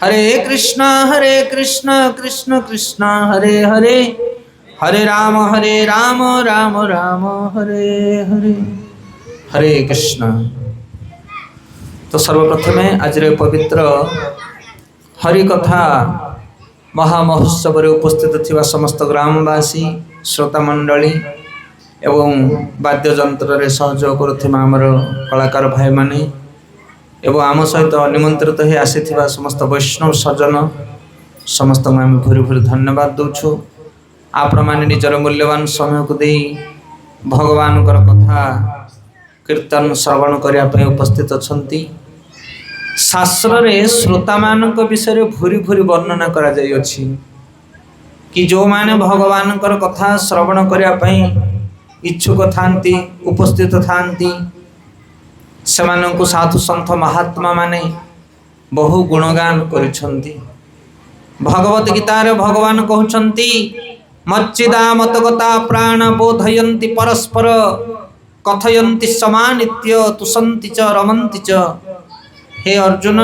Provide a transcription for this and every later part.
कृष्ण कृष्ण कृष्ण हरे हरे, हरे राम राम राम हरे हरे, हरे कृष्ण। तो सर्वप्रथमे आज पवित्र हरि कथा महामहोत्सव उपस्थित थिबा समस्त ग्रामवासी श्रोता मंडली एवं वाद्ययंत्र रे सहयोग करुथिबा हमर कलाकार भाई माने एवं आम सहित निमंत्रित हो आसीथिबा समस्त वैष्णव सज्जन समस्त आम भूरी भूरी धन्यवाद दौछु। आपण माने निजर मूल्यवान समय को दे भगवान कथा कीर्तन श्रवण करिया पे उपस्थित अछंती। शास्त्र रे श्रोता मानक विषय भूरी भूरी वर्णना करा जाय अछि कि जो माने भगवान कथा श्रवण करिया पे इच्छुक थांती उपस्थित थांती सेमानंकु साधु संत महात्मा माने बहु गुणगान करिसंती। भगवत गीता रे भगवान कहउचंती मच्चिदा मतगता प्राण बोधयन्ति परस्पर कथयन्ति समानित्य तुसन्ति च रमन्ति च। हे अर्जुन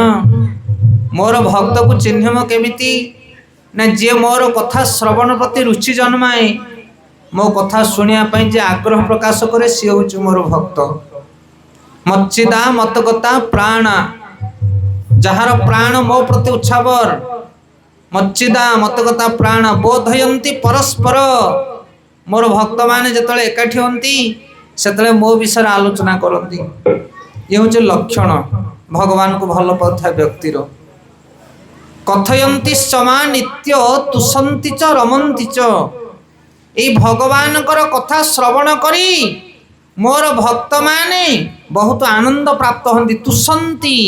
मोर भक्त को चिन्हम केमिति ना जे मोर कथा श्रवण प्रति रुचि जन्माए मो कथा शुणिया पई जे आग्रह प्रकाश करे सी होच मोर भक्त। मच्चिदा मतगता प्राण जहार प्राण मो प्रति उच्छावर मच्चिदा मतगता प्राण बोधयन्ति परस्पर मोर भक्त माने जतले एकाठी होंती सेतले मो विषय आलोचना करंती। ये होचे लक्षण भगवान को भल पाउथा व्यक्तिर। कथयन्ति समानित्य तुसन्ति च रमन्ति च। ए भगवान कथा श्रवण करी मोर भक्त माने बहुत आनंद प्राप्त होंती। तुसन्ति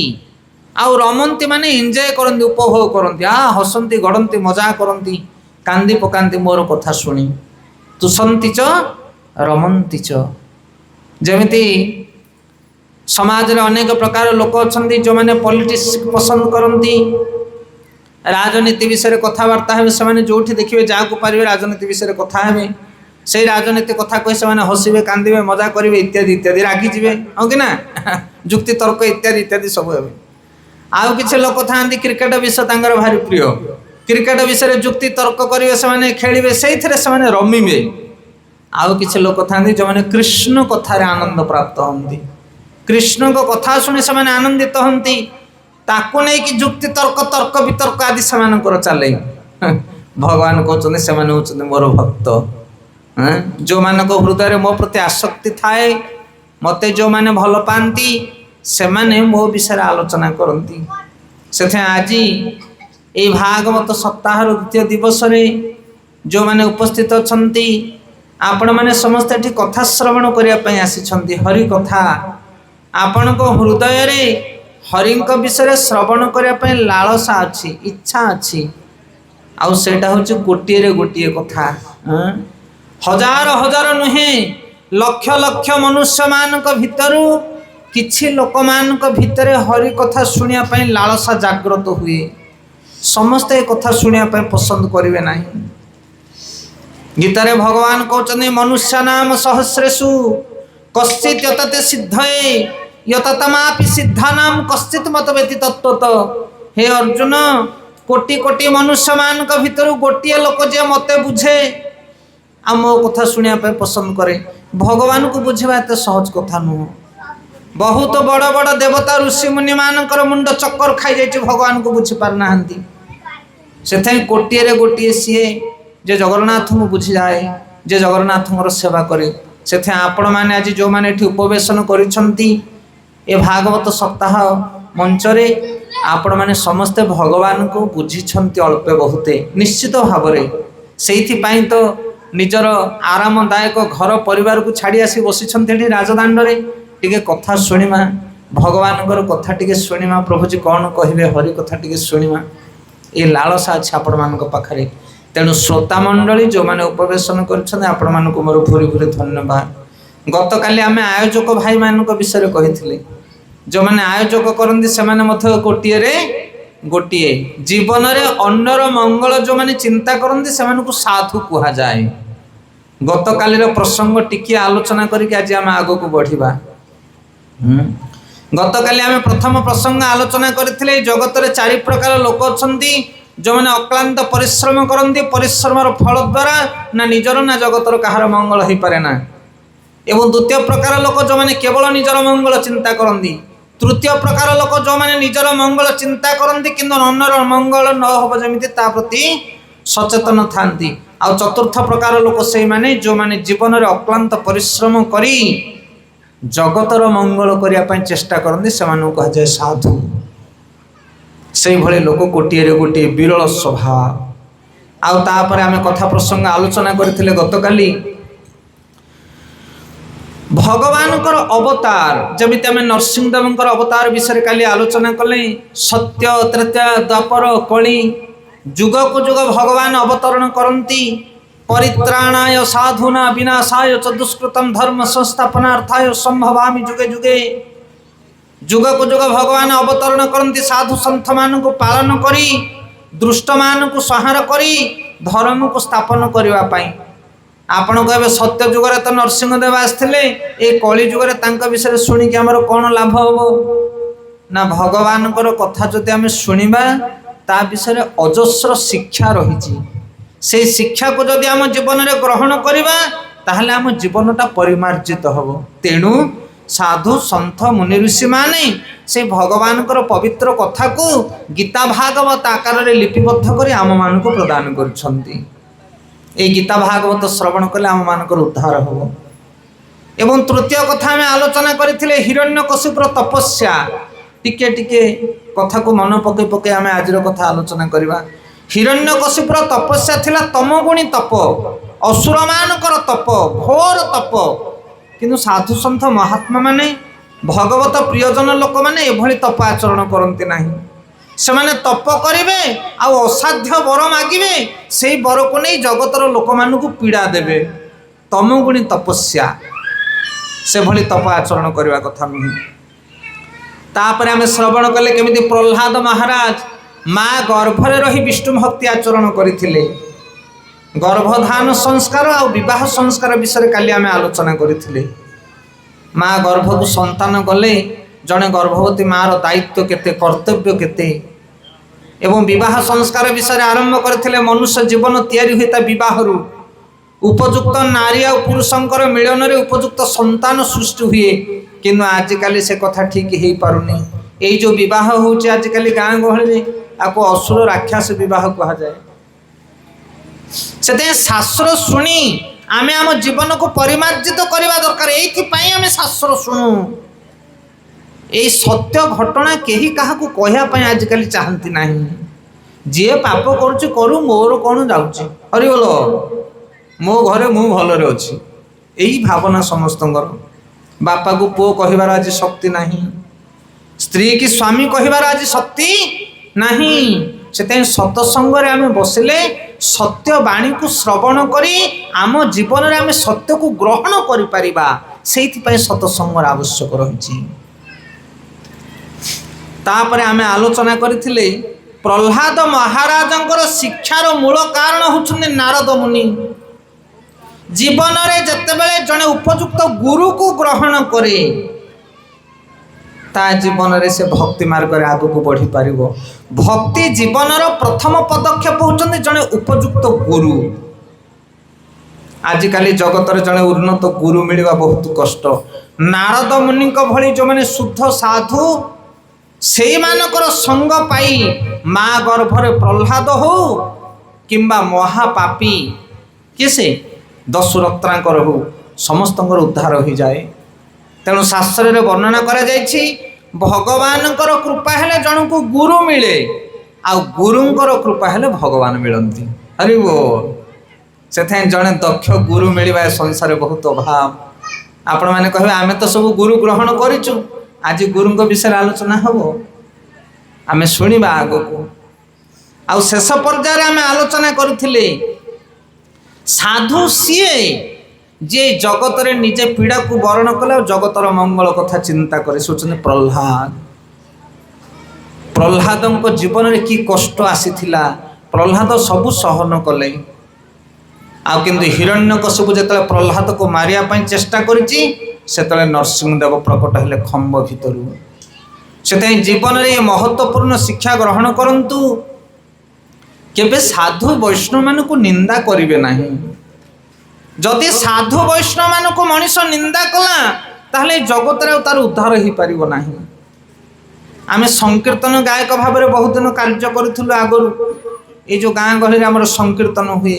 आउ रमन्ति माने एंजॉय करंती उपभोग करंती हसंती गड़ंती मजा करंती कांदी पकांती मोर कथा सुनी। तुसन्ति च रमन्ति च। जेमिति समाज रे अनेक प्रकार लोक अछंती जो माने पॉलिटिक्स पसंद करंती राजनीति विषय कथबार्ता हे से जोठी देखिए जाकू पारे राजनीति विषय कथा हे से राजनीति कथा कही से हसबे कांदे मजा करेंगे इत्यादि इत्यादि रागी जीवे हाँ कि ना जुक्ति तर्क इत्यादि इत्यादि सब हे। आउ किसी लोक था क्रिकेट विषय तांकर भारी प्रिय क्रिकेट विषय जुक्ति तर्क करेंगे से खेलिए से रमीबे। आउ किसी लोक था जो मैंने कृष्ण कथार आनंद प्राप्त होती कृष्ण को कथा शुणी से आनंदित होती ताकू नहीं कि जुक्ति तर्क तर्क वितर्क आदि से चले। भगवान कहते से मोर भक्त जो मान हृदय मो प्रति आसक्ति थाए मते जो माने भल पाती से माने मो विषय आलोचना करती। से आज ये भागवत सप्ताह द्वितीय दिवस रे जो माने उपस्थित अछंती आपण माने समस्त एठी कथा श्रवण करिया पई आसीछंती। हरि कथा आपण को हृदय रे हरिंक विषय श्रवण करिया पई लालसा अछि इच्छा अछि आउ सेटा होछि गोटिए रे गोटिए कथा हजार हजार नुहे लक्ष लक्ष मनुष्य मानक भितरु किछि लोक मानक भितरे हरि कथा सुनिया पई लालसा जागृत हुए। समस्त कथा सुनिया पई पसंद करिवे नाही। गीता रे भगवान कहउचने मनुष्य नाम सहस्रेषु कश्चित् यतते सिद्धये यततमापि सिद्धानाम कश्चित् मतवेति तत्त्वत। हे अर्जुन कोटि कोटि मनुष्य मानक भितरु गोटिए लोक जे मते बुझे आ मो कथा शुणिया पे पसंद करे। भगवान को बुझेबा एते सहज कथा नुह। बहुत बड़ बड़ देवता ऋषि मुनि मानकर मुंड चक्कर खाई जाइछि भगवान को बुझी पार नाहंती। सेथै कोटिए रे गोटिए सीए जे जगन्नाथ को बुझी जाए जे जगन्नाथ सेवा करे। सेथै आपण माने आज जो माने एठी उपवेशन करिसंती ए भागवत सप्ताह मंच रे आपण माने समस्त भगवान को बुझिछंती अल्पे बहुते निश्चित भाव रे। सेइथि पई तो निजर आरामदायक घर परिवार को छाड़ी आसी बसी राजदांड रे टिके कथा शुणिमा भगवान कथा टिके शुणिमा प्रभुजी कौन कहे हरि कथा टिके शुणिमा ये लालसा अच्छे आपण मान पाखे। तेणु श्रोता मंडली जो मैंने उपवेशन कर मोर भूरी भूरी धन्यवाद। गत काली आम आयोजक भाई मान विषय कही जो मैंने आयोजक करती से गोटे रे गोटे जीवन रे अन्नर मंगल जो मैंने चिंता करती से साधु कह जाए। गत कालीर प्रसंग टिके आलोचना करके आज आम आग को बढ़िबा। गतकाली आम प्रथम प्रसंग आलोचना करथिले जगत रे चारि प्रकार लोक अछंती जो मैंने अक्लांत परिश्रम करती परिश्रम फल द्वारा ना निजर ना जगतर कहार मंगल हो पारे ना। एवं द्वितीय प्रकार लोक जो मैंने केवल निजर मंगल चिंता करती तृतीय प्रकार लोक जो मैंने निजर मंगल चिंता करती किंतु अन्यर मंगल न हो जमी प्रति सचेतन थांती। आ चतुर्थ प्रकार लोक से माने जो माने जीवन में अक्लांत परिश्रम करी जगतर मंगल करने चेष्टा करते से कहा जाए साधु। से भले लोक कोटिए गोटे विरल स्वभाव। आउे आम कथा प्रसंग आलोचना करथिले गतकाली भगवान अवतार जमिति आम नरसिंहदेव अवतार विषय काली आलोचना कले। सत्य त्रेता द्वापर कली जुग को जुग भगवान अवतरण करती परित्राणाय साधुना विनाशाय च दुष्कृतम धर्म संस्थापनार्थाय संभवामि जुगे जुगे। जुग को जुग भगवान अवतरण करती साधु सन्थ मान को पालन करी दुष्ट मान को संहार करी धर्म को स्थापन करने। आपण कहे सत्य जुगरे तो नरसिंहदेव आसते ये कली जुगरे तांका विषय शुणिक आमर कौन लाभ हम ना भगवान कथा जदि आम शुणा ता विषय अजस्र शिक्षा रही से शिक्षा को जदि आम जीवन में ग्रहण करवा ताहले आम जीवनटा परिमार्जित हम। तेणु साधु सन्थ मुनि ऋषि माने से भगवान पवित्र कथा को गीता भागवत आकार में लिपिबद्ध कर आम मान को प्रदान कर गीता भागवत श्रवण कले आम मान उद्धार हम। एवं तृतीय कथा आम आलोचना करथिले हिरण्यकशिपुर तपस्या टिके टिके कथा को मन पके पके आम आज कथा आलोचना करवा। हिरण्यकशिपुर तपस्या थिला तमगुणी तप असुर मानकर तप घोर तप किंतु साधु सन्थ महात्मा माने भगवत प्रियजन लोक माने एभली तप आचरण करते नहीं। से माने तप करिवे आ असाध्य वर मागिवे से वर को नहीं जगतर लोक मान को पीड़ा देवे तमगुणी तपस्या से भली तप आचरण करने कथा नुह। तापर आम श्रवण कले केमिति प्रह्लाद महाराज माँ गर्भरे रही विष्णु भक्ति आचरण करथिले। गर्भधान संस्कार और विवाह संस्कार विषय काली आम आलोचना करथिले। माँ गर्भ को संतान गले जड़े गर्भवती माँ दायित्व केते कर्तव्य केते एवं विवाह संस्कार विषय आरंभ करथिले। मनुष्य जीवन तैयारी होता विवाहरु उपयुक्त नारी और पुरुषंकर मिलन रे उपयुक्त संतान सृष्टि हुए किंतु आजिकाली से कथा ठीक हो पारुनी। ये जो विवाह होउचे आजिकाली गाँ गहली आपको असुर राक्षस विवाह कहा जाए। से शास्त्र शुणी आम आम जीवन को परिमार्जित करने दरकार। ये आम शास्त्र शुणु ये सत्य घटना कहीं क्या कहवाई आजिकल चाहती ना। जी पाप करुच्ची करू मोर कौन जाऊँगी हरि बोल मो घरे मु भलरे अच्छी यही भावना समस्त। बापा को पुओ कहबार आज शक्ति नहीं स्त्री की स्वामी कहबार आज शक्ति नहीं। से सत्संग आम बसिले सत्य बाणी को श्रवण करी आम जीवन में आम सत्य को ग्रहण कर सत्संग आवश्यक रही। तापर आम आलोचना करथिले प्रह्लाद महाराजंकर शिक्षार मूल कारण होउछन्ते नारद मुनि। जीवन में जितेबाला जड़े उपयुक्त गुरु को ग्रहण करे ता जीवन में से भक्ति मार्ग में आग को बढ़ी पार। भक्ति जीवन प्रथम पदक्षेप होउछन्ते जड़े उपयुक्त गुरु। आजिकाली जगत में जड़े उन्नत गुरु मिलवा बहुत कष्ट। नारद मुनि भली जो मैंने शुद्ध साधु से मानकर संग पाई माँ गर्भरे प्रह्लाद हो किंबा महापापी किसे दशरथांकर हो समस्त उद्धार हो जाए। तेणु शास्त्र रे वर्णना करा जायछि भगवान कृपा हेले जन को गुरु मिले आ गुरुंकर कृपा हेले भगवान मिलती। अरे वो से जड़े दक्ष गुरु मिलवा संसार बहुत अभाव। आपण मैंने कहे आमे तो सब गुरु ग्रहण करिचु आज गुरु विषय आलोचना हम आम शुणा आग को आउ शेष पर्यायर आम आलोचना करथिले साधु सीए जे जगत रे निजे पीड़ा को वर्ण कले जगतर मंगल कथा चिंता करे सोचने प्रह्लाद। प्रह्लाद जीवन में कि कष्ट आसीथिला प्रह्लाद सबू सहन कले आ किंतु हिरण्यकशिपु जेतले प्रह्लाद को मारिया पई चेष्टा करिछि सेतले नरसिंहदेव प्रकट हेले खम्ब भितरु से जीवन में ये महत्वपूर्ण शिक्षा ग्रहण करंतु केबे साधु वैष्णव मान को निंदा करिवे नाही। जदि साधु वैष्णव मान को मनीष निंदा कला ताहले जगत रे तार उद्धार ही पारिबो नाही। आमे संकीर्तन गायक भाव में बहुत दिन कार्य करूँ आगु ये जो गाँ गहली आमर संकीर्तन हुए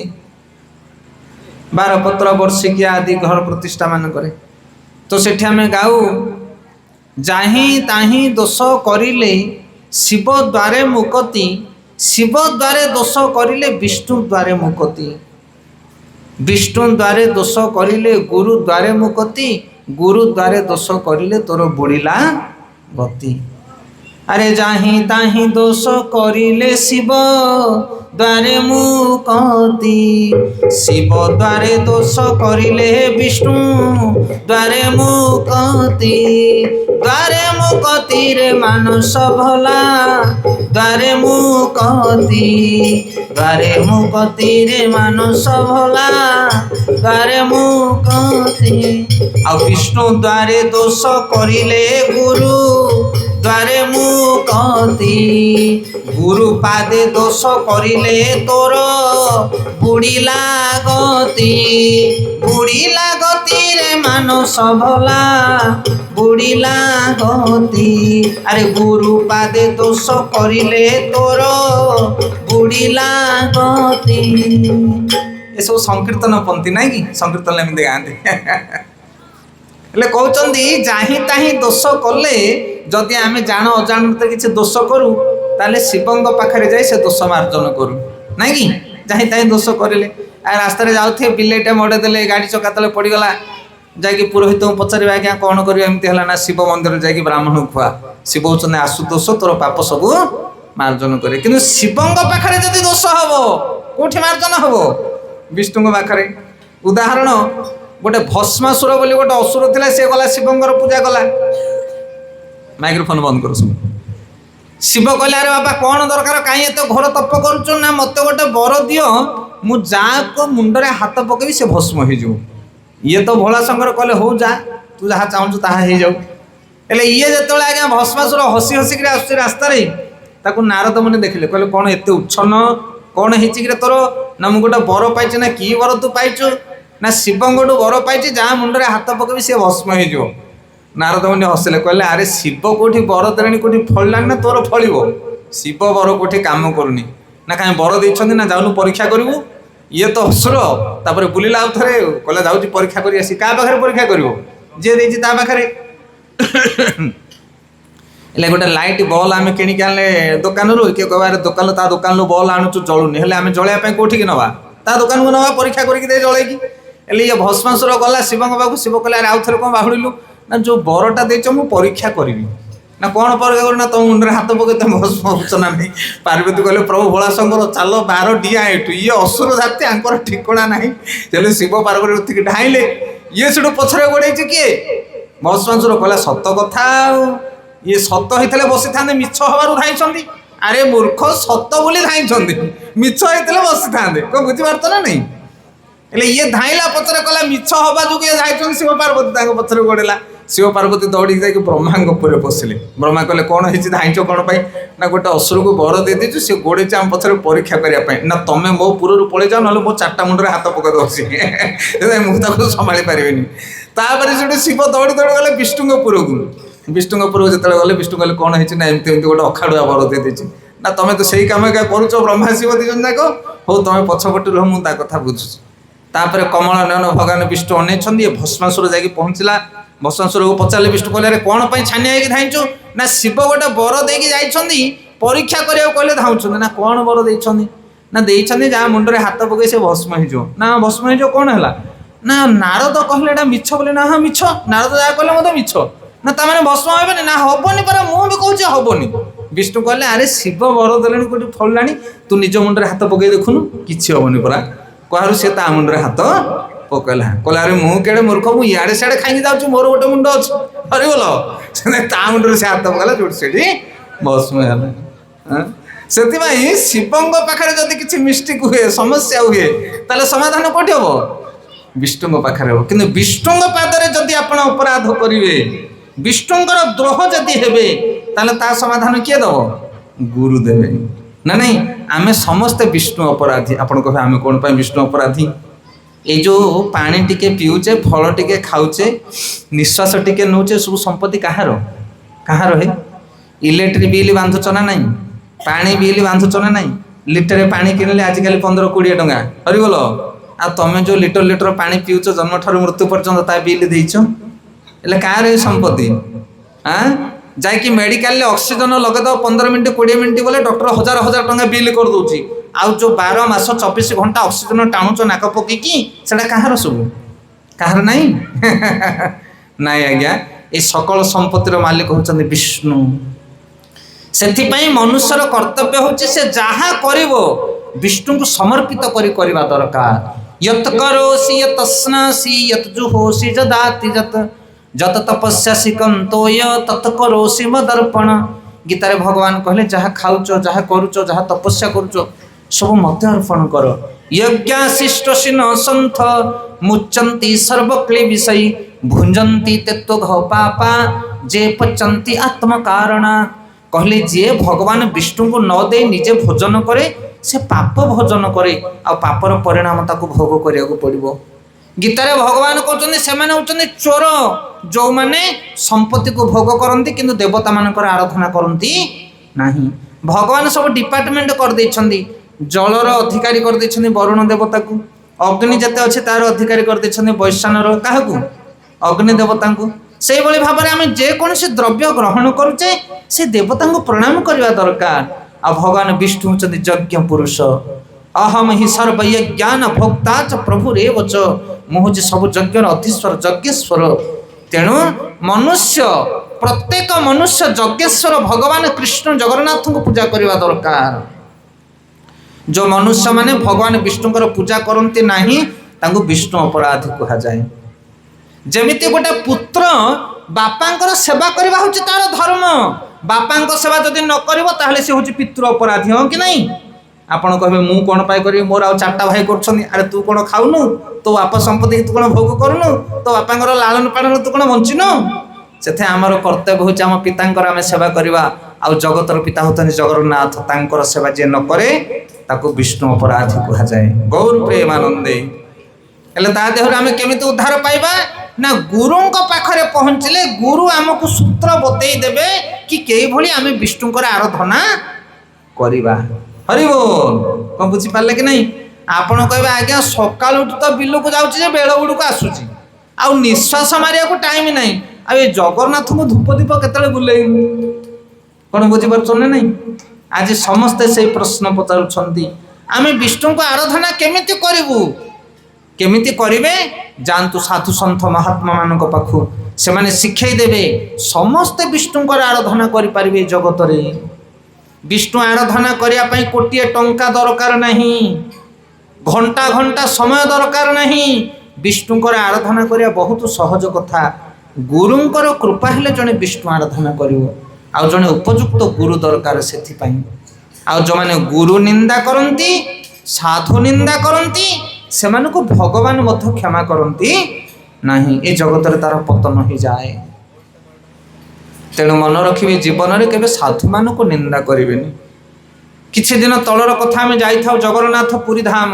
12 वर्षिकिया आदि घर प्रतिष्ठा मान करे तो सेठी आमे गाऊ जाही ताही दोष करिले शिव द्वारे मुक्ति, शिव द्वारे दोष करिले विष्णु द्वारे मुक्ति, विष्णु द्वारे दोष करिले गुरु द्वारे मुक्ति, गुरु द्वारे दोष करिले तोर बुड़िला गति। अरे जाही ताही दोष करिले शिव द्वारे मुक्ति, शिव द्वारे दोष करिले विष्णु द्वारे मुक्ति, द्वारे मुक्ति रे मानस भला द्वारे मुक्ति, द्वारे मुक्ति रे मानस भला द्वारे मुक्ति। आ विष्णु द्वारे दोष करिले गुरु द्वारे मुक्ति, गुरु पादे दोष करिले तोर बुड़िला गति, बुड़िला गति रे मानस भला बुड़िला गति। अरे गुरु पादे दोष करिले तोर बुड़िला गति। ये सब संकीर्तन पंथी ना कि संकीर्तन एमती गाँती हेले कहते जाही ताही दोष कले जदि आम जान अजाणते किसी दोष करूँ ताले शिवंग पाखे जाए से दोष मार्जन करूँ ना कि जाही ताही दोष करें। रास्त जाऊे बिलेटे मड़ेदे गाड़ी चक्का तले पड़गला जाकि पुरोहित को पचारे आज्ञा कौन कर ना शिव मंदिर जाकि ब्राह्मण खुआ शिव होचने आशुतोष तोर पाप सब मार्जन करे। कि शिवंग पाखे जदि दोष हम कौटी मार्जन हम विष्णु पाखे। उदाहरण गोटे भस्मासुर बोली गोटे असुर थिला से गला शिवंगर पूजा कला। माइक्रोफोन बंद कर सब। शिव कहले अरे बाबा कौन दरकार कहीं एत घोर तप करूँ ना मत गोटे बर दियो मु जा को मुंडरे हाथ पकेबी से भस्म हो जाऊ। ये तो भोला शंकर कहले हो जा तू जहाँ चाहूँ ताहा हो जाऊ। हेले ये जो आज्ञा भस्मासुर हसी हसिक आस रास्त नारद मुनि देखिले कहले कौन एत उच्छन्न कौन हो तोर ना मुझे गोटे बर पाई ना कि बर तू पाइचु ना शिवंगठू बर पाई जहाँ मुंडरे हाथ पकेबी सी भस्म हो। नारद मुनि हसिले कहले अरे शिव कौटी बर देलानी कौटी फलिलानी ना तोर फल शिव बर कौटी काम करूनी ना कहीं बर देइछन्ति ना जाऊनु परीक्षा करू। ये तो असुर तापर बुलिला आउ थे कहला जाऊँ परीक्षा कर आसी क्या पाखे परीक्षा कर जी देती पाखे गोटे लाइट बल्ब आम किणिक आने दुकान किए कह दुकान ता दुकान बल्ब आणुचु जलुनी हेले आम जलैया कौटी नवा ता दुकान को नवा परीक्षा करके जलैकी। हेले ये भस्मासुर गला शिवंग पाखु शिव कहले अरे आउ थे कौन बाहुड़िलु ना जो बरटा देच मु परीक्षा करी ना कौन परीक्षा कर ना तुम मुंडे हाथ पकड़ तुम भस्म हो ना नहीं। पार्वती कहले प्रभु भोला शंकर चल 12 डिया एठू ये असुर जाति आंकर ठिकଣା नहीं। चलो शिव पार्वती उठिक ढाईले ये सेठू पछरे गोड़े किए भस्मासुर कहला सत कथा ये सत होते बसी था मिछ हबार धाई। अरे मूर्ख सत बोली धाई मिछ होते बसी था कौन बुझीपार ना नहीं। हेले ये धाइला पचरे कला मिछ हवा जो जाइछन शिव पार्वती ताको पचरे गोड़ेला। शिव पार्वती दौड़ी जाकि ब्रह्मा पुरे पशिले। ब्रह्मा कहले कौन होइछि धाइछ कौन पाई ना गोटे असुर को बर दे देछु से गोड़े आम पचरे परीक्षा करने ना तमें मो पुरु पड़े जाओ ना मो 4टा मुंडरे हाथ पकड़ दसी मुझे संभाली पारिनी। तापर से शिव दौड़ी दौड़ी गले विष्णुपुर को। विष्णुपुर जो गले विष्णु कहले कौन होइछि ना एमती एमती गोटे अखाड़ुआ बर दे देछि ना तमें तो सही काम क्या करुच ब्रह्मा शिव दिजन जाक हो तुम पछपटे रह मुझे कथा बुझुछि। तापर कमल नयन भगवान विष्णु अनेइछन्ति भस्मासुर जाकि पहुँचला। भस्मासुर को पचारे विष्णु कहले अरे कौन पाई छानिया होइकि धाइछु ना शिव गोटे बर देकी जाइछन्ति परीक्षा करिया कहले धाउछन्ति ना कौन बर देइछन्ति ना देइछन्ति जहाँ मुंडरे हाथ पकई से भस्म हो ना भस्म हो कौन है ना नारद कहले एटा मिछ बोले ना हाँ मिछ नारद जहाँ कहले मत मिछ ना ताने भस्म हेबनी ना हेबनी पर मुझे कहूँ हेबनी। विष्णु कहले अरे शिव बर देले कौटी फलिलानी तू निज मुंडरे हाथ पकई देखुनु किछि हेबनी परा कहू सी ता मुंडरे हाथ पकड़ा कहला अरे मुझे मूर्ख मुझे इे सियाड़े खाई जाऊँ मोर गोटे मुंड अच्छे हर बोल ता मुंडे से हाथ पकड़ा जो से भस्म से शिवंग पाखे जदि किसी मिस्टेक हुए समस्या हुए ताले समाधान कौटी हम विष्णु पाखे हम। कि विष्णु पादरे जदि आप अपराध करेंगे विष्णुंर द्रोह जदि हेबे ताले ता समाधान किए दब गुरु देवे ना नहीं आमे समस्ते विष्णु अपराधी आपण कहे आमे कोन पय विष्णु अपराधी ए जो पानी टिके पिउचे फल टिके खाउचे निश्वास टिके नौचे सब संपत्ति कहारो कहारो है इलेक्ट्रिक बिल बांधुच ना नहीं पानी बिल बांधुच ना नहीं लिटर पानी किनले आजिकल 15-20 टंका हरि बोलो आ तमे जो लिटर लिटर पानी पिउच जन्म ठार मृत्यु पर्यंत ता बिल देइछो एले कार है संपत्ति हां जाय कि मेडिकल ले ऑक्सीजन लगे दो 15 मिनिट 20 मिनिट बोले डॉक्टर हजार हजार टंका बिल कर दोची आउ जो 12 मास 24 घंटा ऑक्सीजन टाणुचो नाक पकी की सेडा कहार सब कहार नहीं नहीं आज्ञा ए सकल संपत्तिर मालिक होचंदी विष्णु सेथि पई मनुष्यर कर्तव्य होची से जहा करिवो विष्णु को समर्पित करी करबा दरकार यत करोसि यत स्नासि यत जुहोसि जदाति जत जत तपस्यासि कंतोय तत करोसि मदर्पण गीतारे भगवान कहले जहा खाउचो जहा करूचो जहा तपस्या करूचो सब मत अर्पण कर यज्ञाशिष्टसि न सन्थ मुच्यन्ति सर्वक्लेविषै भुंजन्ति तेत्व पापा जे पचन्ति आत्मकारणा कहले जे भगवान विष्णु को न दे निजे भोजन करे से पाप भोजन करे आ पापर परिणाम ताको भोग करिया को पड़िबो गीतारे भगवान कहते से होचंदी चोर जो माने संपत्ति को भोग करती किंतु देवता मानकर आराधना करती नहीं भगवान सब डिपार्टमेंट कर देछंदी जलर अधिकारी कर देछंदी वरुण देवता को अग्नि जते अच्छे तार अधिकारी कर देछंदी वैश्वानर काहकू अग्नि देवता को से भली भाबरे आमे जे कोनसे द्रव्य ग्रहण करूचे से देवता को प्रणाम करबा दरकार आ भगवान विष्णु होचंदी यज्ञ पुरुष अहम ही सर्वज्ञान भोक्ता च प्रभु रेव च मुझे सब यज्ञर अधीश्वर यज्ञेश्वर तेणु मनुष्य प्रत्येक मनुष्य यज्ञेश्वर भगवान कृष्ण जगन्नाथ को पूजा करबा दरकार जो मनुष्य माने भगवान विष्णुकर पूजा करते नहीं तांको विष्णु अपराधी कहा जाए जेमिति गोटे पुत्र बापांकर सेवा करबा होची तार धर्म बापांक सेवा जदि न करबो ताहले से होची पितृ अपराधी हो कि नहीं आपण कहबे मु कोन पाई करी मोर आ चारटा भाई करछनी अरे तू कोन खाउनु तो बापा संपत्ति तू कोन भोग करनु तो बापांकर लालन पालन तू कोन बंचिनु सेथे हमर कर्तव्य होची हम पितांकर आमे सेवा करबा आ जगतर पिता होतनी जगन्नाथ तांकर सेवा जे न करे ताको विष्णु अपराधी कहा जाए गौर प्रेमानंदे एले ता देहर आमे केमिति उद्धार पाइबा ना गुरुं को पाखरे पहुंचले गुरु हमको सूत्र बतई देबे कि केई भली आमे विष्णुकर आराधना करिबा हरि बोल कौन बुझी पारे कि नहीं आपण कहबे आज्ञा सकाल उठ तो बिल को जाउची जे बेल उड़ को आसुची आ निश्वास मारिया को टाइम नहीं आ ए जगन्नाथ को धूप दीप केतले बुलेई कौन बुझी परछन नहीं आज समस्त से प्रश्न पचारुछंती आमे विष्णु को आराधना केमिति करिवु केमिति करिवे जानतु साधु संत महात्मा मानक पाखु से माने शिक्षाई देबे समस्त विष्णु को आराधना करि परिबे जगत रे विष्णु आराधना करिया पई कोटिए टंका दरकार नहीं घंटा घंटा समय दरकार नहीं विष्णु को आराधना करिया बहुत सहज कथा गुरुंकर कृपा हेले जने विष्णु आराधना करिवो आ जने उपयुक्त गुरु दरकार सेथि पई आ जो माने गुरु निंदा करंती साधु निंदा करंती से मानको भगवान मध्य क्षमा करंती नहीं ए जगत रे तार पतन हो जाए तेणु मन रखिए जीवन में केवे साधु मान को निंदा करें किछि दिन तलर कथा आम जाइथाउ जगन्नाथ पुरी धाम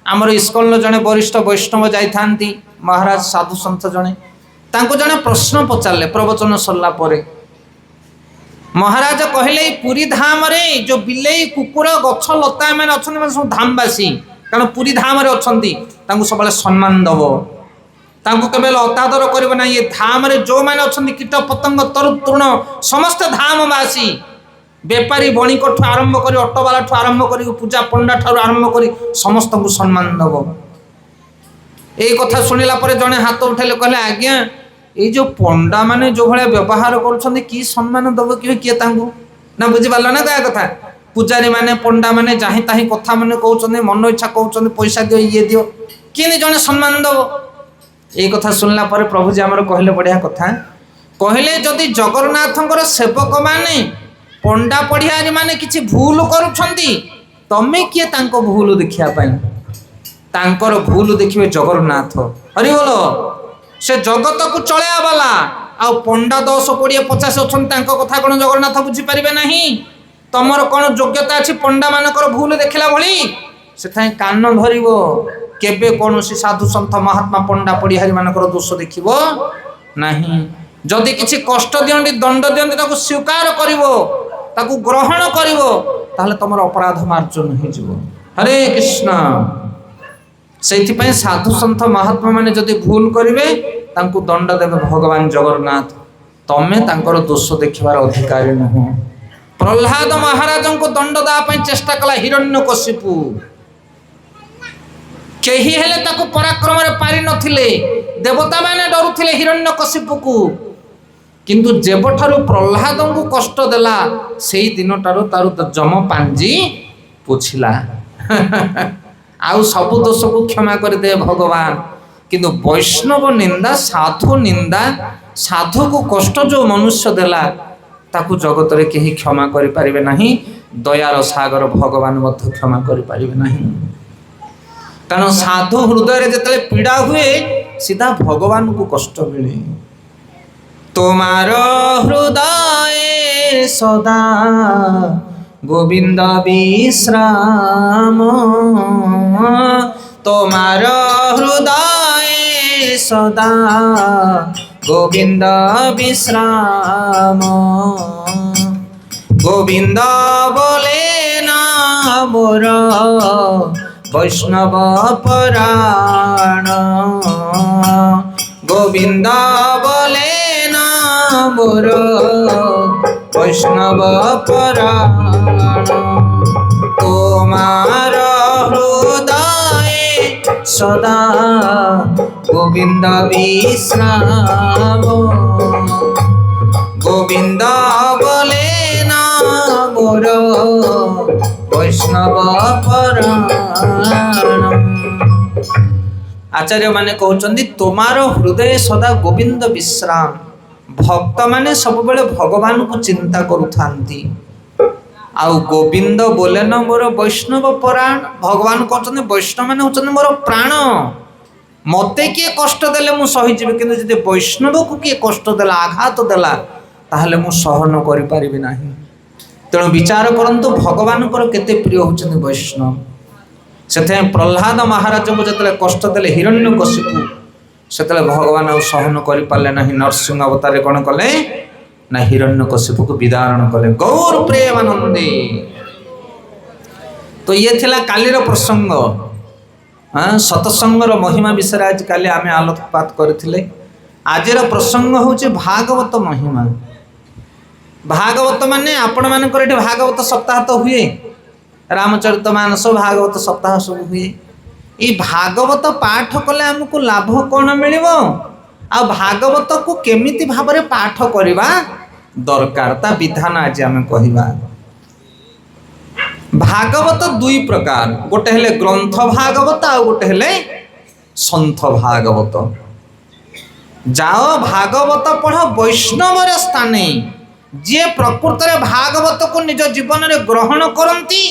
आमर इस्कन जड़े वरिष्ठ वैष्णव जाइथांती महाराज साधु सन्थ जड़े तांको जड़े प्रश्न पचारे प्रवचन सरला परे महाराज कहले पुरी धाम रे जो बिलेई कुकुर गछ लता मैंने अच्छा सब धामवासी कारण पुरी धाम रे अछंती तांको सबले सम्मान दब तांको केवल अतादर करिब ना ये धाम रे जो माने अछंती कीट पतंग तरुतृण समस्त धामवासी बेपारी बणिक ठू आरंभ करी ऑटोवाला ठू आरंभ करी पूजा पंडा ठार आरंभ करी समस्त को सम्मान दब ए कथा सुनिला परे जने हाथ उठेले कहले आज्ञा ये जो पंडा माने जो भाया व्यवहार करुछंती की सम्मान दब किए तांको ना बुझी पारला ना क्या कथा पूजारी माने पंडा माने जाहि ताहि कथा माने कहउछंती मन इच्छा कहउछंती पैसा दियो ये दियो किने जने सम्मान दब ए कथा सुनला पर प्रभु जी आमर कहले बढ़िया कथा कहले जदि जगन्नाथंकर सेवक माने पंडा पढ़ियारी माने किछि भूल करुछंती तमे किए तांको भूल देखिया पाई तांकर भूल देखिबे जगन्नाथ हरि बोलो से जगत को चलया वाला ଆଉ ପଣ୍ଡା 10 20 50 ଅଛନ୍ତି ତାଙ୍କ କଥା କ'ଣ ଜଗନ୍ନାଥ ବୁଝିପାରିବେ ନାହିଁ? ତମର କ'ଣ ଯୋଗ୍ୟତା ଅଛି ପଣ୍ଡା ମାନଙ୍କର ଭୁଲ ଦେଖିଲା ଭଳି? ସେଠାଇଁ କାନ ଧରିବ, କେବେ କୌଣସି ସାଧୁ ସନ୍ଥ ମହାତ୍ମା ପଣ୍ଡା ପଡ଼ିହାରୀ ମାନଙ୍କର ଦୋଷ ଦେଖିବ ନାହିଁ। ଯଦି କିଛି କଷ୍ଟ ଦିଅନ୍ତି ଦଣ୍ଡ ଦିଅନ୍ତି ତାକୁ ସ୍ୱୀକାର କରିବ, ତାକୁ ଗ୍ରହଣ କରିବ, ତାହେଲେ ତମର ଅପରାଧ ମାର୍ଜନ ହେଇଯିବ। ହରେ କୃଷ୍ଣ। ସେଇଥିପାଇଁ ସାଧୁ ସନ୍ଥ ମହାତ୍ମା ମାନେ ଯଦି ଭୁଲ କରିବେ ତାଙ୍କୁ ଦଣ୍ଡ ଦେବେ ଭଗବାନ ଜଗନ୍ନାଥ। ତମେ ତାଙ୍କର ଦୋଷ ଦେଖିବାର ଅଧିକାରୀ ନୁହଁ। ପ୍ରହ୍ଲାଦ ମହାରାଜଙ୍କୁ ଦଣ୍ଡ ଦେବା ପାଇଁ ଚେଷ୍ଟା କଲା ହିରଣ୍ୟକଶିପୁ, କେହି ହେଲେ ତାକୁ ପରାକ୍ରମରେ ପାରି ନଥିଲେ। ଦେବତା ମାନେ ଡରୁଥିଲେ ହିରଣ୍ୟକଶିପୁକୁ, କିନ୍ତୁ ଯେବେଠାରୁ ପ୍ରହ୍ଲାଦଙ୍କୁ କଷ୍ଟ ଦେଲା ସେଇ ଦିନଠାରୁ ତାର ଯମ ପାଞ୍ଜି ପୋଛିଲା। ଆଉ ସବୁ ଦୋଷକୁ କ୍ଷମା କରିଦେ ଭଗବାନ। କିନ୍ତୁ ବୈଷ୍ଣବ ନିନ୍ଦା, ସାଧୁ ନିନ୍ଦା, ସାଧୁକୁ କଷ୍ଟ ଯୋଉ ମନୁଷ୍ୟ ଦେଲା ତାକୁ ଜଗତରେ କେହି କ୍ଷମା କରିପାରିବେ ନାହିଁ। ଦୟାର ସାଗର ଭଗବାନ ମଧ୍ୟ କ୍ଷମା କରିପାରିବେ ନାହିଁ। କାରଣ ସାଧୁ ହୃଦୟରେ ଯେତେବେଳେ ପୀଡ଼ା ହୁଏ ସିଧା ଭଗବାନଙ୍କୁ କଷ୍ଟ ମିଳେ। তোমার হৃদয়ে সদা গোবিন্দ বিশ্রাম, তোমার হৃদয়ে সদা গোবিন্দ বিশ্রাম। গোবিন্দ বলে না মোর বৈষ্ণব পরাণ, গোবিন্দ বলে না মোর বৈষ্ণব পরাণ। তোমার হৃদয়ে সদা গোবিন্দ বিশ্রাম, গোবিন্দ বলে না মোর বৈষ্ণব পরাণ। आचार्य माने कहउचंदी तुम्हारो हृदय सदा गोविंद विश्राम। भक्त माने सब बेले भगवान को चिंता करूथांती। आउ गोविंद बोले न मोर वैष्णव प्राण। भगवान कहउचंदी वैष्णव माने होचंदी मोर प्राण। मते किए कष्ट देले मु सही जिबे, किंतु जदि वैष्णव को किए कष्ट देला, आघात देला, ताहले मु सहन करि परिबि नाही। तेणु विचार करंतु भगवान को केते प्रिय होचंदी वैष्णव। से प्रहलाद महाराज को जिते कष्ट देले हिरण्यकशिपु, से भगवान आ सहन करें ना। नरसिंह अवतार कौन कले ना हिरण्यकशिपु को विदारण कले गौर प्रेमानंदे। तो ये थिला कालीर प्रसंग। हाँ, सत्संगर महिमा विषय आज काली आम आलोकपात करथिले। आजिर प्रसंग होची भागवत महिमा। भागवत माने आपण मानकर एठी भागवत सप्ताह तो हुए, रामचरित मानस भागवत सप्ताह सब हुए। ये भागवत पाठ कले आमको लाभ कौन मिलिबो, आ भागवत को केमिति भाबरे पाठ करिबा दरकार ता विधान आज आम कहिबा। भागवत दुई प्रकार, गोटे हेले ग्रंथ भागवत आ गोटे हेले संथ भागवत। जाओ भागवत पढ़ वैष्णव स्थाने, जे प्रकृत रे भागवत को निज जीवन रे ग्रहण करंती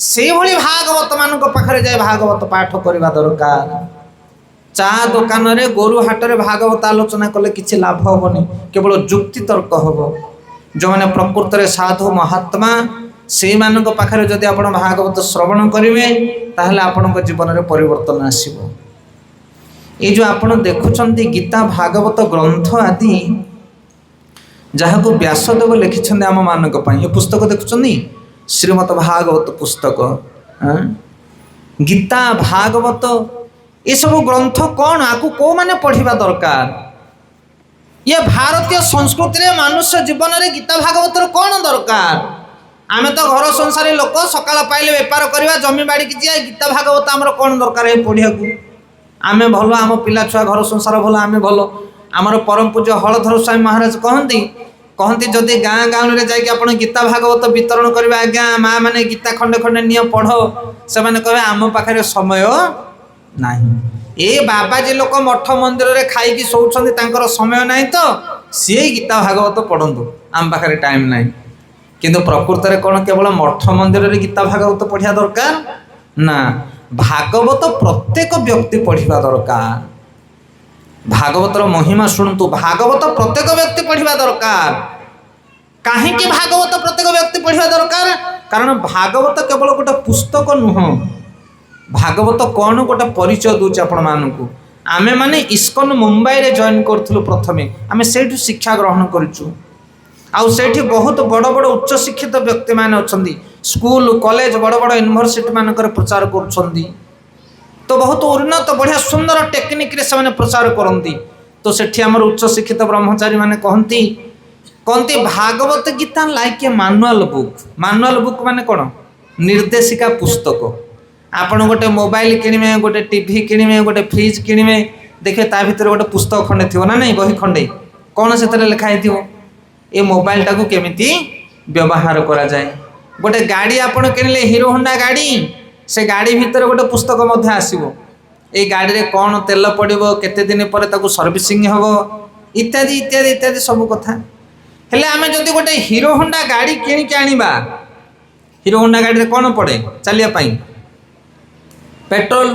से भली भागवत मान पाखे जाए भागवत पाठ करवा दरकार। चा दुकान रे गोरु हाट रे भागवत आलोचना कले किछि लाभ होबनी, केवल जुक्ति तर्क होबो। जो माने प्रकृत रे साधु महात्मा से मान पाखे जदि आपण भागवत श्रवण करिवे ताहले आपणक जीवन रे परिवर्तन आसीबो। ये जो आपण देखुछंती गीता भागवत ग्रंथ आदि जहाँ को व्यासदेव लिखिछंती आम मानक पई, ये पुस्तक देखुछंती श्रीमद भागवत पुस्तक। गीता भागवत ये सब ग्रंथ कौन आपको को माने पढ़िबा दरकार। ये भारतीय संस्कृति रे मनुष्य जीवन रे गीता भागवत कौन दरकार। आमे तो घर संसारी लोक सकाळ पाइले व्यापार करवा जमी बाड़ी की जाए, गीता भागवत आमर कौन दरकार है पढ़िया को। आमे भलो, आम पिला छुआ घर संसार भलो, आमे भलो। आमर परम पूज्य हलधर स्वामी महाराज कहती जदि गाँ गाँव में जाकि आप गीता भागवत वितरण करवा, आज्ञा माँ मैंने गीता खंडे खंडे नियो पढ़, से मैंने कहे आम पाखे समय नहीं। ए बाबाजी लोक मठ मंदिर रे खाई शोचंदी तांकर समय नहीं, तो सी गीता भागवत पढ़ंतु, आम पाखे टाइम नहीं। किंतु प्रकृत रे कौन केवल मठ मंदिर रे गीता भागवत पढ़िया दरकार ना, भागवत प्रत्येक व्यक्ति पढ़िबा दरकार। भागवतर महिमा शुणु। भागवत प्रत्येक व्यक्ति पढ़ा दरकार। कहीं भागवत प्रत्येक व्यक्ति पढ़ा दरकार कारण भागवत केवल गोटे पुस्तक नुह। भागवत कौन गोटे परिचय दूचे आपण मानू। आमे माने इस्कन मुंबई रे जॉइन करथुलु। प्रथमे आमे सेठु शिक्षा ग्रहण करिछु। आउ सेठी बहुत बड़ बड़ उच्च शिक्षित व्यक्ति माने अछंदी। स्कूल कॉलेज बड़ बड़ यूनिवर्सिटी मानकर प्रचार करुछंदी। तो बहुत उन्नत बढ़िया सुंदर टेक्निक रे से प्रचार करती। तो सेठी हमर उच्च शिक्षित ब्रह्मचारी माने कहती Bhagavad Gita like a manual book. Manual book माने कौन? निर्देशिका पुस्तक। आपण गोटे मोबाइल किणवे, गोटे टीवी किणवे, गोटे फ्रिज किणवे, देखिए ता भीतर गोटे पुस्तक खंडे थी ना नहीं, बही खंडे कौन से लिखाई थी ए मोबाइल टाको केमिति व्यवहार करा जाए। गोटे गाड़ी आपण किणले हीरो होंडा गाड़ी, से गाड़ी भीतर गोटे पुस्तक मध्य आसीबो। ए गाड़ी रे कौन तेल पड़िबो, केते दिन पर ताको सर्विसिंग हबो, इत्यादि इत्यादि इत्यादि सब कथा। हेले आमे जदि गोटे हीरो होंडा गाड़ी किणी के आनिबा, हीरो होंडा गाड़ी रे कौन पड़े चलिया पाई? पेट्रोल।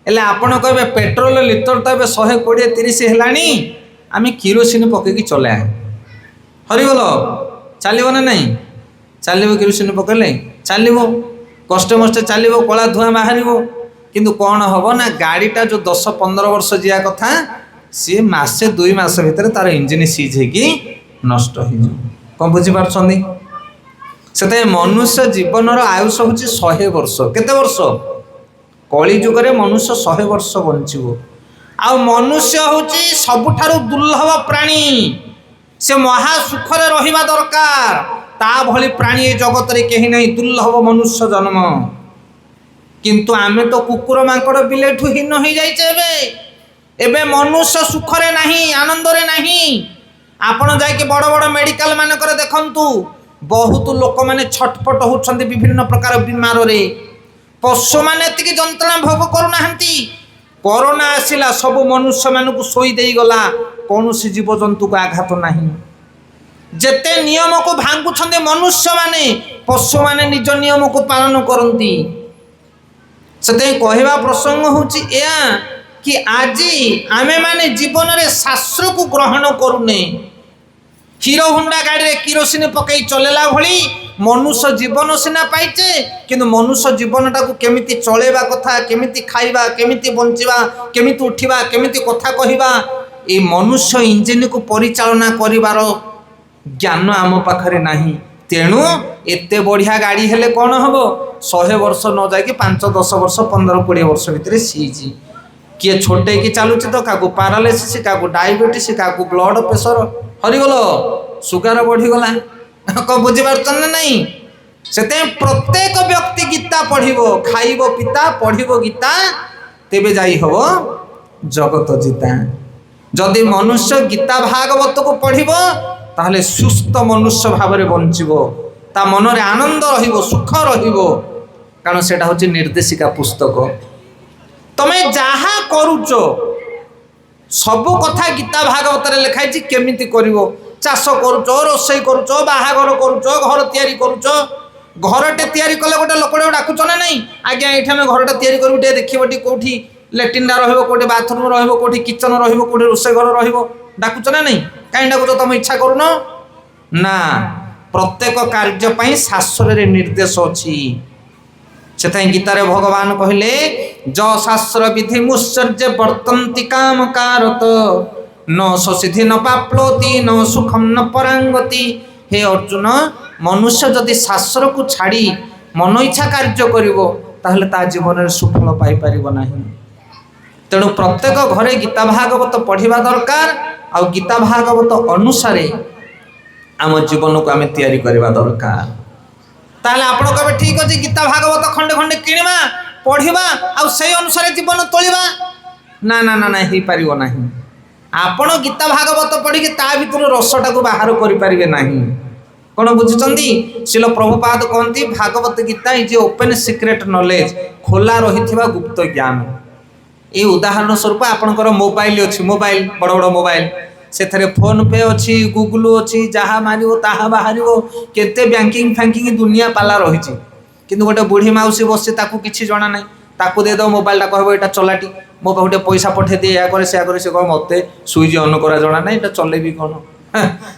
हेले आपण कहबे पेट्रोल लिटर तो ए 120-130 हेलानी, आमे किरोसिन पके की चले हरिगलो चलिबो ना नहीं? चलिबो किरोसिन पकेले चलिबो, कष्ट मष्ट चलिबो, कला धुआं बाहरिबो। किंतु कौन हम ना गाड़ीटा जो 10-15 वर्ष जिया कथा सी मासे 2 मास भितर तार इंजिन सीज होगी नष्ट हो। कौन बुझीपार्छन्ति? से मनुष्य जीवन आयुष हूँ 100 वर्ष। केते वर्ष? कली जुगरे मनुष्य 100 वर्ष बंचो। आ मनुष्य हूँ सबुठारु दुर्लभ प्राणी। से महासुखरे रहिबा दरकार। ता भली प्राणी ए जगत रे कहीं नहीं, दुर्लभ मनुष्य जन्म। किंतु आमे तो कुकुर मांकड़ बिलेठू हीन हो जाइए। एबे मनुष्य सुखरे नहीं, आनंदरे नहीं। आपण जाके बड़ बड़ मेडिकल मानकर देखंतु, बहुत लोक माने छटपट होउछन्ति विभिन्न प्रकार बीमार रे। पशु माने एतिकी जंत्रणा भोग करूनाहंती। कोरोना आसिला सब मनुष्य मानकु सोई देई गला, कौनसी जीव जंतु को आघात नहीं। जेते नियम को भांगुछन्ते मनुष्य माने, पशु माने निज नियम को पालन करती। से कहवा प्रसंग होची या कि आज आमे माने जीवन रे शास्त्र को ग्रहण करूने। हीरो होंडा गाड़ी रे किरोसिन पकई चलेला भली मनुष्य जीवन सिना पाइचे, किंतु मनुष्य जीवन टाको केमिति चलेबा कथा, केमिति खाइबा, केमिति बंचिबा, केमिति उठिबा, केमिति कथा कहिबा, ए मनुष्य इंजिन को परिचालना करिवार ज्ञान आम पाखरे नाही। तेणु एते बढ़िया गाड़ी हेले कौन हम 100 वर्ष न जाकि 5-10 वर्ष 15-20 वर्ष भितर सीजी। किए छोटे की चलुच तो क्या पारालिसिस, क्या डायबिटीज, क्या ब्लड प्रेशर हरिगलो, सुगार बढ़ीगला। कौन बुझीपार नहीं? से प्रत्येक व्यक्ति गीता पढ़ो, खाइब पिता पढ़ो गीता, तेबे जाई हबो जगत जीता। जदि मनुष्य गीता भागवत को पढ़ो ताहले सुस्थ मनुष्य भाव में बंचब, ता मन रे आनंद रहिबो, सुख रहिबो, कारण सेटा होची निर्देशिका पुस्तक। तमे जहा करूच सब कथा गीता भागवत रे लिखाई केमिति करिवो। चाष करूच, रोषेई करूच, बाहागर करूच, घर तैयारी करूच। घरटे तैयारी कले गोटे लोकड़े डाकुच ना नहीं, आज्ञा ये आम घरटा तैयारी करू, देखिए कौटी लैट्रिन रही, बाथरूम रही, किचन रही, रोषेई घर रही, डाकुच ना नहीं? कहीं डाकुच? तुम इच्छा करून ना। प्रत्येक कार्य शास्त्र रे निर्देश अच्छी। से गीतारे भगवान कहले ज शास्त्र विधि मुश्चर्य वर्तन्ति काम कारत न ससिधि न पाप्लोति न सुखम न परांगति। हे अर्जुन, मनुष्य जदि शास्त्र को छाड़ी मन इच्छा कार्य करिवो ताहले ता जीवन में सुफल पाई परिबो नाही। तेणु प्रत्येक घरे गीता भागवत पढ़िबा दरकार। आ गीता भागवत अनुसार आम जीवन को आम तैयारी करवा दरकार। ताहले आपण कहबे ठीक अछि गीता भागवत खंडे खंडे किणवा पढ़िबा आ सेई अनुसार जीवन तोलिबा। ना ना ना ना हे परिबो नाही। आपण गीता भागवत पढ़ी ता भितर रसटा को बाहर करि परिबे नाही। कोन बुझुचंदी? श्रील प्रभुपाद कहंती Bhagavad Gita is open secret knowledge, खोला रहिथिबा गुप्त ज्ञान। ये उदाहरण स्वरूप आपणकर मोबाइल अच्छी, मोबाइल बड़ बड़ मोबाइल से फोन पे अच्छी, गूगल अच्छी, जहाँ मारिबो ताहा बाहरिबो, केते बैंकिंग फैंकिंग दुनिया पाला रही। किंतु गोटे बुढ़ी माउसी बसी ताकू किछि जणा नहीं, ताकू दे दो मोबाइल टा कहबो एटा चलाटी, मो पाखे पैसा पठे दिए या करे से करे से कह मत सुईज अन करा जना ना ये चलेबी कौन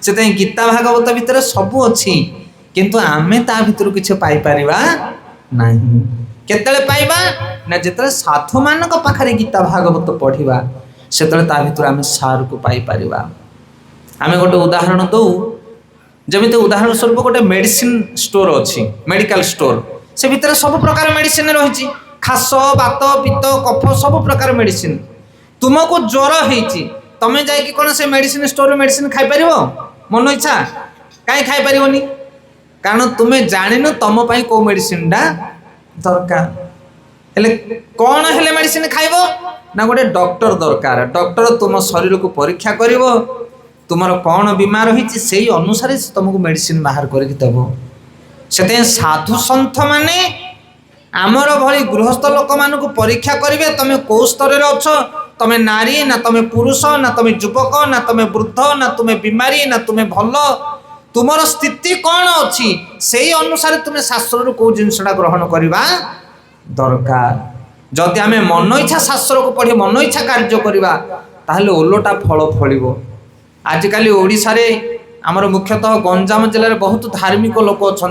से गीता भागवत भितर सब अच्छी किंतु आमे ता भितर किसी पाइपर नहीं केतले पाइबा ना जिते साधु मान पाखे गीता भागवत पढ़ा से ता भितर आम सार को पाइपर आम गोटे उदाहरण दौ जमी उदाहरण स्वरूप गोटे मेडिसिन स्टोर अच्छी मेडिकल स्टोर से भितर सब प्रकार मेडिसिन रही खास बात पित्त कफ सब प्रकार मेडिसिन तुमको ज्वर होती तमें जाकि कौन से मेडिसिन स्टोर मेडिसिन खाई पार मन इच्छा कहीं खाई पारनी कारण तुम्हें जान तुम कौ मेडिसिन टा दरकार हेले कौन हेले मेडिसिन खाइब ना गोटे डॉक्टर दरकार डॉक्टर तुम शरीर को परीक्षा करिवो तुमर कौन बीमार होती से अनुसार तुमको मेडिसिन बाहर करके देव से साधु सन्थ माने आमर भली गृहस्थ लोक मान परीक्षा करेंगे तुम कौ स्तर अच्छ तुम नारी ना तुम पुरुष ना तुम युवक ना तुम वृद्ध ना तुम बीमारी ना तुम भल तुमर स्थिति कौन अच्छी से अनुसार तुम शास्त्र कौ जिनसा ग्रहण करवा दरकार जदि आम मन इच्छा शास्त्र को पढ़ी मन इच्छा कार्य करवा ताहले ओलोटा फल फल आजिकल ओडिशा रे आमर मुख्यतः गंजाम जिले में बहुत धार्मिक लोक अच्छा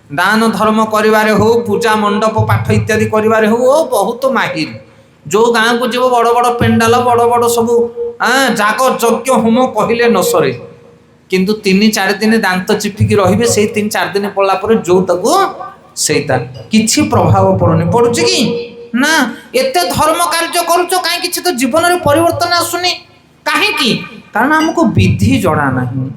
दान धर्म करिवारे हो पूजा मंडप पाठ इत्यादि करिवारे हो ओ बहुत माहिर जो गाँव को जीव बड़ बड़ पेंडाल बड़ बड़ सब जाग यज्ञ होम कहले न सरे किंतु 3-4 दिन दांत चिपिकी रहिबे से 3-4 दिन पड़ला पर जो तको सेता किछि प्रभाव पड़ुनी पड़ुछि कि ना एते धर्म कार्य करूछ काहे किछि तो जीवन रे परिवर्तन आसुनी काहे कि कारण हमको विधि जणा नाही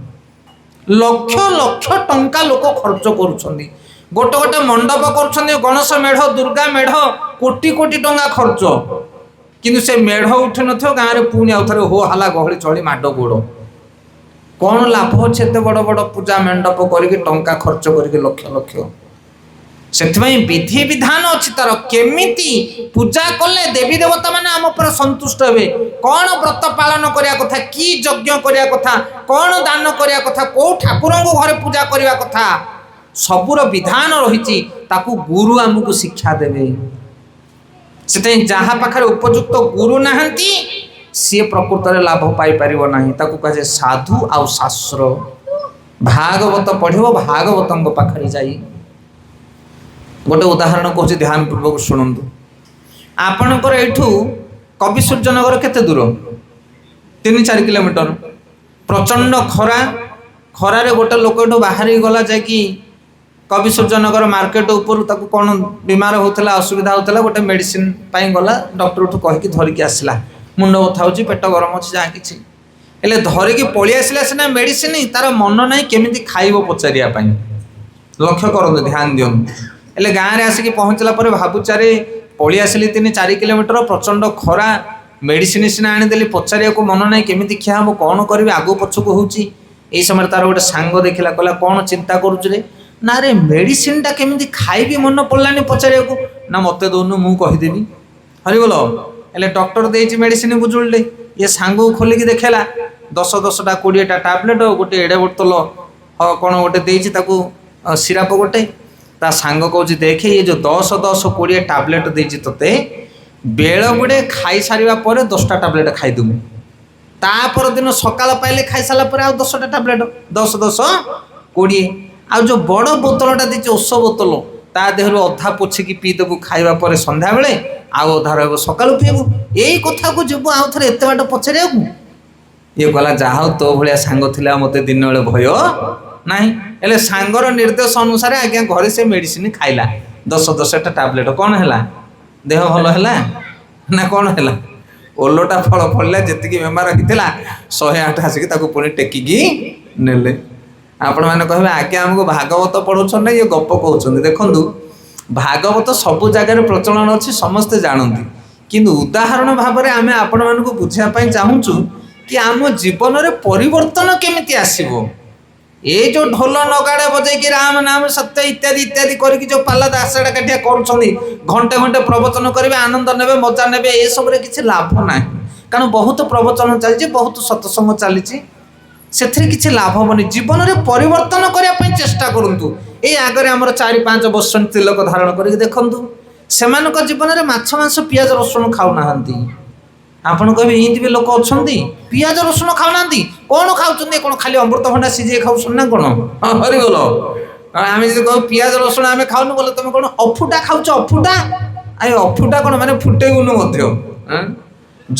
लक्ष लक्ष टंका लोक खर्च करुछंदी गोटे गोटे मंडप करुछंदी गणेश मेढ़ दुर्गा मेढ़ कोटी कोटी टंका खर्च किंतु से मेढ़ उठे नथियो गाँ रे पुणी आउ थरे हो हला गहली चली माड गोड़ कौन लाभ अच्छे एत बड़ बड़ पूजा मंडप करके टंका खर्च करके लक्ष लक्ष से विधि विधान अच्छी तार केमिति पूजा कले देवी देवता माने आम पर संतुष्ट हे कौन व्रत पालन करिया कथा कि यज्ञ करिया कथा कौन दान करिया कथा कौ ठाकुर को घरे पूजा करिया कथा सबुर विधान रही ताकू गुरु आमको शिक्षा देवे से जहाँ पाखे उपयुक्त गुरु नाहंती सी प्रकृत में लाभ पाई पार ना ताकू कहे साधु आउ शास्त्र भागवत पढ़ो भागवत पाखे जाई गोटे उदाहरण कहूँ ध्यान पूर्वक शुणु आपणकर एठू कवि सूर्यनगर केते दूर 3-4 किलोमीटर प्रचंड खरा खरारे गोटे लोक एठू बाहर गला जाकि कवि सूर्यनगर मार्केट ऊपर ताकू कौन बीमार होता असुविधा होता गोटे मेडिसिन पाई गला डॉक्टर ठू कहीकि धरिकी आसला मुंड बथा हो पेट गरम अच्छी जहाँ कि हेले धरिकी पलि आसला सीना मेडिसिन तार मन ना केमी खाइब पचारिया लक्ष्य करूँ ध्यान दिंतु हेले गाँव में आसिक पहुँचला भावुचारे पलि आसली 3-4 किलोमीटर प्रचंड खरा मेडिसिन सीना आनीदेली पचारिया को मन ना केमी खिया हम कौन करी आगू पछक हो समय तार गोटे सांग देखला कहला कौन चिंता करुचे ना रे मेडिसिन टा केमी खाइबी मन पड़लानी पचारिया को ना मत दौनु मु कहीदेवी हरिबोल हेले डॉक्टर देछि मेडिसिन बुझुले ये सांग खोलिकी देखला 10-10टा 20टा टैबलेट गोटे एड़े बोतल कौन गोटे देछि ताकू सिराप गोटे ता सांग कहूँ देखे ये जो 10-20 टैबलेट देछि तोते बेल गुड़े खाई सारिबा परे 10टा टैबलेट खाईदेबू तापर दिन सकाल पाइले खाई सारा पर 10टा टैबलेट 10-20 आ जो बड़ बोतलटा देछि ओष बोतल ता देहरु अधा पोछिकी पीदेबू खाइबा पर संध्या बेले आउ अधा रह सका पीबू यही कथा को जीव आउ थे एत बाट पचारिया ये कहला जहा तो भाया सांग थिला मते दिन बेले भय नहीं हेले सांगर निर्देश अनुसार आज्ञा घरे से मेडिसिन खाइला 10-10टा टैबलेट कौन है देह भल है ना कौन है ओलोटा फल फलिला जी बेमार रखी 108 आसिक पुणी टेकिकी नेले आपण मैंने कहे आज्ञा आमको भागवत पढ़ाऊँ ना ये गप कहते देखूँ भागवत सबू जगार प्रचलन अच्छी समस्ते जानती किंतु उदाहरण भाव में आम आपण मानक बुझापी चाहूँ कि आम जीवन में परिवर्तन केमिति आसीबो ये जो ढोल नगाड़े बजेकी राम नाम सत्य इत्यादि इत्यादि करके जो पाला दासड़ा काटिया कर घंटे घंटे प्रवचन करेंगे आनंद ने मजा ने ये सब किसी लाभ ना कारण बहुत प्रवचन चलती बहुत सत्संग चली से किसी लाभ हेनी जीवन में परिवर्तन करने चेष्टा करूँ ये आगे आम 4-5 वर्ष तिलक धारण कर देखूँ से जीवन में माछ मांस पियाज रसुण खाऊना ଆପଣ କହିବେ ଏମିତି ବି ଲୋକ ଅଛନ୍ତି ପିଆଜ ରସୁଣ ଖାଉନାହାନ୍ତି, କ'ଣ ଖାଉଛନ୍ତି, କ'ଣ ଖାଲି ଅମୃତଭଣ୍ଡା ସିଝେଇ ଖାଉଛନ୍ତି ନା କ'ଣ? ହରିଗଲ। ଆମେ ଯଦି କହିବୁ ପିଆଜ ରସୁଣ ଆମେ ଖାଉନୁ, ବୋଲେ ତମେ କ'ଣ ଅଫୁଟା ଖାଉଛ? ଅଫୁଟା ଆରେ ଅଫୁଟା କ'ଣ ମାନେ ଫୁଟେଇବୁନୁ ମଧ୍ୟ।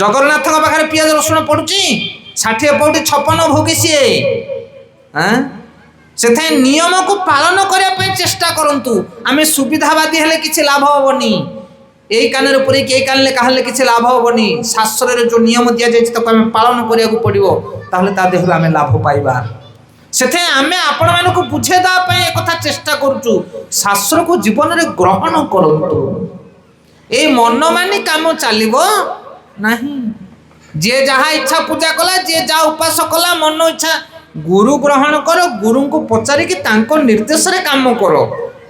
ଜଗନ୍ନାଥଙ୍କ ପାଖରେ ପିଆଜ ରସୁଣ ପଡୁଛି, 60 ପଉଟି 56 ଭୋଗୀ ସିଏ। ସେଥିପାଇଁ ନିୟମକୁ ପାଳନ କରିବା ପାଇଁ ଚେଷ୍ଟା କରନ୍ତୁ। ଆମେ ସୁବିଧାବାଦୀ ହେଲେ କିଛି ଲାଭ ହବନି, ଏଇ କାନରେ ପୁରେଇକି ଏଇ କାନରେ କାହାଲେ କିଛି ଲାଭ ହବନି। ଶାସ୍ତ୍ରରେ ଯେଉଁ ନିୟମ ଦିଆଯାଇଛି ତାକୁ ଆମେ ପାଳନ କରିବାକୁ ପଡ଼ିବ, ତାହେଲେ ତା ଦେହରୁ ଆମେ ଲାଭ ପାଇବା। ସେଥିପାଇଁ ଆମେ ଆପଣମାନଙ୍କୁ ବୁଝେଇ ଦେବା ପାଇଁ ଏକଥା ଚେଷ୍ଟା କରୁଛୁ, ଶାସ୍ତ୍ରକୁ ଜୀବନରେ ଗ୍ରହଣ କରନ୍ତୁ। ଏଇ ମନମାନି କାମ ଚାଲିବ ନାହିଁ। ଯିଏ ଯାହା ଇଚ୍ଛା ପୂଜା କଲା, ଯିଏ ଯାହା ଉପାସ କଲା, ମନ ଇଚ୍ଛା ଗୁରୁ ଗ୍ରହଣ କର, ଗୁରୁଙ୍କୁ ପଚାରିକି ତାଙ୍କ ନିର୍ଦ୍ଦେଶରେ କାମ କର,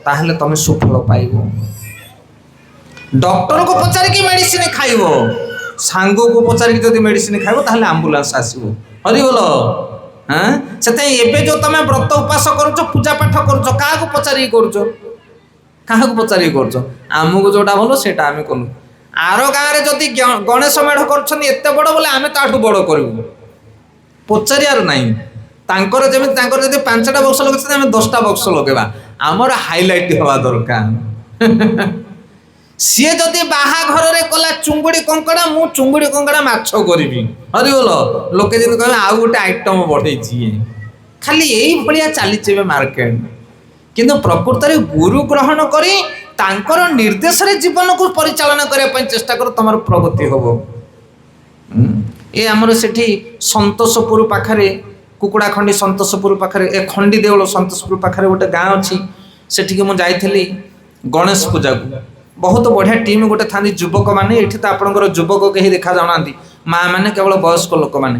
ତାହେଲେ ତମେ ସୁଫଳ ପାଇବ। ଡକ୍ଟରକୁ ପଚାରିକି ମେଡିସିନ ଖାଇବ, ସାଙ୍ଗକୁ ପଚାରିକି ଯଦି ମେଡିସିନ ଖାଇବ ତାହେଲେ ଆମ୍ବୁଲାନ୍ସ ଆସିବ। ହରିବୋଲ। ସେଥିପାଇଁ ଏବେ ଯେଉଁ ତମେ ବ୍ରତ ଉପାସ କରୁଛ, ପୂଜା ପାଠ କରୁଛ, କାହାକୁ ପଚାରିକି କରୁଛ? କାହାକୁ ପଚାରିକି କରୁଛ? ଆମକୁ ଯୋଉଟା ଭଲ ସେଇଟା ଆମେ କଲୁ। ଆର ଗାଁରେ ଯଦି ଗଣେଶ ମେଢ଼ କରୁଛନ୍ତି ଏତେ ବଡ଼, ବୋଲେ ଆମେ ତାଠୁ ବଡ଼ କରିବୁ, ପଚାରିବାର ନାହିଁ। ତାଙ୍କର ଯେମିତି ତାଙ୍କର ଯଦି 5ଟା ବକ୍ସ ଲଗେଇଛନ୍ତି ଆମେ 10ଟା ବକ୍ସ ଲଗେଇବା, ଆମର ହାଇଲାଇଟ୍ ହେବା ଦରକାର। ସିଏ ଯଦି ବାହାଘରରେ କଲା ଚୁଙ୍ଗୁଡ଼ି କଙ୍କଡ଼ା, ମୁଁ ଚୁଙ୍ଗୁଡ଼ି କଙ୍କଡ଼ା ମାଛ କରିବି। ହରିବୋଲ। ଲୋକେ ଯେମିତି କହିବେ ଆଉ ଗୋଟେ ଆଇଟମ ବଢ଼େଇଛି। ଖାଲି ଏଇଭଳିଆ ଚାଲିଛି ଏବେ ମାର୍କେଟ। କିନ୍ତୁ ପ୍ରକୃତରେ ଗୁରୁ ଗ୍ରହଣ କରି ତାଙ୍କର ନିର୍ଦ୍ଦେଶରେ ଜୀବନକୁ ପରିଚାଳନା କରିବା ପାଇଁ ଚେଷ୍ଟା କର, ତମର ପ୍ରଗତି ହବ। ଏ ଆମର ସେଠି ସନ୍ତୋଷପୁର ପାଖରେ, କୁକୁଡ଼ାଖଣ୍ଡି ସନ୍ତୋଷପୁର ପାଖରେ, ଏ ଖଣ୍ଡି ଦେଉଳ ସନ୍ତୋଷପୁର ପାଖରେ ଗୋଟେ ଗାଁ ଅଛି। ସେଠିକି ମୁଁ ଯାଇଥିଲି ଗଣେଶ ପୂଜାକୁ। ବହୁତ ବଢ଼ିଆ ଟିମ୍ ଗୋଟେ ଥାନ୍ତି ଯୁବକମାନେ। ଏଠି ତ ଆପଣଙ୍କର ଯୁବକ କେହି ଦେଖାଯାଉନାହାନ୍ତି, ମାଆ ମାନେ କେବଳ ବୟସ୍କ ଲୋକମାନେ।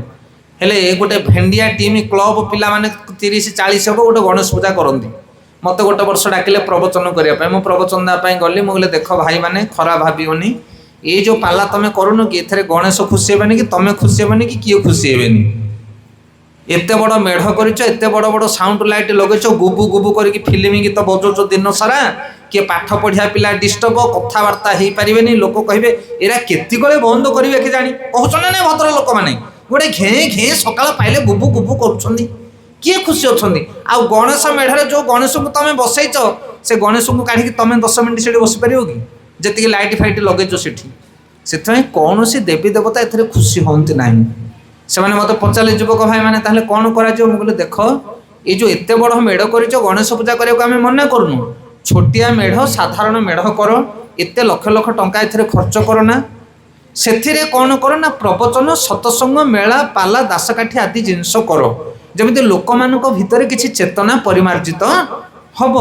ହେଲେ ଗୋଟେ ଭେଣ୍ଡିଆ ଟିମ୍ କ୍ଲବ ପିଲାମାନେ 30-40 ହେବ ଗୋଟେ ଗଣେଶ ପୂଜା କରନ୍ତି। ମୋତେ ଗୋଟେ ବର୍ଷ ଡାକିଲେ ପ୍ରବଚନ କରିବା ପାଇଁ। ମୁଁ ପ୍ରବଚନ ଦେବା ପାଇଁ ଗଲି। ମୁଁ କହିଲି ଦେଖ ଭାଇମାନେ, ଖରାପ ଭାବିବନି, ଏଇ ଯେଉଁ ପାଲା ତମେ କରୁନ କି, ଏଥିରେ ଗଣେଶ ଖୁସି ହେବେନି କି ତମେ ଖୁସି ହେବେନି କି କିଏ ଖୁସି ହେବେନି। ଏତେ ବଡ଼ ମେଢ଼ କରିଛ, ଏତେ ବଡ଼ ବଡ଼ ସାଉଣ୍ଡ ଲାଇଟ୍ ଲଗେଇଛ, ଗୁବୁ ଗୁବୁ କରିକି ଫିଲ୍ମ ଗୀତ ବଜଉଛ ଦିନ ସାରା, କିଏ ପାଠ ପଢ଼ିବା ପିଲା ଡିଷ୍ଟର୍ବ, କଥାବାର୍ତ୍ତା ହେଇପାରିବେନି। ଲୋକ କହିବେ ଏରା କେତିକଳେ ବନ୍ଦ କରିବେ କେଜାଣି, କହୁଛ ନା ନାଇଁ ଭଦ୍ର ଲୋକମାନେ? ଗୋଟେ ଘେଁ ଘେଁ ସକାଳ ପାଇଲେ ଗୁବୁ ଗୁବୁ କରୁଛନ୍ତି, କିଏ ଖୁସି ଅଛନ୍ତି? ଆଉ ଗଣେଶ ମେଢ଼ରେ ଯେଉଁ ଗଣେଶଙ୍କୁ ତମେ ବସେଇଛ, ସେ ଗଣେଶଙ୍କୁ କାଢ଼ିକି ତମେ 10 ମିନିଟ୍ ସେଠି ବସିପାରିବ କି? ଯେତିକି ଲାଇଟ୍ ଫାଇଟ୍ ଲଗେଇଛ ସେଠି। ସେଥିପାଇଁ କୌଣସି ଦେବୀ ଦେବତା ଏଥିରେ ଖୁସି ହୁଅନ୍ତି ନାହିଁ। ସେମାନେ ମୋତେ ପଚାରିଲେ ଯୁବକ ଭାଇମାନେ, ତାହେଲେ କ'ଣ କରାଯିବ? ମୁଁ କହିଲି ଦେଖ, ଏଇ ଯେଉଁ ଏତେ ବଡ଼ ମେଢ଼ କରିଛ, ଗଣେଶ ପୂଜା କରିବାକୁ ଆମେ ମନା କରୁନୁ। ଛୋଟିଆ ମେଢ଼, ସାଧାରଣ ମେଢ଼ କର, ଏତେ ଲକ୍ଷ ଲକ୍ଷ ଟଙ୍କା ଏଥିରେ ଖର୍ଚ୍ଚ କର ନା। ସେଥିରେ କ'ଣ କର ନା, ପ୍ରବଚନ, ସତସଙ୍ଗ, ମେଳା, ପାଲା, ଦାସକାଠି ଆଦି ଜିନିଷ କର, ଯେମିତି ଲୋକମାନଙ୍କ ଭିତରେ କିଛି ଚେତନା ପରିମାର୍ଜିତ ହବ।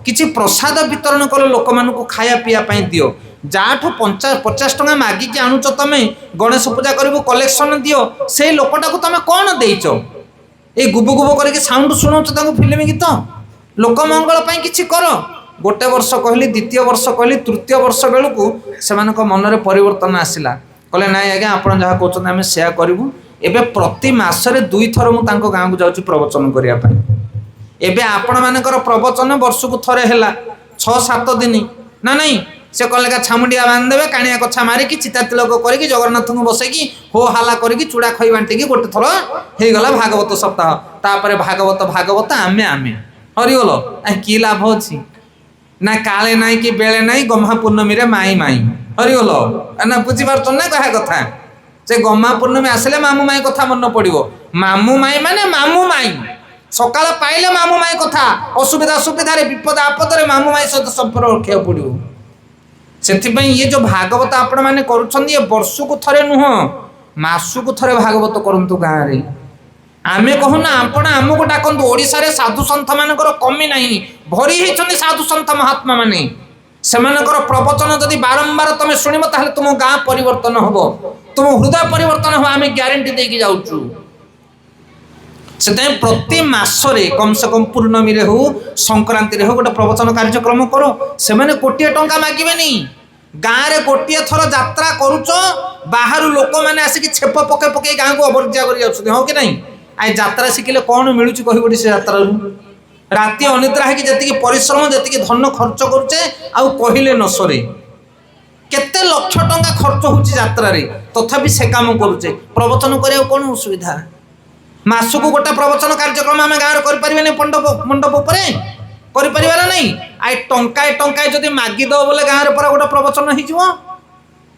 କିଛି ପ୍ରସାଦ ବିତରଣ କର, ଲୋକମାନଙ୍କୁ ଖାଇବା ପିଇବା ପାଇଁ ଦିଅ। ଯାଠୁ 50 ଟଙ୍କା ମାଗିକି ଆଣୁଛ ତମେ, ଗଣେଶ ପୂଜା କରିବୁ କଲେକ୍ସନ ଦିଅ, ସେଇ ଲୋକଟାକୁ ତମେ କ'ଣ ଦେଇଛ? ଏଇ ଗୁବୁ ଗୁବୁ କରିକି ସାଉଣ୍ଡ ଶୁଣଉଛ ତାଙ୍କୁ ଫିଲ୍ମ ଗୀତ? ଲୋକ ମଙ୍ଗଳ ପାଇଁ କିଛି କର। ଗୋଟେ ବର୍ଷ କହିଲି, ଦ୍ୱିତୀୟ ବର୍ଷ କହିଲି, ତୃତୀୟ ବର୍ଷ ବେଳକୁ ସେମାନଙ୍କ ମନରେ ପରିବର୍ତ୍ତନ ଆସିଲା। କହିଲେ ନାଇଁ ଆଜ୍ଞା, ଆପଣ ଯାହା କହୁଛନ୍ତି ଆମେ ସେୟା କରିବୁ। ଏବେ ପ୍ରତି ମାସରେ 2 ଥର ମୁଁ ତାଙ୍କ ଗାଁକୁ ଯାଉଛି ପ୍ରବଚନ କରିବା ପାଇଁ। ଏବେ ଆପଣମାନଙ୍କର ପ୍ରବଚନ ବର୍ଷକୁ ଥରେ ହେଲା, 6-7 ଦିନ ନା ନାଇଁ? ସେ କଲେକା ଛାମୁଣ୍ଡିଆ ବାନ୍ଧିଦେବେ, କାଣିଆ କଛା ମାରିକି ଚିତା ତିଳକ କରିକି ଜଗନ୍ନାଥଙ୍କୁ ବସେଇକି ହୋ ହାଲା କରିକି ଚୁଡ଼ା ଖଇ ବାଣ୍ଟିକି ଗୋଟେ ଥର ହେଇଗଲା ଭାଗବତ ସପ୍ତାହ। ତାପରେ ଭାଗବତ ଆମେ ହରିଗଲ। କି ଲାଭ ଅଛି? ନା କାଳେ ନାଇଁ କି ବେଳେ ନାଇଁ, ଗହ୍ମା ପୂର୍ଣ୍ଣମୀରେ ମାଇଁ ମାଇଁ। ହରିଗଲ ନା, ବୁଝିପାରୁଛ ନା କହିବା କଥା? ସେ ଗହ୍ମା ପୂର୍ଣ୍ଣମୀ ଆସିଲେ ମାମୁଁ ମାଇଁ କଥା ମନେ ପଡ଼ିବ। ମାମୁଁ ମାଇଁ ମାନେ ମାମୁଁ ମାଇଁ, ସକାଳ ପାଇଲେ ମାମୁଁ ମାଇଁ କଥା, ଅସୁବିଧା ସୁବିଧାରେ, ବିପଦ ଆପଦରେ ମାମୁଁ ମାଇଁ ସହିତ ସମ୍ପର୍କ ରଖିବାକୁ ପଡ଼ିବ। ସେଥିପାଇଁ ଇଏ ଯେଉଁ ଭାଗବତ ଆପଣମାନେ କରୁଛନ୍ତି, ଏ ବର୍ଷକୁ ଥରେ ନୁହଁ, ମାସକୁ ଥରେ ଭାଗବତ କରନ୍ତୁ ଗାଁରେ। ଆମେ କହୁନା, ଆପଣ ଆମକୁ ଡାକନ୍ତୁ। ଓଡ଼ିଶାରେ ସାଧୁ ସନ୍ଥ ମାନଙ୍କର କମି ନାହିଁ, ଭରି ହେଇଛନ୍ତି ସାଧୁ ସନ୍ଥ ମହାତ୍ମା ମାନେ। ସେମାନଙ୍କର ପ୍ରବଚନ ଯଦି ବାରମ୍ବାର ତମେ ଶୁଣିବ, ତାହେଲେ ତୁମ ଗାଁ ପରିବର୍ତ୍ତନ ହବ, ତୁମ ହୃଦୟ ପରିବର୍ତ୍ତନ ହବ, ଆମେ ଗ୍ୟାରେଣ୍ଟି ଦେଇକି ଯାଉଛୁ। ସେଥିପାଇଁ ପ୍ରତି ମାସରେ କମ୍ ସେ କମ୍ ପୂର୍ଣ୍ଣମୀରେ ହଉ, ସଂକ୍ରାନ୍ତିରେ ହଉ, ଗୋଟେ ପ୍ରବଚନ କାର୍ଯ୍ୟକ୍ରମ କର। ସେମାନେ କୋଟିଏ ଟଙ୍କା ମାଗିବେନି। ଗାଁରେ ଗୋଟିଏ ଥର ଯାତ୍ରା କରୁଛ, ବାହାରୁ ଲୋକମାନେ ଆସିକି ଛେପ ପକେଇ ପକେଇ ଗାଁକୁ ଅବର୍ଜା କରି ଯାଉଛନ୍ତି, ହଁ କି ନାହିଁ? ଆଇ ଯାତ୍ରା ଶିଖିଲେ କ'ଣ ମିଳୁଛି କହିବଟି? ସେ ଯାତ୍ରାରୁ ରାତି ଅନିଦ୍ରା ହେଇକି ଯେତିକି ପରିଶ୍ରମ, ଯେତିକି ଧନ ଖର୍ଚ୍ଚ କରୁଛେ, ଆଉ କହିଲେ ନ ସରେ। केते लक्ष टंका खर्च होची यात्रा रे तथापि से काम करूचे प्रवचन करिया कोन असुविधा मासुक गोटा प्रवचन कार्यक्रम आम गाँव कर पारे मंडप मंडप पर नहीं आई टंकाए जदि मागिद बोले गाँव में गोटे प्रवचन हो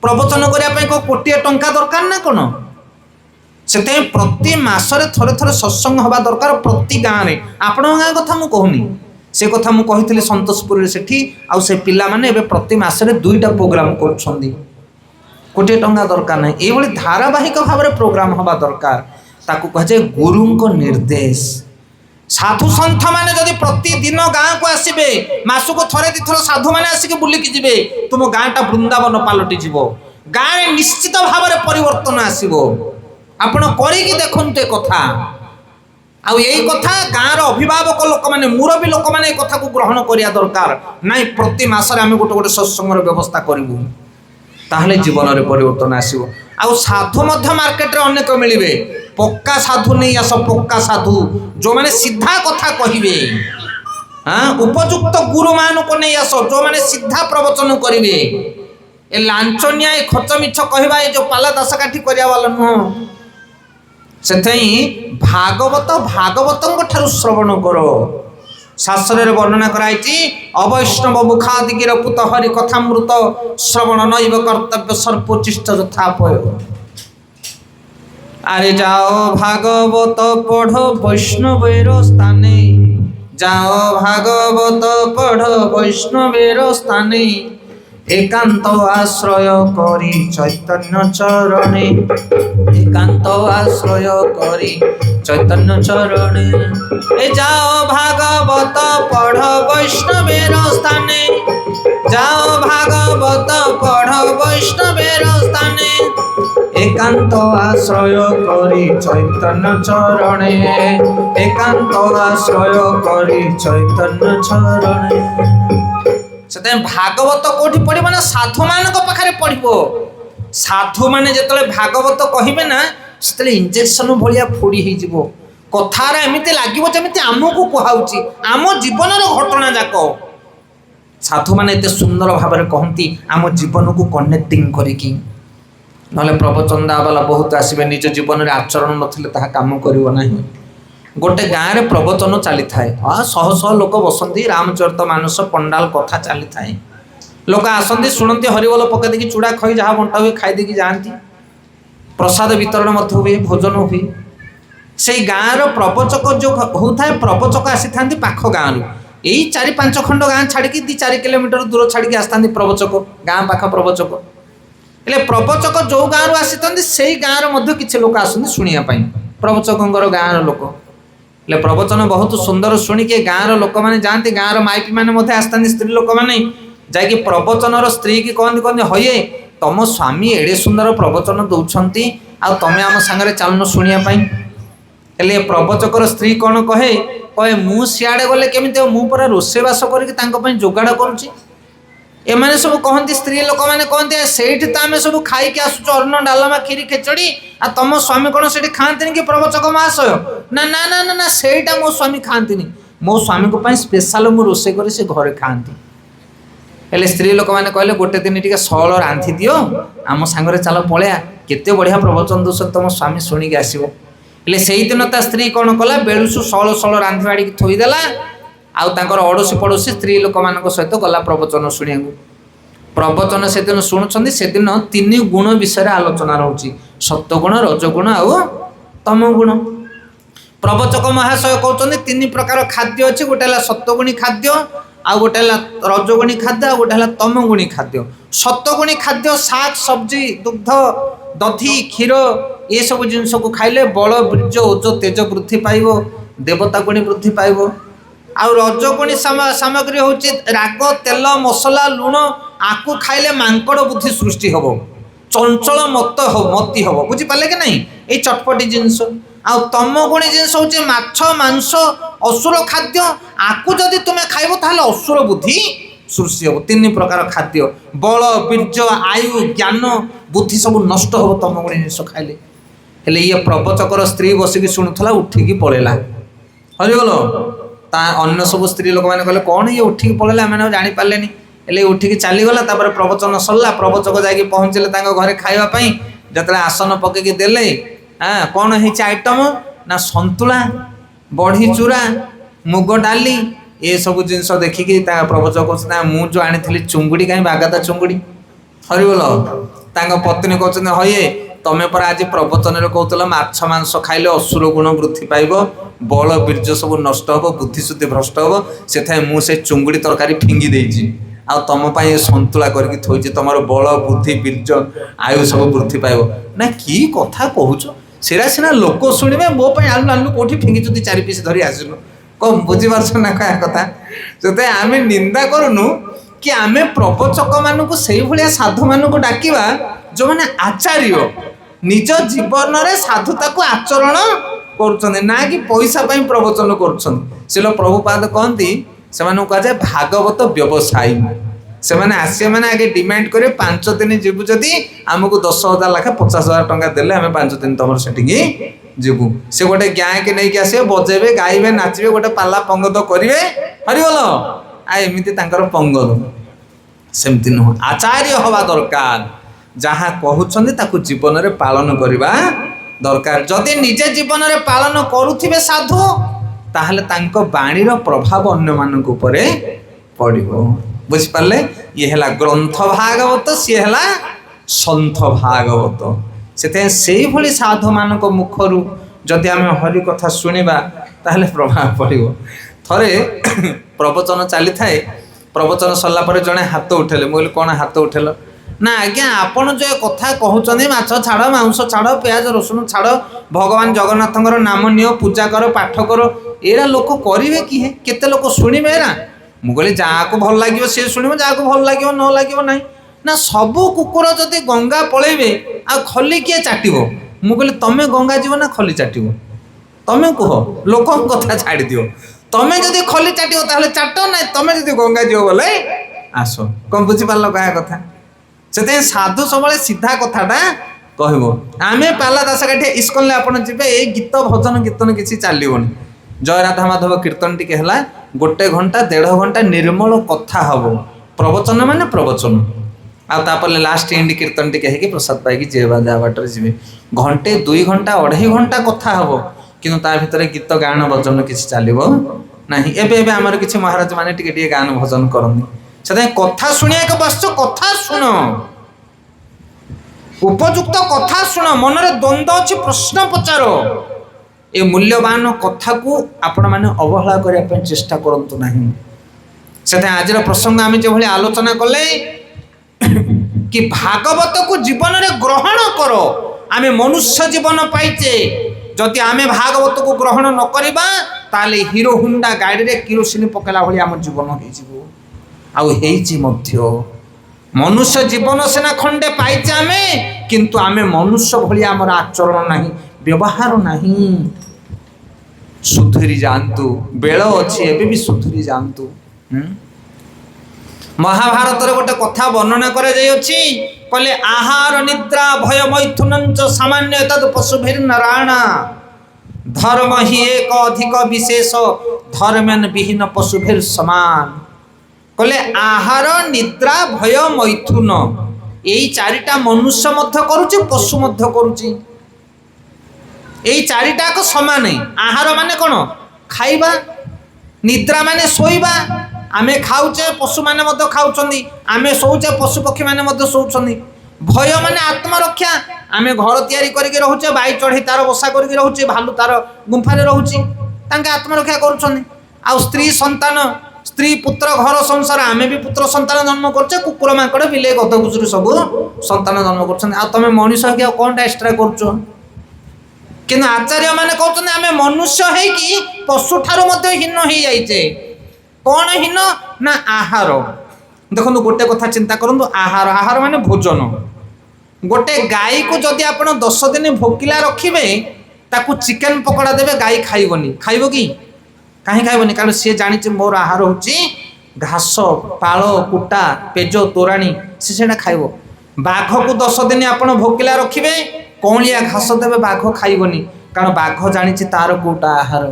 प्रवचन करने कोटिए टंका दरकार ना कौन से प्रति मासरे थरे थरे सत्संग हवा दरकार प्रति गाँव में आपण गाँ कथा मुझे कहूनी से कथा मुझे कही सतोषपुर से आउ से पिला माने एबे प्रति मासरे 2टा प्रोग्राम कर कोटिए टंका दरकार ना ये धारावाहिक भाव में प्रोग्राम हवा दरकार ताकू कहे गुरु को निर्देश साधु सन्थ माने जदि प्रतिदिन गाँ को आसबे मासुक थरे दी थर साधु माने आसिक बुलिकी जिबे तुम गाँटा वृंदावन पलटि जीव गाँव निश्चित भाव में परिवर्तन आसो आपण करिकी देखते कथा आउ यही कथा गाँव अभिभावक लोक मैंने मुरबी लोक मैंने कथा को ग्रहण करिया दरकार नाई प्रति मासरे आम गोटे गोटे सत्संगर व्यवस्था करूँ ताहले जीवन में परिवर्तन आसो आउ साधु मध्य मार्केट रे अनेक मिलिबे पक्का साधु नहीं आस पक्का साधु जो मैंने सीधा कथा कहिबे उपयुक्त गुरु मान को नहीं आस जो मैंने सीधा प्रवचन करिवे ए लांचनिया ए खच मिछ कहबा ए जो पाला दस काठी करिया वाला नुह सेथई भागवत भागवतंग ठारु श्रवण करो शास्त्र रे वर्णना कराइछि अवैष्णव मुखादिगिर पुत हरि कथामृत श्रवण नैव कर्तव्य सर्वोचिष्ट यथापय अरे जाओ भागवत पढ़ो वैष्णवेर स्थाने जाओ भागवत पढ़ो वैष्णवेर स्थाने एकांत आश्रय करी चैतन्य चरणे एकांत आश्रय करी चैतन्य चरणे ए जाओ भागवत पढ़ो वैष्णवेर स्थाने जाओ भागवत पढ़ो वैष्णवेर स्थाने एकांत आश्रय करी चैतन्य चरणे एकांत आश्रय करी चैतन्य चरणे से भागवत कोठी पढ़िबो ना साधु मान पाखे पढ़िबो साधु माने जेतले भागवत कहिबे ना सेतले इंजेक्शन भलिया फोड़ी हो जीवो कथार एमती लागिबो जेमती आमको कहाउची आम जीवनर घटना जाक साधु माने एते सुंदर भाव में कहती आम जीवन को कनेक्टिंग करिकी नले प्रवचन दावाला बहुत आसबे निज जीवन में आचरण नथिले ताहा काम करिवो नाही गोटे गाँव में प्रवचन चली थाए हाँ शह शह लोक बसती रामचरित मानस पंडाल कथा चली थाए लोक आसती शुणती हरिबोल पकई देखिए चूड़ा खई जहाँ बंटा हुए खाई देखिए जाती प्रसाद वितरण हुए भोजन हुए से गाँव प्रवचक जो होता है प्रवचक आसी था पाख गाँव यही 4-5 खंड गाँ छाड़ी 2-4 किलोमीटर दूर छाड़ी आसता प्रवचक गाँ पाख प्रवचक हेले प्रवचक जो गाँव आसी था से गाँव किसी लोक आसती शुणापी प्रवचक गाँव लोक ले प्रवचन बहुत सुंदर शुणिके गाँव लोक मैंने जाती गाँव माइपी मैंने आसता स्त्री लोक मैंने जाकि प्रवचनर स्त्री की कहते कहते हये तुम स्वामी एड़े सुंदर प्रवचन दौरान आ तमें आम सांगे चलन शुणापी हेले प्रवचकर स्त्री कौन कहे कहे मु सियाड़े गले केमी मुझे रोषेबास करके जोगाड़ करुँची एमाने सब कहती स्त्री लोक मैंने कहते से तो आम सब खाई आसुच अन्न डालमा खीरी खेचड़ी आ तुम स्वामी कौन से खाती कि प्रवचक महाशय ना ना ना ना ना सेटा मो स्वामी खाती मो स्वामी को स्पेशल मु रोषे कर से घरे खाती हेले स्त्री लोक मैंने कहले गोटे दिन टी सल रांधि दियो आम सांगे चल पलैया केते बढ़िया प्रवचन दोष तुम स्वामी शुणिकी आसो हेले से दिन ता स्त्री कौन कला बेलुसु सल सल रांधि बाड़ी थोईदेला आउ तांकर अड़ोशी पड़ोशी स्त्री लोक मान सहित गला प्रवचन शुणा प्रवचन से दिन शुणुंट से दिन 3 गुण विषय आलोचना रोचे सत्वगुण रजगुण आउ तम गुण प्रवचक महाशय कहते 3 प्रकार खाद्य अच्छे गोटे सत्वगुणी खाद्य आउ गोटे रजगुणी खाद्य आउ गोटे तमगुणी खाद्य सत्वगुणी खाद्य शाक सब्जी दुग्ध दधि क्षीर ये सब जिनस को खाइले बल बीर्ज ओज तेज वृद्धि पाइब देवता गुणी वृद्धि पाइब आउ रजगुणी सामग्री हूँ राग तेल मसला लुण आकु खाइले मांकड़ बुद्धि सृष्टि हम चंचल मती हम बुझिपारे कि नहीं ये चटपटी जिनस आउ तम गुणी जिनस हूँ माछ मांस असुर खाद्य आकु जदि तुम्हें खाइब ताहले असुर बुद्धि सृष्टि हम 3 प्रकार खाद्य बल बीर्ज आयु ज्ञान बुद्धि सब नष्ट हम तम गुणी जिनस खाइले हेले ये प्रवचकर स्त्री बसिकी शुणुला उठिकी पलैला हरिगल ता अन्य सब स्त्री लोक मैंने कहले कौन ये उठिकी पलैला मैंने जानी पारे ହେଲେ ଉଠିକି ଚାଲିଗଲା। ତାପରେ ପ୍ରବଚନ ସରିଲା, ପ୍ରବଚକ ଯାଇକି ପହଞ୍ଚିଲେ ତାଙ୍କ ଘରେ ଖାଇବା ପାଇଁ। ଯେତେବେଳେ ଆସନ ପକେଇକି ଦେଲେ, କ'ଣ ହେଇଛି ଆଇଟମ ନା ସନ୍ତୁଳା, ବଢ଼ି ଚୁରା, ମୁଗ ଡାଲି, ଏସବୁ ଜିନିଷ ଦେଖିକି ତା ପ୍ରବଚକ କହୁଛନ୍ତି ନା ମୁଁ ଯେଉଁ ଆଣିଥିଲି ଚୁଙ୍ଗୁଡ଼ି କାହିଁ ବାଗାତା ଚୁଙ୍ଗୁଡ଼ି। ହରିବୋଲ। ତାଙ୍କ ପତ୍ନୀ କହୁଛନ୍ତି ହଇଏ ତମେ ପରା ଆଜି ପ୍ରବଚନରେ କହୁଥିଲ ମାଛ ମାଂସ ଖାଇଲେ ଅସୁର ଗୁଣ ବୃଦ୍ଧି ପାଇବ, ବଳ ବୀର୍ଯ୍ୟ ସବୁ ନଷ୍ଟ ହେବ, ବୁଦ୍ଧିଶୁଦ୍ଧି ଭ୍ରଷ୍ଟ ହେବ, ସେଥିପାଇଁ ମୁଁ ସେ ଚୁଙ୍ଗୁଡ଼ି ତରକାରୀ ଫିଙ୍ଗି ଦେଇଛି, ଆଉ ତମ ପାଇଁ ସନ୍ତୁଳା କରିକି ଥୋଇଛି, ତମର ବଳ ବୁଦ୍ଧି ବୀର୍ଯ୍ୟ ଆୟୁ ସବୁ ବୃଦ୍ଧି ପାଇବ। ନା କି କଥା କହୁଛ, ସେରା ସିନା ଲୋକ ଶୁଣିବେ, ମୋ ପାଇଁ ଆଲୁ ଆଲୁ କୋଉଠି ଫିଙ୍ଗିଛନ୍ତି 4 ପିସ୍ ଧରି ଆସିଲୁ। କ'ଣ ବୁଝିପାରୁଛ ନା କହିବା କଥା? ସେଥିପାଇଁ ଆମେ ନିନ୍ଦା କରୁନୁ କି ଆମେ ପ୍ରବଚକ ମାନଙ୍କୁ ସେଇଭଳିଆ ସାଧୁମାନଙ୍କୁ ଡାକିବା ଯେଉଁମାନେ ଆଚାର୍ଯ୍ୟ ନିଜ ଜୀବନରେ ସାଧୁତାକୁ ଆଚରଣ କରୁଛନ୍ତି, ନା କି ପଇସା ପାଇଁ ପ୍ରବଚନ କରୁଛନ୍ତି। ଶିଳ ପ୍ରଭୁପାଦ କହନ୍ତି ସେମାନଙ୍କୁ କୁହାଯାଏ ଭାଗବତ ବ୍ୟବସାୟୀ। ସେମାନେ ଆସିବେ ମାନେ ଆଗେ ଡିମାଣ୍ଡ କରିବେ 5 ଦିନ ଯିବୁ ଯଦି ଆମକୁ 10,000 ଲେଖା 50,000 ଟଙ୍କା ଦେଲେ ଆମେ 5 ଦିନ ତମର ସେଠିକି ଯିବୁ। ସେ ଗୋଟେ ଗ୍ୟାଙ୍ଗ ନେଇକି ଆସିବେ, ବଜେଇବେ, ଗାଇବେ, ନାଚିବେ, ଗୋଟେ ପାଲା ପଙ୍ଗଦ କରିବେ। ହରିବୋଲ। ଏମିତି ତାଙ୍କର ପଙ୍ଗଦ। ସେମିତି ନୁହଁ, ଆଚାର୍ଯ୍ୟ ହବା ଦରକାର। ଯାହା କହୁଛନ୍ତି ତାକୁ ଜୀବନରେ ପାଳନ କରିବା ଦରକାର। ଯଦି ନିଜେ ଜୀବନରେ ପାଳନ କରୁଥିବେ ସାଧୁ, ତାହେଲେ ତାଙ୍କ ବାଣୀର ପ୍ରଭାବ ଅନ୍ୟମାନଙ୍କ ଉପରେ ପଡ଼ିବ। ବୁଝିପାରିଲେ? ଇଏ ହେଲା ଗ୍ରନ୍ଥ ଭାଗବତ, ସିଏ ହେଲା ସନ୍ଥ ଭାଗବତ। ସେଥିପାଇଁ ସେଇଭଳି ସାଧୁମାନଙ୍କ ମୁଖରୁ ଯଦି ଆମେ ହରି କଥା ଶୁଣିବା ତାହେଲେ ପ୍ରଭାବ ପଡ଼ିବ। ଥରେ ପ୍ରବଚନ ଚାଲିଥାଏ, ପ୍ରବଚନ ସରିଲା ପରେ ଜଣେ ହାତ ଉଠେଇଲେ। ମୁଁ କହିଲି କ'ଣ ହାତ ଉଠେଇଲ? ନା ଆଜ୍ଞା ଆପଣ ଯେଉଁ କଥା କହୁଛନ୍ତି ମାଛ ଛାଡ଼, ମାଂସ ଛାଡ଼, ପିଆଜ ରସୁଣ ଛାଡ଼, ଭଗବାନ ଜଗନ୍ନାଥଙ୍କର ନାମ ନିଅ, ପୂଜା କର, ପାଠ କର, ଏରା ଲୋକ କରିବେ କି? କେତେ ଲୋକ ଶୁଣିବେ ଏରା? ମୁଁ କହିଲି ଯାହାକୁ ଭଲ ଲାଗିବ ସିଏ ଶୁଣିବ, ଯାହାକୁ ଭଲ ଲାଗିବ ନ ଲାଗିବ ନାହିଁ। ନା ସବୁ କୁକୁର ଯଦି ଗଙ୍ଗା ପଳେଇବେ ଆଉ ଖଲି କିଏ ଚାଟିବ? ମୁଁ କହିଲି ତମେ ଗଙ୍ଗା ଯିବ ନା ଖଲି ଚାଟିବ? ତମେ କୁହ, ଲୋକଙ୍କ କଥା ଛାଡ଼ି ଦିଅ। ତମେ ଯଦି ଖଲି ଚାଟିବ ତାହେଲେ ଚାଟ, ନାହିଁ ତମେ ଯଦି ଗଙ୍ଗା ଯିବ ବୋଲେ ଆସ। କ'ଣ ବୁଝିପାରିଲ କହିବା କଥା? ସେଥିପାଇଁ ସାଧୁ ସବୁବେଳେ ସିଧା କଥାଟା କହିବ। ଆମେ ପାଲା ଦାସକାଠିଆ ଇସ୍କନରେ ଆପଣ ଯିବେ, ଏଇ ଗୀତ ଭଜନ କୀର୍ତ୍ତନ କିଛି ଚାଲିବନି। ଜୟ ରାଧା ମାଧବ କୀର୍ତ୍ତନ ଟିକେ ହେଲା, 1 ଘଣ୍ଟା 1.5 ଘଣ୍ଟା ନିର୍ମଳ କଥା ହବ। ପ୍ରବଚନ ମାନେ ପ୍ରବଚନ, ଆଉ ତାପରେ ଲାଷ୍ଟ ଏଣ୍ଡ କୀର୍ତ୍ତନ ଟିକେ ହେଇକି ପ୍ରସାଦ ପାଇକି ଯିଏ ଯାହା ବାଟରେ ଯିବେ। 1 2 ଘଣ୍ଟା 2.5 ଘଣ୍ଟା କଥା ହବ, କିନ୍ତୁ ତା ଭିତରେ ଗୀତ ଗାନ ଭଜନ କିଛି ଚାଲିବ ନାହିଁ। ଏବେ ଆମର କିଛି ମହାରାଜ ମାନେ ଟିକେ ଟିକେ ଗାନ ଭଜନ କରନ୍ତି। ସେଥିପାଇଁ କଥା ଶୁଣିବାକୁ ବସିଛ, କଥା ଶୁଣ, ଉପଯୁକ୍ତ କଥା ଶୁଣ, ମନରେ ଦ୍ୱନ୍ଦ୍ୱ ଅଛି ପ୍ରଶ୍ନ ପଚାର। ଏ ମୂଲ୍ୟବାନ କଥାକୁ ଆପଣମାନେ ଅବହେଳା କରିବା ପାଇଁ ଚେଷ୍ଟା କରନ୍ତୁ ନାହିଁ। ସେଥିପାଇଁ ଆଜିର ପ୍ରସଙ୍ଗ ଆମେ ଯେଭଳି ଆଲୋଚନା କଲେ କି ଭାଗବତକୁ ଜୀବନରେ ଗ୍ରହଣ କର। ଆମେ ମନୁଷ୍ୟ ଜୀବନ ପାଇଛେ, ଯଦି ଆମେ ଭାଗବତକୁ ଗ୍ରହଣ ନ କରିବା ତାହେଲେ ହିରୋ ହୁଣ୍ଡା ଗାଡ଼ିରେ କିରୋସିନ ପକେଇଲା ଭଳି ଆମ ଜୀବନ ହେଇଯିବ, ଆଉ ହେଇଛି ମଧ୍ୟ। ମନୁଷ୍ୟ ଜୀବନ ସିନା ଖଣ୍ଡେ ପାଇଛେ ଆମେ, କିନ୍ତୁ ଆମେ ମନୁଷ୍ୟ ଭଳି ଆମର ଆଚରଣ ନାହିଁ, ବ୍ୟବହାର ନାହିଁ। ସୁଧୁରି ଯାଆନ୍ତୁ, ବେଳ ଅଛି, ଏବେ ବି ସୁଧୁରି ଯାଆନ୍ତୁ। ମହାଭାରତରେ ଗୋଟେ କଥା ବର୍ଣ୍ଣନା କରାଯାଇଅଛି, କହିଲେ ଆହାର ନିଦ୍ରା ଭୟ ମୈଥୁନଞ୍ଚ ସାମାନ୍ୟ ତଦ୍ ପଶୁଭିର୍ ନରାଣ ଧର୍ମ ହି ଏକ ଅଧିକ ବିଶେଷ ଧର୍ମେନ ବିହୀନ ପଶୁଭିର୍ ସମାନ। କହିଲେ ଆହାର ନିଦ୍ରା ଭୟ ମୈଥୁନ, ଏଇ 4ଟା ମନୁଷ୍ୟ ମଧ୍ୟ କରୁଛି, ପଶୁ ମଧ୍ୟ କରୁଛି। ଏଇ 4টাକ ସମାନ। ଆହାର ମାନେ କ'ଣ? ଖାଇବା। ନିଦ୍ରା ମାନେ ଶୋଇବା। ଆମେ ଖାଉଛେ, ପଶୁମାନେ ମଧ୍ୟ ଖାଉଛନ୍ତି। ଆମେ ଶୋଉଛେ, ପଶୁପକ୍ଷୀ ମାନେ ମଧ୍ୟ ଶୋଉଛନ୍ତି। ଭୟ ମାନେ ଆତ୍ମରକ୍ଷା। ଆମେ ଘର ତିଆରି କରିକି ରହୁଛେ, ବାଇ ଚଢ଼େଇ ତାର ବସା କରିକି ରହୁଛି, ଭାଲୁ ତାର ଗୁମ୍ଫାରେ ରହୁଛି, ତାଙ୍କେ ଆତ୍ମରକ୍ଷା କରୁଛନ୍ତି। ଆଉ ସ୍ତ୍ରୀ ସନ୍ତାନ, ସ୍ତ୍ରୀ ପୁତ୍ର ଘର ସଂସାର, ଆମେ ବି ପୁତ୍ର ସନ୍ତାନ ଜନ୍ମ କରୁଛେ, କୁକୁର ମାଙ୍କଡ଼ ବିଲେଇ ଗଧ ଘୁଷୁରି ସବୁ ସନ୍ତାନ ଜନ୍ମ କରୁଛନ୍ତି। ଆଉ ତମେ ମଣିଷ ହେଇକି ଆଉ କ'ଣଟା ଏକ୍ସଟ୍ରା କରୁଛ? କିନ୍ତୁ ଆଚାର୍ଯ୍ୟ ମାନେ କହୁଛନ୍ତି ଆମେ ମନୁଷ୍ୟ ହେଇକି ପଶୁଠାରୁ ମଧ୍ୟ ହୀନ ହେଇଯାଇଛେ। କ'ଣ ହୀନ? ନା ଆହାର। ଦେଖନ୍ତୁ ଗୋଟେ କଥା ଚିନ୍ତା କରନ୍ତୁ, ଆହାର, ଆହାର ମାନେ ଭୋଜନ। ଗୋଟେ ଗାଈକୁ ଯଦି ଆପଣ 10 ଦିନ ଭୋକିଲା ରଖିବେ, ତାକୁ ଚିକେନ ପକୋଡ଼ା ଦେବେ, ଗାଈ ଖାଇବନି। ଖାଇବ କି? କାହିଁ ଖାଇବନି? କାରଣ ସିଏ ଜାଣିଛି ମୋର ଆହାର ହେଉଛି ଘାସ, ପାଳ, କୁଟା, ପେଜ, ତୋରାଣୀ, ସେ ସେଇଟା ଖାଇବ। ବାଘକୁ 10 ଦିନ ଆପଣ ଭୋକିଲା ରଖିବେ, କଅଁଳିଆ ଘାସ ଦେବେ, ବାଘ ଖାଇବନି, କାରଣ ବାଘ ଜାଣିଛି ତାର କୋଉଟା ଆହାର।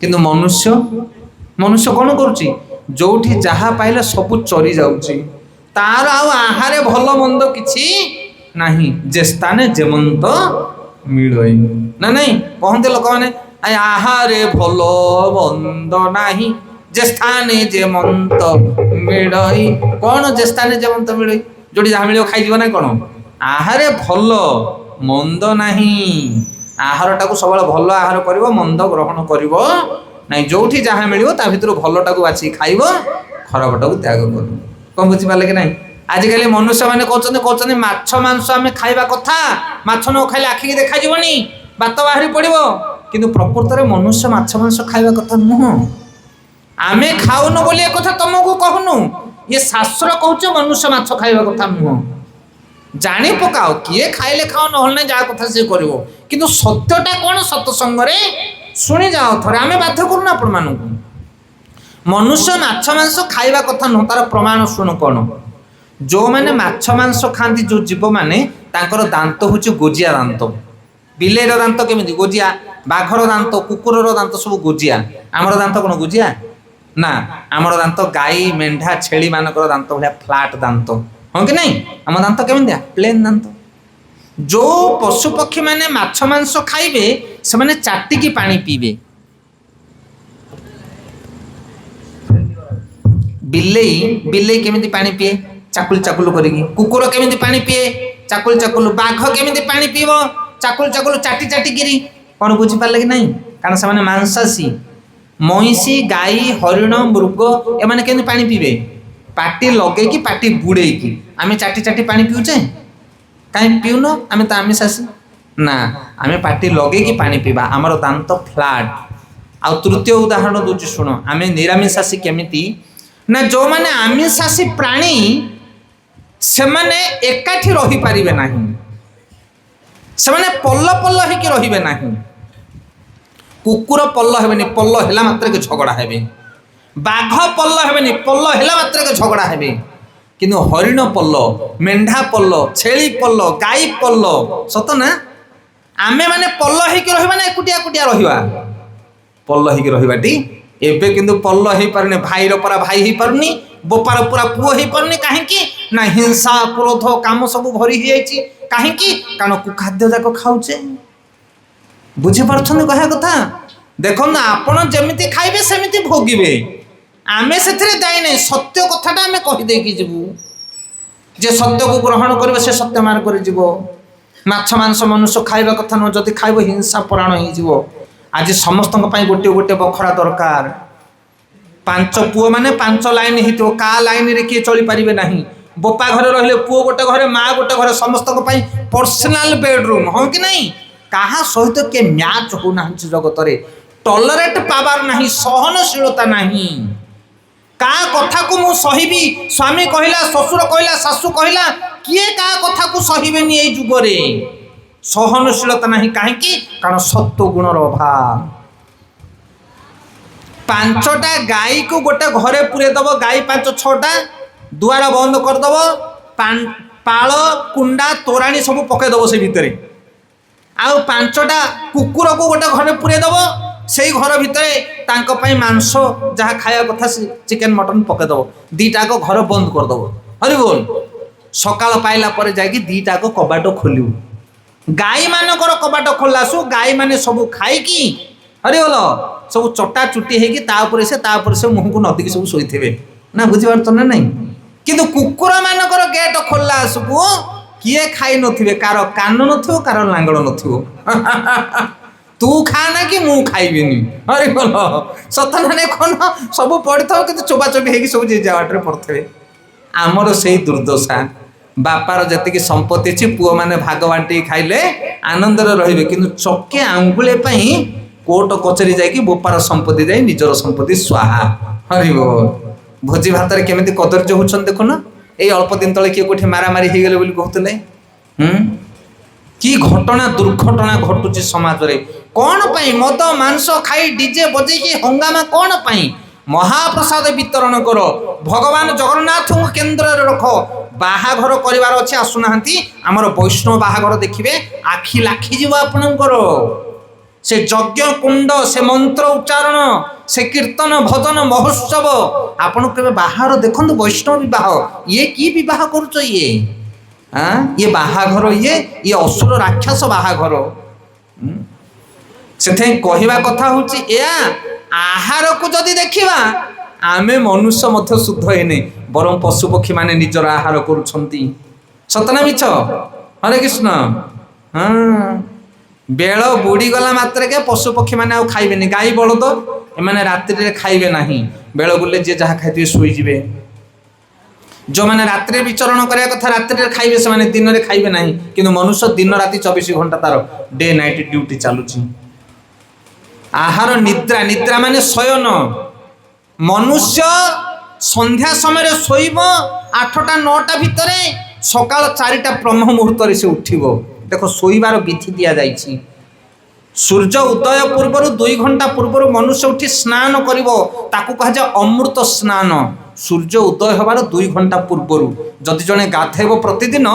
କିନ୍ତୁ ମନୁଷ୍ୟ କ'ଣ କରୁଛି? जोठी जहा पाइले सबु चरी जाउची तार आउ आहारे भल मंद किछि नाही जे स्थाने जेमंत मिलई ना नहीं कहते लोक मैंने आहारे भल मंद नाही जे स्थाने जेमंत मिलई कौन जे स्थाने जेमंत मिलई जोटी जहाँ मिल खाई ना कौन आहारे भल मंद नाही आहारटा को सब भल आहार करिवो मंद ग्रहण करिवो नहीं जोठी जहाँ मिल ता भीतर भलटा को बाछी खाइब खराबटा को त्याग कर कौन बुझी पारे कि नहीं आजिकल मनुष्य मैंने कहते माछ मांस आम खाइबा कथा माछ न खाइले आखि की देखा जीवनी बात बाहरी पड़ो किंतु प्रकृत में मनुष्य माछ मांस खाइबा कथा नुह आमे खाऊनु बोली एक कथा तुमको कहूनु ये शास्त्र कहूच मनुष्य माछ खाइबा कथा नुह जानी पकाओ किए खाइले खाओ न जहाँ कथा सी कर किंतु सत्यटा कौन सत्संग शुणी जाओ थे आम बाध्य करूना आपण मानू मनुष्य माछ मांस खाइबा कथा नुह तार प्रमाण शुणु कौन जो मैंने माछ मांस खाती जो जीव मैंने तांकर दांत हूँ गोजिया दांत बिलेर दांत केमी गोजिया बाघर दांत कुकुर दांत सब गोजिया आमर दांत कौन गोजिया ना आमर दांत गाई मेंढा छेली मानक दांत भाया फ्लाट दांत हाँ कि नहीं आम दांत केमी प्लेन दांत जो पशु पक्षी मैंने माछ मांस खाइबे से मैंने चाटिकी पानी पीबे बिलेई बिलेई केमी पानी पीए चाकुल चाकुल करिकी कुकुर केमिति पानी पीए चाकुल चाकुल बाघ केमिति पानी पीब चाकुल चाकुल चाटी चाटी गिरी कौन बुझी पारे कि नहीं कारण से मांसासी महिषी गाई हरिण मृग एमाने केमिति पानी पीबे पाटी लगे कि पाटी बुड़े की आमे चाटी चाटी पानी पीउचे कहीं पीउन आमे तो आमिषासी ना आमे पाटी लगे कि पानी पीबा आमर दांत फ्लाट आ तृतीय उदाहरण दूची शुण आमे निरामिषासी केमिति ना जो माने आमिषासी प्राणी से माने एकाठी रही पारिबे नाही से माने पल्ल पल्ल होइके रहिबे नाही कुकुर पल्ल हेबेनी पल्ल हेला मात्र के झगड़ा हेबे बाघ पल्ल हेबेनी पल्ल हेला मात्र के झगड़ा हेबे किंतु हरिण पल्ल मेंढा पल्ल छेली पल्ल गाई पल्ल सत ना आमे माने पल्ल होइके रहिबा ना एकुटिया एकुटिया रहिबा पल्ल होइके रहिबाटी एबे किंतु पल्ल हेइ पारने भाई रो परा भाई हेइ पारनी बोपार पूरा पुओ हेइ पारनी काहेकि ना हिंसा क्रोध काम सब भरी हो जाइए कहीं कारण कुखाद्य जाक खाऊचे बुझी पार्छन कह कथा देखो ना आपण जमिति खाइबे सेमिति भोगिबे आमे सेथिरे दायी नहीं सत्य कथाटा आमे कहि देकी जीवु जे सत्य को ग्रहण करबे से सत्य मान कर जीवो माछ मांस मनुष्य खाइबा कथा न जदि खाइबो हिंसा पराण हो जीवो आज समस्त गोटे गोटे बखरा दरकार पांच पुओ माने पांच लाइन हितो का लाइन रे किए चली पारिबे नाही बोपा घरे रहिले पुओ गोटे घरे माँ गोटे घरे समस्त पर्सनाल बेडरूम हाँ कि नहीं कहा सहित के मैच हो ना जगत रे टॉलरेट पावर नहीं सहनशीलता नहीं का कथा को मु सहिबी स्वामी कहला ससुर कहला सासु कहला किए का कथा को सहिबेनी ए जुगरे सहनशीलता नहीं कहीं कारण सत्व गुणर अभाव पांचटा गाई को गोटे घरे पूरे दब गाई पांच छटा दुआर बंद करदब पाल कुंडा तोराणी सब पकईदब से भितर आउ पांचटा कुकुर को गोटे घरे पूरे दब से घर भितर मांस जहाँ खाया कथा चिकेन मटन पकईदब दीटा को घर बंद करदब हरि बोल सकाल पाइला पर जाकि दीटा को कबाट खोलू गाई मानकर कबाट खोलासु गाई माने सब खाई हरि बोल सब चटा चुटी होकर से मुह को नदी सब शोथे ना बुझीपार ना नहीं किंतु कुकुर मानकर गेट खोलला आसकू किए खाई नथिबे कार कान नथिबो कार लांगड़ नथिबो तू खाना कि मु खाइबिनी अरे बोल सत ना कौन सब पड़ी था कि चोबा चोबी हो सब जे जावाटे पड़े आमर से दुर्दशा बापार जी संपत्ति अच्छी पुओ मैंने भाग बांटी खाइले आनंद रे कि चके आंगुले कोर्ट कचेरी जाकि बोपार संपत्ति जाए निजर संपत्ति स्वाहा हरि बोल भोजी भात केमी कदर्य होछन देखुन ये अल्प दिन तले किए कोठी मारामारी हो गले कहते कि घटना दुर्घटना घटुची समाज रे कौन पाई मद मांस खाई डीजे बजेकी हंगामा कौन पाई महाप्रसाद वितरण कर भगवान जगन्नाथ केन्द्र रख बाहाघर परिवार अच्छे आसुना आमर वैष्णव बाहाघर देखिए आखि लाखी जीव आपणकर से यज्ञ कुंड से मंत्र उच्चारण से कीर्तन भजन महोत्सव आपण के बाहर देखो वैष्णव विवाह ये की विवाह करुच ये बाहाघर ये असुर राक्षस बाहाघर से कहवा कथा हूँ आहार को जदि देखा आमे मनुष्य मध्य शुद्ध हेने बरम पशु पक्षी माने निजर आहार करुछंती सतना मिछ हरे कृष्ण हाँ बेल बुड़ी गला मात्र के पशु पक्षी माने आउ खाइबेनी गाई बलद एमाने रात्रि रे खाइबे नाही बेल बुले जे जहाँ खाइथिबे सोई जिवे जो माने रात्रि विचरण करिया कथा रात्रि रे खाइबे से माने दिन रे खाइबे नाही किंतु मनुष्य दिन राति 24 घंटा तार डे नाइट ड्यूटी चालुची आहार निद्रा निद्रा माने शयन मनुष्य संध्या समय शोइब 8टा 9टा भितर सकाल 4टा ब्रह्म मुहूर्त से उठिब देखो शोइबार विधि दिया जाइछि सूर्य उदय पूर्व 2 घंटा पूर्व मनुष्य उठी स्नान करिवो ताकू कहा जाय अमृत स्नान सूर्य उदय हबार 2 घंटा पूर्व जदि जने गाधेब प्रतिदिन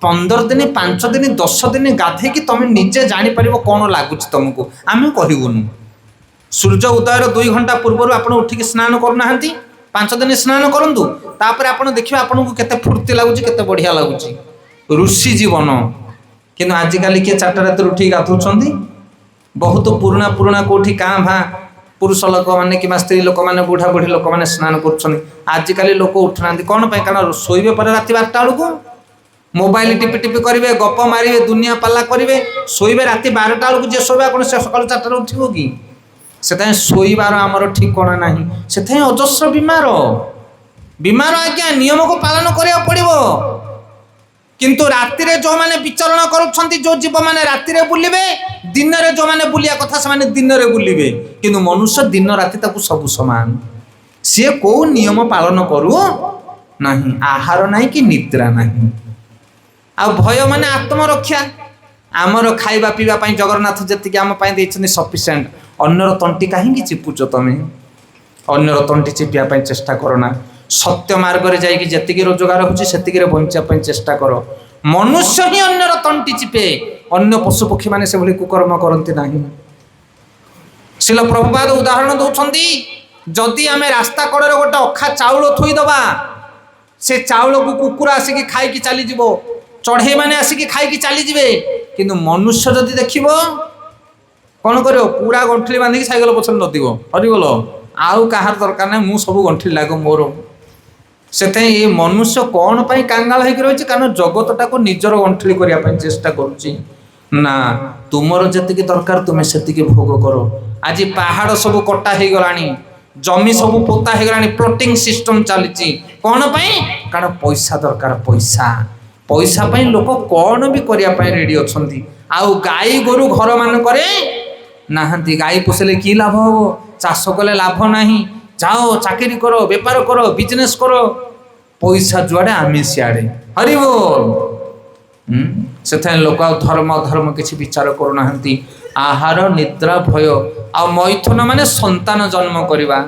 15 दिन 5 दिन 10 दिन गाधे कि तुम निजे जानी परिबो कोन लागुछि तुमको आमे कहिबुनु सूर्य उदयर 2 घंटा पूर्व आप उठिक स्नान करना 5 दिन स्नान करूँ तापर आप देखिए आपको केते फुर्ती लगुच केते बढ़िया लगुच ऋषि जीवन किंतु आजिकल किए 4टा रात उठिक गाधुंट बहुत पुराना पुराना कौटी काँ भाँ पुरुष लोक मैंने कि स्त्री लोक मैंने बुढ़ा बुढ़ी लोक मैंने स्नान करिकल लोक उठुना कौन कारण शोबे पर रात 12टा बेलू मोबाइल टिपि टिपि करेंगे गप मारे दुनिया पाला करेंगे शोबे रात 12टा बेलू जे शोबे कौन से सकाल 4टा उठो कि से शोइबार आमर ठिकणा ना से अजस्र बीमार बीमार आज्ञा नियम को पालन करा पड़ो किंतु राति जो मैंने विचरण करुछंती जो जीव मैंने राति बुलिबे दिन में जो मैंने बुलिया कथा से दिन में बुलिबे किंतु मनुष्य दिन राति ताकू सब समान सी को नियम पालन करू नहीं आहार नहीं कि निद्रा नहीं आ भय माने आत्मरक्षा आमर खाइबा पीवा पई जगन्नाथ जति आम देइछन सफिशिएंट अन्यर तंटी कहीं चिपुच तुम अन्यर तंटी चिपिया चेष्टा करना सत्य मार्ग रे जाइए जी रोजगार होती बंचापी चेष्टा कर मनुष्य ही अन्यर तंटी चिपे अन्य पशु पक्षी माने से भली कुकर्म करती ना शिल प्रभुपाद उदाहरण दौरान जदि आम रास्ता कड़े गोटे अखा चाउल थोईदबा से चाउल को कुकुर आसिक खाई चली चढ़ई मैंने आसिक खाई चली किंतु मनुष्य जदि देखिब कौन कर पूरा गंठली बांधिक साइकेल पछरे नदीब हरिबोल आउ कहार दरकार ना मु सब गंठली लाग मोर से ये मनुष्य कौन पाई कांगाल होकर रही कारण जगतटा को निजर गंठली करने चेष्टा करुच्ची ना तुमर जी दरकार तुम्हें से भोग कर आज पहाड़ सब कटा हो गला जमी सब पोता हो गला प्लॉटिंग सिस्टम चली कौन पाई कारण पैसा दरकार पैसा पैसा पाई लोक कौन भी करने रेडी अच्छा आउ गाई गोरु घर मान नाहांती गाई पोषले कि लाभ हम चाष कले लाभ नहीं जाओ चाकरी करो बेपार करो बिजनेस करो पैसा जुआड़े आमे सियाड़े हरि बोल से लोक धर्म धर्म किसी विचार करूना आहार निद्रा भय आ मैथुन माने संतान जन्म करवा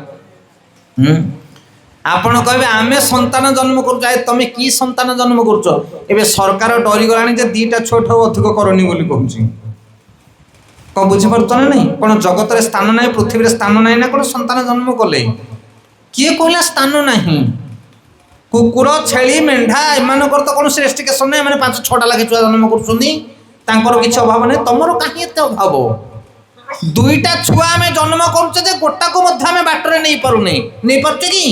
आपण कहे आमे संतान जन्म कर तुम कि संतान जन्म कर सरकार डरीगला 2टा छुआ अधिक करनी बोली कहूँ कौन बुझीपार ना नहीं कौन जगत रे स्थान ना पृथ्वी स्थान ना ना कौन संतान जन्म कले किए कहला स्थान नहीं कुकुर छेली मेढ़ा एम तो कौन रेस्ट्रिकेशन नहीं मैंने 5-6टा लाखे छुआ जन्म कर किसी अभाव नहीं तुमर कहीं एत अभाव 2टा छुआ आम जन्म करुचे गोटा को बाटर नहीं पारे नहीं पारे कि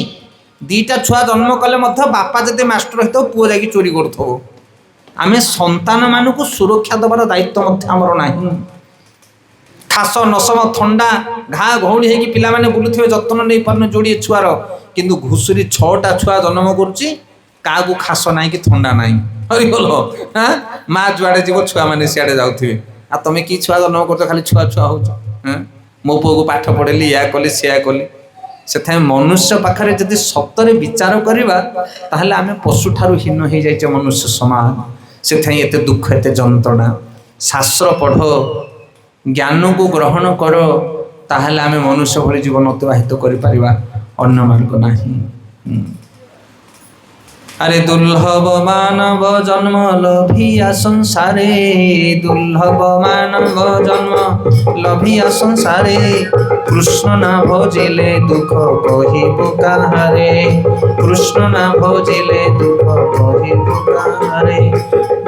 2टा छुआ जन्म कले बापा जब मास्टर होता पुओ जा चोरी कर आम संतान मानक सुरक्षा देवार दायित्व आमर नहीं खास नसम थंडा घा घौड़ी होगी पिला माने बुलुथिबे जत्न नहीं पारन जोड़िए छुआर किंतु घुसुरी 6टा छुआ जन्म करुच्ची क्या खास ना कि थंडा ना हरि बोल हाँ माँ जुआड़े जीव छुआ मैंने सियाड़े जाऊे आ तुम कि छुआ जन्म कर खाली छुआ छुआ हो मो पुओ को पाठ पढ़ेली या कली सिया कली से मनुष्य पाखे जब सप्तरे विचार करवा ताहले आमे पशु ठारू हीन हो जाए मनुष्य समाज से एत दुख एत जंत्रणा शास्त्र पढ़ ज्ञान को ग्रहण कर ताहले आमे मनुष्य भली जीवन अतिबाहित करि परिबा अन्य मार्ग नाही। अरे दुर्लभ मानव जन्म लभिया संसारे, दुर्लभ मानव जन्म लभिया संसारे, कृष्ण ना भजिले दुख कहिबु काहारे, कृष्ण ना भजिले दुख कहिबु काहारे।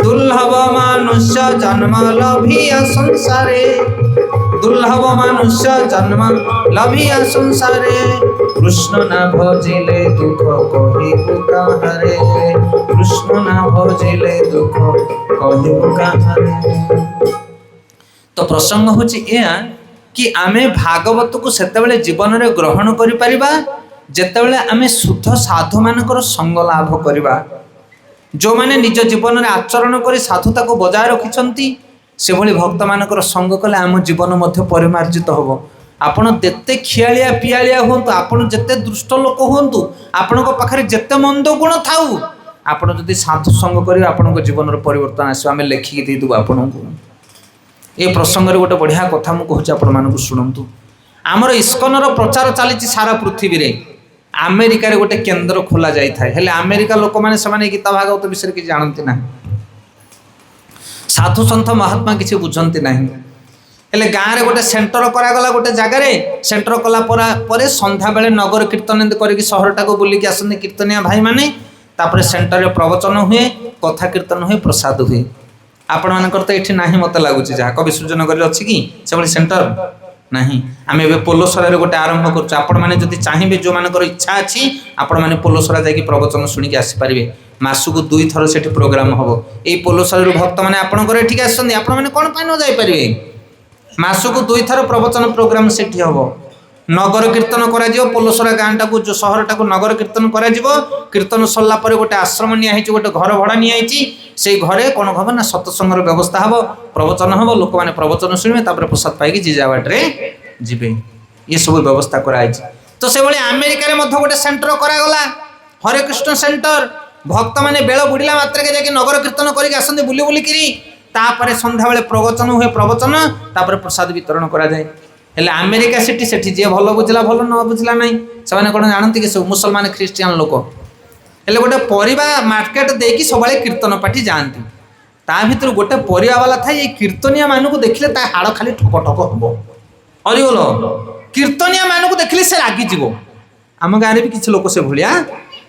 दुर्लभ मनुष्य जन्म लभिया संसारे, दुर्लभ मनुष्य जन्म लभिया संसारे, कृष्ण ना भजिले दुख कहिबु काहारे, कृष्ण ना भजिले दुख कहिबु काहारे। तो प्रसंग होची एया कि आमे भागवत को सेतेबेले जीवन रे ग्रहण करि परिबा जेतेबेले आमे शुद्ध साधु मानकर संग लाभ करिबा। जो माने निज जीवन रे आचरण करी साधुता को बजाय रखिछंती से भली भक्त मानकर संग कले आम जीवन मध्य परिमार्जित होबो। आपण जेते खियालिया पियालिया होंतु, आपण जेते दुष्ट लोक होंतु, आपण को पाखरे जेते मंद गुण थाउ, आपण जदि साधु संग करी आपण को जीवन रे परिवर्तन आसो। आमे लेखि दे दु आपण को ए प्रसंग रे गोटे बढ़िया कथा मु कहूची आपण मानकु सुनंतु। आमर इस्कन रो प्रचार चलीची सारा पृथ्वी रे। अमेरिका रे गोटे केंद्र खोला जाई थाए, हेले अमेरिका लोक माने समाने गीता भागवत विषय कि जानती ना, साधु सन्थ महात्मा किसी बुझंती नाही। हेले गाँव रे गोटे सेंटर करा गला, गोटे जगह रे सेंटर कला परे संध्या बेले नगर कीर्तन करके सहरटा को बुलिक आसने कीर्तनिया भाई माने, तापर सेंटर रे प्रवचन हुए, कथा कीर्तन हुए, प्रसाद हुए। आपण मानकर तो एठी नाही मते लागुची, जहा कवि सूर्यनगर रे अछि कि से भली सेंटर नहीं। आमे एबे पोलोसरा रे गोटे आरंभ करछु। आपण माने जदि चाहिबे, जो मानकर इच्छा अछि, आपण माने पोलोसरा जाई कि प्रवचन सुनि के आसी परिबे। मासुक 2 थर सेठी प्रोग्राम हबो। एई पोलोसरा रो भक्त माने आपण करे ठीक आछन, आपण माने कोन पाइ न जाई परिबे। मासुक 2 थर प्रवचन प्रोग्राम सेठी हबो। नगर कीर्तन करा जिवो, पोलोसरा गांटा को जो शहरटा को नगर कीर्तन करा जिवो। कीर्तन सल्ला परे गोटे आश्रम निया हिची, गोटे घर भड़ा निया हिची। सेई घरे कोन हबो ना सत्संग रो व्यवस्था हबो, प्रवचन हबो, लोक माने प्रवचन सुनिबे, तापर प्रसाद पाइकी जे जावाटरे जिबे। ये सब व्यवस्था करा हिची। तो से भले अमेरिका रे मध्य गोटे सेंटर करा गला, हरे कृष्ण सेंटर। भक्त माने बेଳ बुडिला मात्र के जाके नगर कीर्तन करिक आसंदे बुली बुली किरी, तापर संध्या बेले प्रवचन हुए, प्रवचन तापर प्रसाद वितरण करा जाए। हेले अमेरिका सिटी सेठी जे भलो बुझला भलो न बुझला नाही, से माने कोन जानंती कि सब मुसलमान ख्रिस्टियन लोक। हेले गोटे परिबा मार्केट देकी सबले कीर्तन पाठी जानती, ता भितर गोटे परिबा वाला थाई। ए कीर्तनिया मानकु देखले ता हाड़ खाली ठक ठक हबो। अरे बोलो कीर्तनिया मानकु देखले से लागी जिवो। आम गाँव भी किसी लोक से भलिया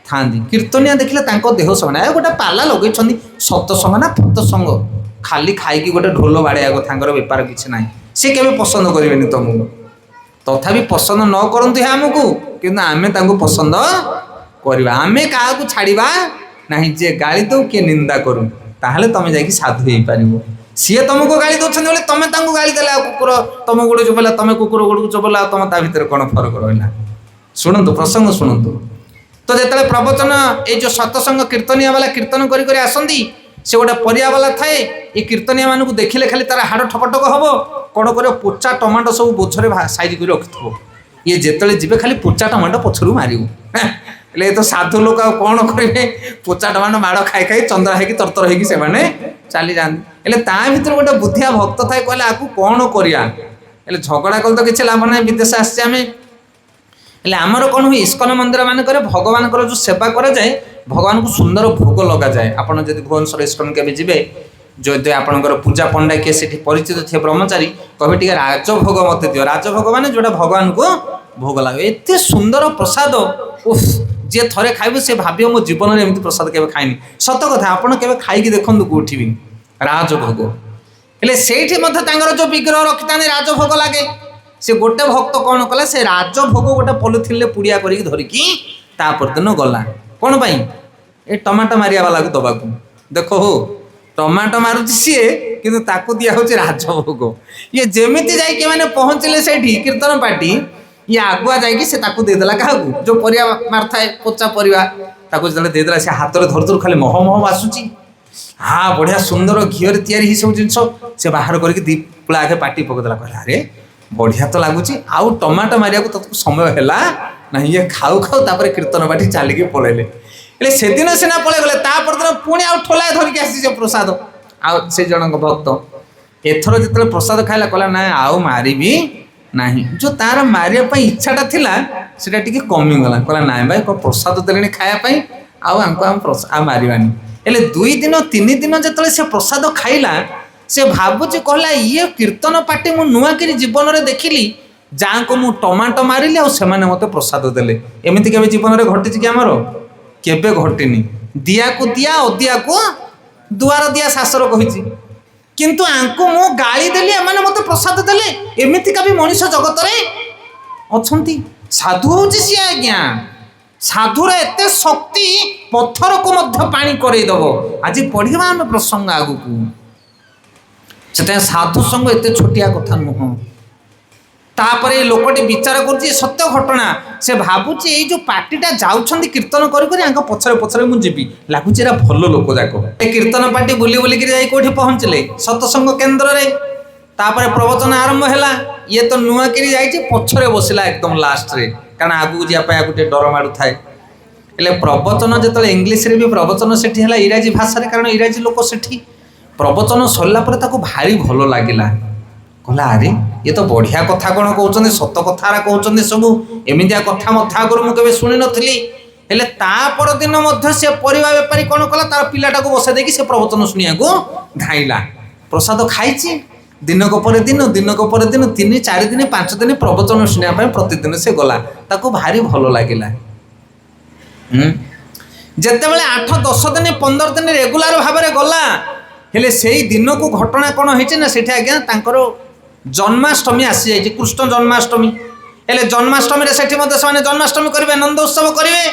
थांदी, कीर्तनिया देखले तांको देह समान। गोटे पाला लगे सतसंग ना फतसंग, खाली खाई गोटे ढोल बाड़िया थांगर बेपार किसी ना, सी के पसंद करेंगे तुमको। तथापि पसंद न करते आमको, कि आम पसंद करवा। आम क्या छाड़ा ना, जे गाली दो किए निंदा करूँ, ताहले तुम जा साधु हो पार। सी तुमको गाली दौरान बोले तुम गाली देला, कुकुर तुम गोड़ चुपला, तुम कुकुर गोड़ को चुपला, तुम ता भर कौन फरक रहा। शुणु प्रसंग शुणु। तो जिते प्रवचन ये जो सत्संग कीर्तनिया वाला कीर्तन करी आसती, से गोटे परिया वाला थाए। ये कीर्तनिया मानू देखिले खाली तार हाड़ ठकठक हम, कौन कर पोचा टमाटो सब बोझरे साइज कर रखिथ। ये जिते जी खाली पोचा टमाटो पछरू मारू। हेले तो साधु लोक कौन करेंगे, पोचा टमाटो माड़ खाई खाई चंद्रा है तरतर है चली जाती। ता भर गोटे बुद्धिया भक्त थाए, कहले आपको कौन करिया। झगड़ा कल तो किसी लाभ ना, विदेश आसमें। हेले आमर कौन हुए, इस्कन मंदिर मानक भगवान जो सेवा करा जाए, भगवान को सुंदर भोग लगा जाए। आपड़ जब भुवनेश्वर इस्कन के जी, जो आपंकर पूजा पंडा किए से परिचित थे ब्रह्मचारी, कहे टे राजभोग मत दियो। राजभोग मान जोटा भगवान को भोग लगे, एत सुंदर प्रसाद। उफ, जी थे खाइब से भाव मो जीवन में एमती प्रसाद के खाइनी। सत कथा, आपड़ के खाई देखूँ कौटी भी राजभोग। हेले से जो विग्रह रखी था राजभोग लगे, से गोटे भक्त कौन कला, से राजभोग गोटे पॉलिथिन पुड़िया करके धरिकी दिन गला। कौन पाई, ए टमाटो मारिया वाला को दबा को। देखो हो टमाटो मारुची सी, किंतु ताकू दिया होची राजभोग। ये जेमिति जाइके माने पहुँचले से कीर्तन पार्टी, ये आगुआ जाइए से ताकू देदेला क्या, जो परिया मारथाए पोचा परिया ताकू जो देदेला, से हाथ में धर धर खाली मह मह बासुची। हाँ बढ़िया सुंदर घीर तैयारी सब जिन से बाहर करके दीपला आगे पार्टी पकड़देला। कहला अरे बढ़िया तो लगुच, आउ टमाटो मारिया को समय है ना, ये खाऊ खाऊ तापर कीर्तन पार्टी चलिकी पलैले। से दिन सीना पलि गले, दिन पुणी आउ ठोला धरिकी आसी प्रसाद। आउ से जन भक्त एथर जो प्रसाद खाइला, कहला ना आउ मारिबी नहीं। जो तार मारिया इच्छाटा थिला सेटा टिके कमीगला। कहला ना भाई प्रसाद देले खायापाई, आम मारिबानी हेले 2 दिन 3 दिन जो से प्रसाद खाइला से भावुची कहला ये कीर्तन पार्टी मु नुआकरी जीवन में देखिली जहाँ को मु टमाटो मारिली आ सेमाने मते प्रसाद देले एमिति केबे जीवन में घटी कि आमर केबे घटिनी दिया को दिया अदिया को दुआर दिया शास्त्र कहिछि किंतु आंको मु गाली देली एमाने मते प्रसाद देले एमिति का भी मनुष्य जगत रे अछंती साधु होछि सी आज्ञा साधुर एते शक्ति पत्थर को मध्य पानी करई दबो आज पढ़िबा हम प्रसंग आगु को सेते साधु संग एते छोटिया कथा नुह तापर लोकटी विचार कर सत्य घटना से भावुची ये जो पार्टीटा जाऊँच कीर्तन कर पछरे पछरे मुझे लगुच भल लोक जाक कीर्तन पार्टी बुली बुलिक कौटी पहुँचले सत्संग केन्द्र रे तापर प्रवचन आरंभ है ये तो नुआ कि पछरे बसला एकदम लास्ट रे कारण आगू जावाई गोटे डर माड़ू थाए हेले प्रवचन जो इंग्लीश रे भी प्रवचन से इंराजी भाषा कारण इंराजी लोक से प्रवचन सरला भारी भल लगिला कहला अरे ये तो बढ़िया कथा कौन कहते सत कथा कहते सब एमतिया कथा मत आगर मुझे शुणी नी हेले पर दिन से परिवा बेपारी कौन कला तार पिलाटा को बसा देकी से प्रवचन शुणा को धाइला प्रसाद खाई दिन को पर दिन 3 4 दिन 5 दिन प्रवचन शुणा प्रतिदिन से गला ताको भारी भल लगिला जिते 8 10 दिन 15 दिन रेगुलार भाव में गला हेले से दिन को घटना कौन होना से आज्ञा तांकर जन्माष्टमी आसी जाइए कृष्ण जन्माष्टमी हेले जन्माष्टमी से जन्माष्टमी करेंगे नंद उत्सव करेंगे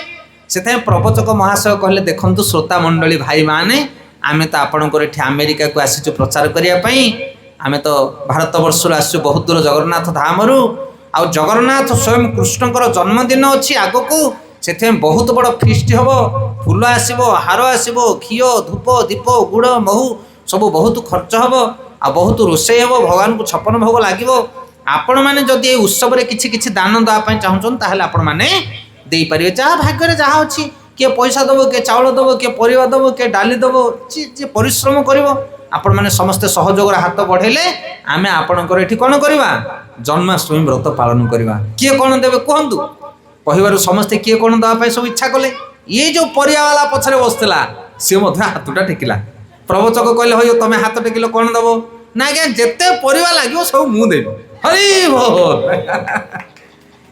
से प्रवचक महाशय कहले देखंतु श्रोता मंडली भाई माने आमे तो आपणकर ये अमेरिका को आसीचु प्रचार करने आमे तो भारत वर्ष आसु बहुत दूर जगन्नाथ धाम आ जगन्नाथ स्वयं कृष्णकर जन्मदिन अच्छी आग को से बहुत बड़ फिस्ट हम फूल आसब हार आसब घी धूप दीप गुड़ महू सब बहुत खर्च हम आ बहुत रोषे हम भगवान को 56 भोग लगे आपण मैंने जदि ये उत्सव में किसी दान देवाई चाहूँ ताहले आपण मैंने दे पारे जहाँ भाग्य जहाँ अच्छी किए पैसा दब किए चाउल दब किए परिवा दब किए डाली दब जी परिश्रम कर आपण मैंने समस्ते सहयोग हाथ बढ़ेले आम आपणकर ये कौन करवा जन्माष्टमी व्रत पालन करवा किए कौन देवे कहतु कहवर समस्ते किए कौन देवाई सब इच्छा कले ये जो परिवाला पछरे बसला सी हाथटा टेकिला प्रवचक कहले हो तुम हाथ टेकिल कौन दब ना आज्ञा जिते परिवा लगे सब मुदेवी हरि बोल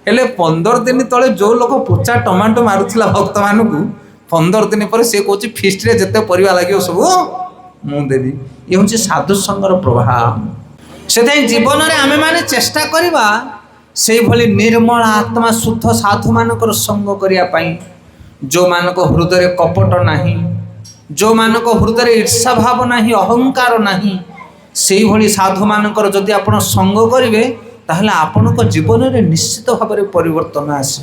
हेले 15 दिन तले जो लोक पोचा टमाटो मारुला भक्त मानू 15 दिन पर सी कौच फिस्ट रे जिते परिवा लगे सब मुदेवी ये हूँ साधु संगर प्रभाव से जीवन में आमे माने चेष्टा करवा से भली निर्मल आत्मा शुद्ध साधु मानकर संग करने जो मानक हृदय कपट नहीं जो मानक हृदय ईर्षा भाव नहीं अहंकार नहीं से भली साधु मानकर जदि आपण संग करेंगे ताहले आपणक जीवन में निश्चित भाव में परिवर्तन आसे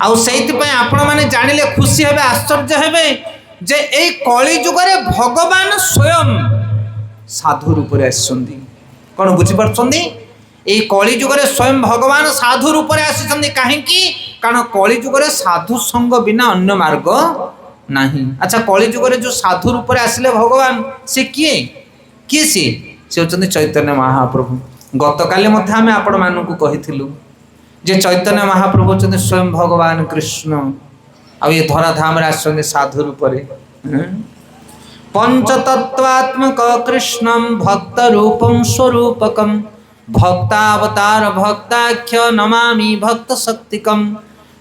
आपण माने जानिले खुशी हेबे आश्चर्य हेबे जे ए कली जुगरे भगवान स्वयं साधु रूप में आसछन्ती कौन बुझी पारछन्ती ए कली जुगरे स्वयं भगवान साधु रूप में आसछन्ती काहे कारण कली जुगरे साधु संग बिना अन्य मार्ग नहीं अच्छा कली जुगरे जो साधु रूप में आसिले भगवान से किए किए सी होचंती चैतन्य महाप्रभु गतकाली आम आपण मानू कहीलु जे चैतन्य महाप्रभु होचंती स्वयं भगवान कृष्ण आ ये धराधाम आसछन्ती साधु रूप में पंचतत्वात्मक कृष्णं भक्त रूपं स्वरूपकं भक्तावतार भक्ताख्य नमामि भक्त शक्तिकम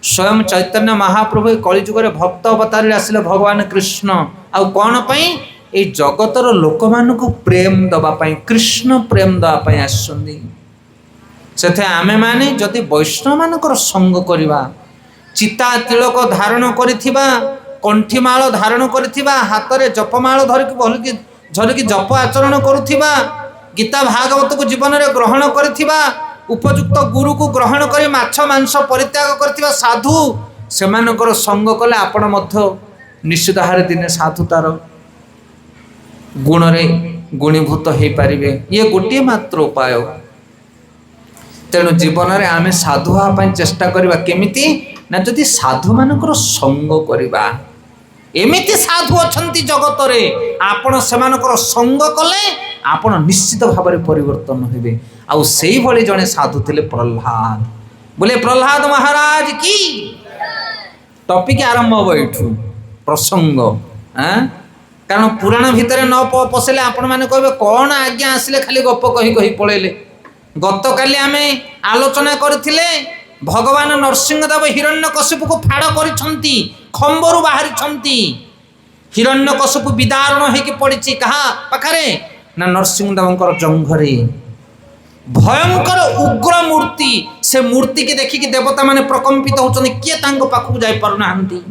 स्वयं चैतन्य महाप्रभु कलिजुगर भक्त अवतार आसिले भगवान कृष्ण आउ कौन पाई ए जगतर लोक मान को प्रेम दवापाई कृष्ण प्रेम दवापाई आसछन्ती सेथे आमे माने जदि वैष्णव मानकर संग करिबा चिता तिलक धारण करिथिबा कंठीमाल धारण करिथिबा हाथ में जपमाल धरिकी जप आचरण करुथिबा गीता भागवत को जीवन में ग्रहण करिथिबा उपयुक्त गुरु को ग्रहण कर माछ मांस परित्याग करथिबा साधु सेमानकर संग कले आपण मध्य निश्चित हारे दिने साधुतार गुण रे गुणीभूत हो पारे ये गोटे मात्र उपाय तेणु जीवन में आम साधु हाँपाई चेष्टा करवा केमिति ना जदि साधु मानकर संग करवा एमिति साधु अछंती जगत रे आपण सेमानकर संग कले आपण निश्चित भाव में परिवर्तन हेबे आउ सेही भली जने साधु थिले प्रहलाद बोले प्रहलाद महाराज की टपिक आरंभ हम यू प्रसंग हाँ कारण पुराण भितर न पशिले आपण मैंने कहे कौन आज्ञा आसिले खाली गप कही कही पलैले। गत काली आम आलोचना करथिले भगवान नरसिंहदेव हिरण्यकशिपु को फाड़ करिसंती खंबरु बाहरी हिरण्यकशिपु विदारण होइकी पड़ी कहा पाखरे ना नरसिंहदेव जंघरे भयंकर उग्र मूर्ति से मूर्ति की देखिकी देवता माने प्रकंपित होचंदी किए तांको पाखु जाई पारुनाहांती।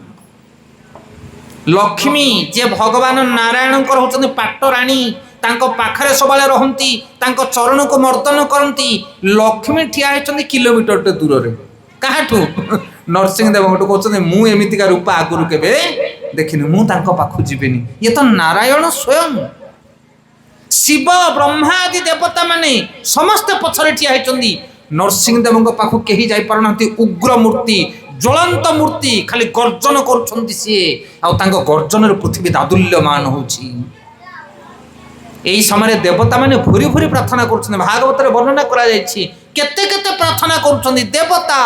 लक्ष्मी जे भगवान नारायण होचंदी पाटराणी तांको पाखरे सबले रहंती तांको चरण को मर्दन करंती। लक्ष्मी ठिया होचंदी किलोमीटर टे दूर रे काहाठू नरसिंहदेव गोटे कहते मु एमितिका रूप आगुरु केबे देखिनी मु तांको पाखु जीवेनी ये तो नारायण स्वयं शिव ब्रह्मा आदि देवता माने समस्त पछरे ठिया होचंदी नरसिंहदेव पाखु केही जाई पारनांती। उग्र मूर्ति ज्वलंत मूर्ति खाली गर्जन करुछंती सिए आ तांको गर्जन रे पृथ्वी दादुल्यमान होची। एई समय देवता माने भूरी भूरी प्रार्थना करुछंती भागवत रे वर्णना करा जायछि केते केते प्रार्थना करुछंती देवता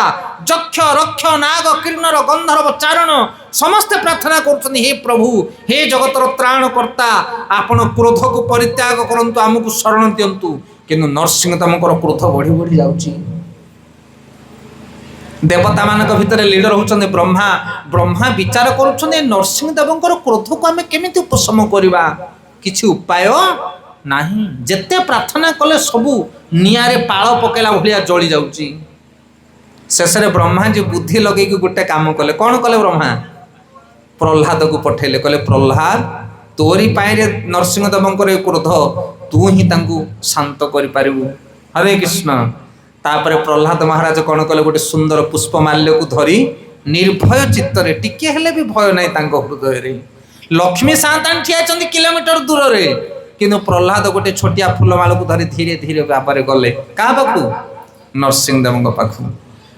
यक्ष रक्ष नाग किन्नर गंधर्व चारण समस्त प्रार्थना करुछंती हे प्रभु हे जगतर त्राणकर्ता आपण क्रोध को परित्याग करंतु आमको शरण दियंतु। किंतु नरसिंहदेवଙ୍କର क्रोध बढ़ी बढ़ी जाउछि। देवता मानक भितर लीडर होचंदी ब्रह्मा ब्रह्मा विचार करुछंदी नरसिंहदेवଙ୍କର क्रोध को आमे केमिति उपशम करबा किछि उपाय नाही। जेते प्रार्थना कले सबु नियारे पाळ पकेला भलिया जळी जाउछि। शेषरे ब्रह्मा जी बुद्धि लगे कि गोटे काम कले कौन कले ब्रह्मा प्रह्लाद को पठेले कले प्रह्लाद तोरी पाए नरसिंहदेवଙ୍କର क्रोध तू ही तांकु शांत करि पारिबु। हरे कृष्ण। तापर प्रह्लाद महाराज कौन कले गोटे सुंदर पुष्पमाल्य को धरी निर्भय चित्तरे टिके हेले भी भय नाही तांको हृदय रे। लक्ष्मी सांतान ठिया चंदी किलोमीटर दूर रे किंतु प्रह्लाद गोटे छोटिया फूलमाल को धरी धीरे धीरे व्यापार गले का पाखु नरसिंहदेव पाखु।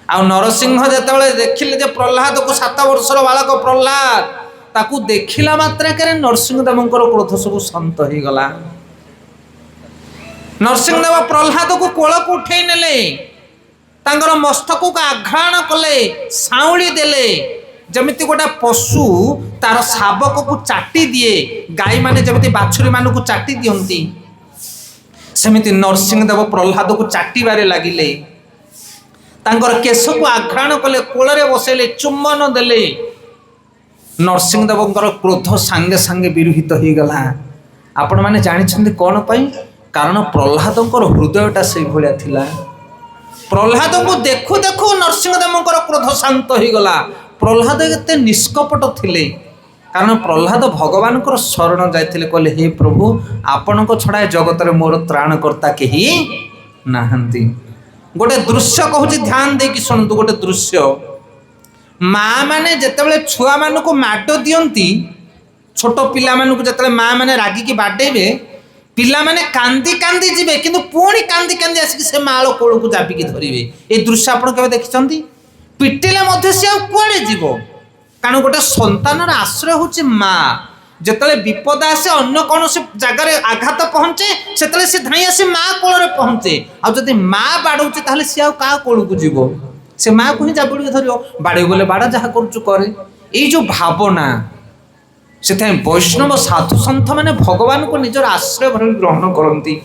आ नरसिंह जेतेबेले देखिले जे प्रह्लाद को 7 वर्षर बालक प्रह्लाद ताकू देखिला मात्रा के नरसिंहदेवଙ୍କର क्रोध सब शांत हो गला। नरसिंहदेव प्रह्लाद को कोल को उठे नेले तांगर मस्तक को आघ्राण कले साउली देले जमिति गोटा पशु तार शावक को चाटी दिए गाई माने जमिति बाछुरी मान को चाटी दियंती सेमिति नरसिंहदेव प्रह्लाद को चाटी बारे लागिले तांगर केश को आघ्राण कले कोलरे बसेले चुम्बन देले। नरसिंहदेवଙ୍କର क्रोध सांगे सांगे विरहित हो गला। आपण माने जानिछंती कोन पई कारण प्रह्लादଙ୍କର हृदयटा से भलिया थिला। प्रह्लाद को देखु देखु नरसिंहदेवଙ୍କର क्रोध शांत हो गला। प्रह्लाद एते निष्कपट थिले कारण प्रह्लाद भगवान शरण जाइथिले कहले हे प्रभु आपण को छडा जगत रे मोर त्राणकर्ता केही नाहंती। गोटे दृश्य कहूँ ध्यान दे कि शुणु गोटे दृश्य माँ मैंने जितेबाला छुआ मान को माड दियंती छोट पिला मानू जिते माँ मैंने रागिकी बाडेबे पिला माने कांदी कांदी जीवे किंतु पुणी कांदी कांदी आसिक से माल कोल को जापिकी धरिवे। ए दृश्य आपण केबे देखिसंती पिटिले मध्ये से कुआडे जीव कारण गोटे संतानर आश्रय होची माँ जिते विपद आसे अन्य कौन जगार आघात पहुँचे से सी धाई आसी माँ कोल पहुँचे आदि माँ बाड़ौचे ताहले सी आ क्या कोल को जीव से माँ को ही जाबड़ी धर बाड़े बोले बाड़ा जहाँ करुचु करे ये जो भावना से वैष्णव साधु सन्थ मैंने भगवान को निजर आश्रय ग्रहण करती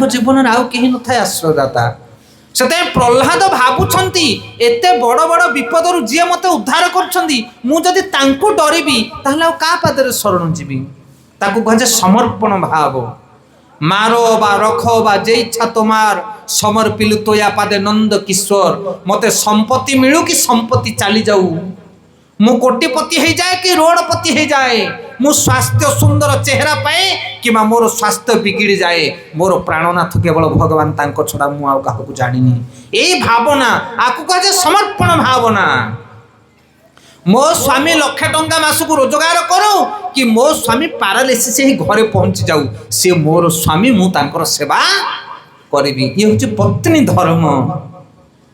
जीवन आउ कहीं न था आश्रयदाता से प्रह्लाद भावुंट एते बड़ बड़ विपद जी मत उद्धार करुँच डरबी ताहले क्या पादे शरण जीवी ताकू कहे समर्पण भाव मारो बा रख बा जे इच्छा तोमार समर्पिलु तोया पादे नंद किशोर मते संपत्ति मिलू कि संपत्ति चली जाऊ मु कोटिपति हो जाए कि रोडपति हो जाए मु स्वास्थ्य सुंदर चेहरा पाए कि मोर स्वास्थ्य बिगिड़ी जाए मोर प्राणनाथ केवल भगवान तांको छड़ा मु आउ काहू जानिनी ए भावना आकु कहे समर्पण भावना मो स्वामी लक्ष टंका मासक रोजगार करो कि मो स्वामी पारालिसिस ही घरे पहुंची जाऊ से मोर स्वामी मु तांकर सेवा करी ये हूँ पत्नी धर्म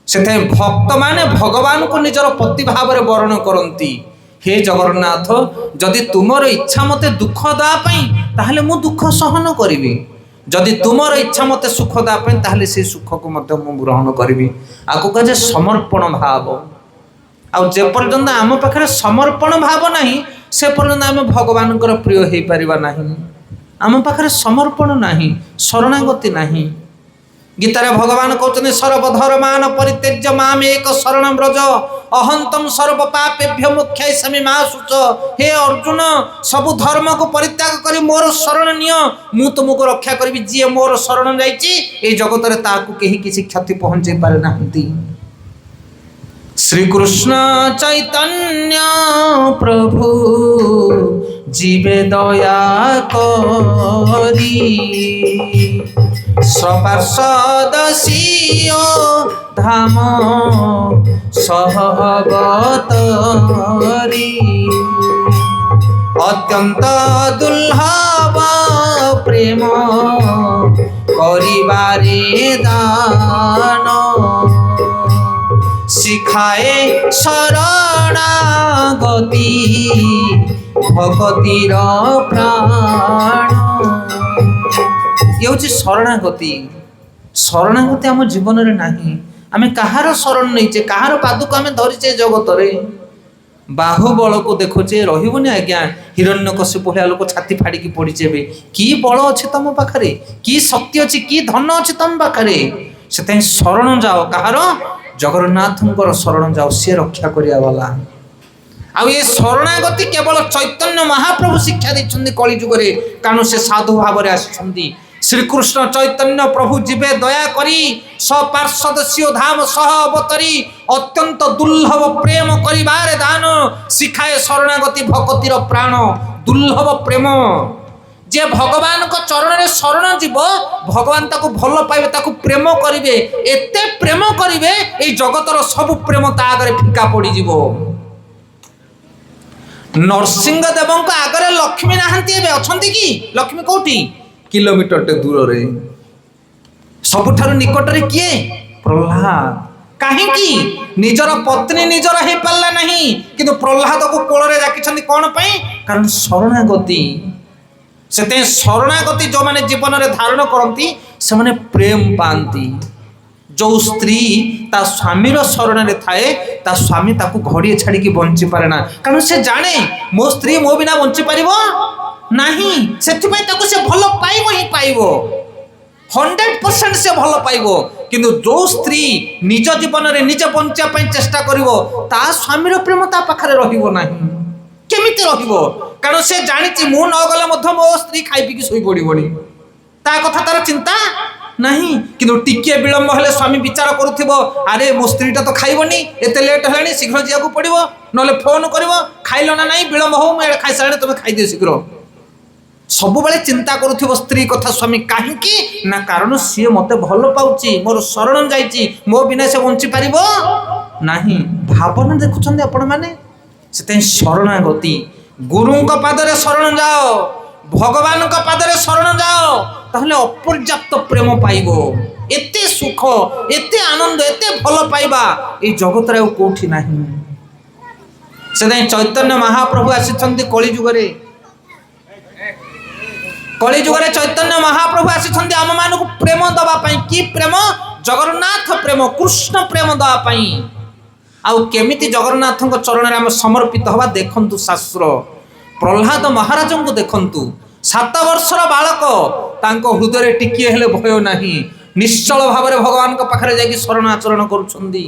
से भक्त माने भगवान को निजर पति भाव में वर्ण करती हे जगन्नाथ जदि तुमर इच्छा मते दुख दापाई ताहले मु दुख सहन करी जदि तुमर इच्छा मते सुख दापाई ताहले से सुख को मते मु ग्रहण करी आको कहे समर्पण भाव ଆଉ ଯେ ପର୍ଯ୍ୟନ୍ତ ଆମ ପାଖରେ ସମର୍ପଣ ଭାବ ନାହିଁ ସେ ପର୍ଯ୍ୟନ୍ତ ଆମେ ଭଗବାନଙ୍କର ପ୍ରିୟ ହେଇପାରିବା ନାହିଁ। ଆମ ପାଖରେ ସମର୍ପଣ ନାହିଁ, ଶରଣାଗତି ନାହିଁ। ଗୀତାରେ ଭଗବାନ କହୁଛନ୍ତି ସର୍ବଧର୍ମାନ ପରିତ୍ୟଜ୍ୟ ମାମ୍ ଏକ ଶରଣଂ ବ୍ରଜ ଅହନ୍ତଂ ସର୍ବ ପାପେଭ୍ୟ ମୋକ୍ଷୟିଷ୍ୟାମି ମା ଶୁଚ। ହେ ଅର୍ଜୁନ, ସବୁ ଧର୍ମକୁ ପରିତ୍ୟାଗ କରି ମୋର ଶରଣ ନିଅ, ମୁଁ ତୁମକୁ ରକ୍ଷା କରିବି। ଯିଏ ମୋର ଶରଣ ଯାଇଛି এই ଜଗତରେ ତାକୁ କେହି କିଛି କ୍ଷତି ପହଞ୍ଚାଇ ପାରେ ନାହାନ୍ତି। শ্রীকৃষ্ণ চৈতন্য প্রভু জীবে দয়া করি সপার্ষদ সিও ধাম সহবতরি অত্যন্ত দুর্লভ প্রেম করিবারে দান শিখায়ে শরণাগতি ভগতির প্রাণ। ইয়ে হচ্ছে শরণাগতি। শরণাগতি আমার জীবনের নাহি। আমি কাহার শরণ নেইছে, কাহার পাদুক আমি ধরিছে জগতরে। বাহুবলକୁ ଦେଖୁଛେ ରହିବନି ଆଜ୍ଞା। ହିରଣ୍ୟକଶିପୁ ଭଳିଆ ଲୋକ ଛାତି ଫାଡ଼ିକି ପଡ଼ିছে ଏବେ। କି ବଳ ଅଛି ତମ ପାଖରେ, କି ଶକ୍ତି ଅଛି, କି ଧନ ଅଛି ତମ ପାଖରେ। ସେଥିପାଇଁ ଶରଣ ଯାଅ କାହାର, ଜଗନ୍ନାଥଙ୍କର ଶରଣ ଯାଅ, ସିଏ ରକ୍ଷା କରିବା ବାଲା। ଆଉ ଏ ଶରଣାଗତି କେବଳ ଚୈତନ୍ୟ ମହାପ୍ରଭୁ ଶିକ୍ଷା ଦେଇଛନ୍ତି କଳି ଯୁଗରେ, କାରଣ ସେ ସାଧୁ ଭାବରେ ଆସିଛନ୍ତି। ଶ୍ରୀକୃଷ୍ଣ ଚୈତନ୍ୟ ପ୍ରଭୁ ଯିବେ ଦୟା କରି ସପାର୍ଷଦ ସିଓ ଧାମ ସହ ଅବତରି ଅତ୍ୟନ୍ତ ଦୁର୍ଲଭ ପ୍ରେମ କରିବାରେ ଦାନ ଶିଖାଏ ଶରଣାଗତି ଭଗତିର ପ୍ରାଣ। ଦୁର୍ଲଭ ପ୍ରେମ, যে ভগবানଙ୍କ চরণରେ শরণ ଯିବ ভগবান তাକୁ ଭଲ ପାଇବେ, ତାକୁ ପ୍ରେମ କରିବେ, ଏତେ ପ୍ରେମ କରିବେ এই ଜଗତର ସବୁ ପ୍ରେମ ତା ଆଗରେ ଫିକା ପଡ଼ିଯିବ। ନରସିଂହ ଦେବଙ୍କ ଆଗରେ ଲକ୍ଷ୍ମୀ ନାହାନ୍ତି, ଏବେ ଅଛନ୍ତି କି? ଲକ୍ଷ୍ମୀ କୋଉଠି? କିଲୋମିଟରଟେ ଦୂରରେ। ସବୁଠାରୁ ନିକଟରେ କିଏ? ପ୍ରହ୍ଲାଦ। କାହିଁକି? ନିଜର ପତ୍ନୀ ନିଜର ହେଇପାରିଲା ନାହିଁ, କିନ୍ତୁ ପ୍ରହ୍ଲାଦକୁ କୋଳରେ ଡାକିଛନ୍ତି କ'ଣ ପାଇଁ? କାରଣ ଶରଣାଗତି। ସେଥିପାଇଁ ଶରଣାଗତି ଯେଉଁମାନେ ଜୀବନରେ ଧାରଣ କରନ୍ତି ସେମାନେ ପ୍ରେମ ପାଆନ୍ତି। ଯେଉଁ ସ୍ତ୍ରୀ ତା ସ୍ୱାମୀର ଶରଣରେ ଥାଏ ତା ସ୍ୱାମୀ ତାକୁ ଘଡ଼ିଏ ଛାଡ଼ିକି ବଞ୍ଚିପାରେ ନା, କାରଣ ସେ ଜାଣେ ମୋ ସ୍ତ୍ରୀ ମୋ ବିନା ବଞ୍ଚିପାରିବ ନାହିଁ। ସେଥିପାଇଁ ତାକୁ ସେ ଭଲ ପାଇବ ହିଁ ପାଇବ, 100% ସେ ଭଲ ପାଇବ। କିନ୍ତୁ ଯେଉଁ ସ୍ତ୍ରୀ ନିଜ ଜୀବନରେ ନିଜେ ବଞ୍ଚିବା ପାଇଁ ଚେଷ୍ଟା କରିବ ତା ସ୍ୱାମୀର ପ୍ରେମ ତା ପାଖରେ ରହିବ ନାହିଁ। କେମିତି ରହିବ? କାରଣ ସେ ଜାଣିଛି ମୁଁ ନ ଗଲେ ମଧ୍ୟ ମୋ ସ୍ତ୍ରୀ ଖାଇ ପିଇକି ଶୋଇପଡ଼ିବଣି, ତା କଥା ତାର ଚିନ୍ତା ନାହିଁ। କିନ୍ତୁ ଟିକିଏ ବିଳମ୍ବ ହେଲେ ସ୍ୱାମୀ ବିଚାର କରୁଥିବ, ଆରେ ମୋ ସ୍ତ୍ରୀଟା ତ ଖାଇବନି, ଏତେ ଲେଟ୍ ହେଲାଣି, ଶୀଘ୍ର ଯିବାକୁ ପଡ଼ିବ, ନହେଲେ ଫୋନ୍ କରିବ, ଖାଇଲ ନା ନାହିଁ, ବିଳମ୍ବ ହଉ, ମୁଁ ଏଇଟା ଖାଇସାରିଣି, ତମେ ଖାଇଦିଅ ଶୀଘ୍ର। ସବୁବେଳେ ଚିନ୍ତା କରୁଥିବ ସ୍ତ୍ରୀ କଥା ସ୍ୱାମୀ। କାହିଁକି ନା କାରଣ ସିଏ ମୋତେ ଭଲ ପାଉଛି, ମୋର ଶରଣ ଯାଇଛି, ମୋ ବିନା ସେ ବଞ୍ଚିପାରିବ ନାହିଁ। ଭାବନା ଦେଖୁଛନ୍ତି ଆପଣମାନେ? ସେଥିପାଇଁ ଶରଣାଗତି। ଗୁରୁଙ୍କ ପାଦରେ ଶରଣ ଯାଅ, ଭଗବାନଙ୍କ ପାଦରେ ଶରଣ ଯାଅ, ତାହେଲେ ଅପର୍ଯ୍ୟାପ୍ତ ପ୍ରେମ ପାଇବ। ଏତେ ସୁଖ, ଏତେ ଆନନ୍ଦ, ଏତେ ଭଲ ପାଇବା এই ଜଗତରେ ଆଉ କୋଉଠି ନାହିଁ। ସେଥିପାଇଁ ଚୈତନ୍ୟ ମହାପ୍ରଭୁ ଆସିଛନ୍ତି କଳି ଯୁଗରେ। କଳି ଯୁଗରେ ଚୈତନ୍ୟ ମହାପ୍ରଭୁ ଆସିଛନ୍ତି ଆମମାନଙ୍କୁ ପ୍ରେମ ଦେବା ପାଇଁ। କି ପ୍ରେମ? ଜଗନ୍ନାଥ ପ୍ରେମ, କୃଷ୍ଣ ପ୍ରେମ ଦେବା ପାଇଁ। ଆଉ କେମିତି ଜଗନ୍ନାଥଙ୍କ ଚରଣରେ ଆମେ ସମର୍ପିତ ହେବା ଦେଖନ୍ତୁ ଶାସ୍ତ୍ର। ପ୍ରହ୍ଲାଦ ମହାରାଜଙ୍କୁ ଦେଖନ୍ତୁ, 7 ବର୍ଷର ବାଳକ, ତାଙ୍କ ହୃଦୟରେ ଟିକିଏ ହେଲେ ଭୟ ନାହିଁ, ନିଶ୍ଚଳ ଭାବରେ ଭଗବାନଙ୍କ ପାଖରେ ଯାଇକି ଶରଣ ଆଚରଣ କରୁଛନ୍ତି।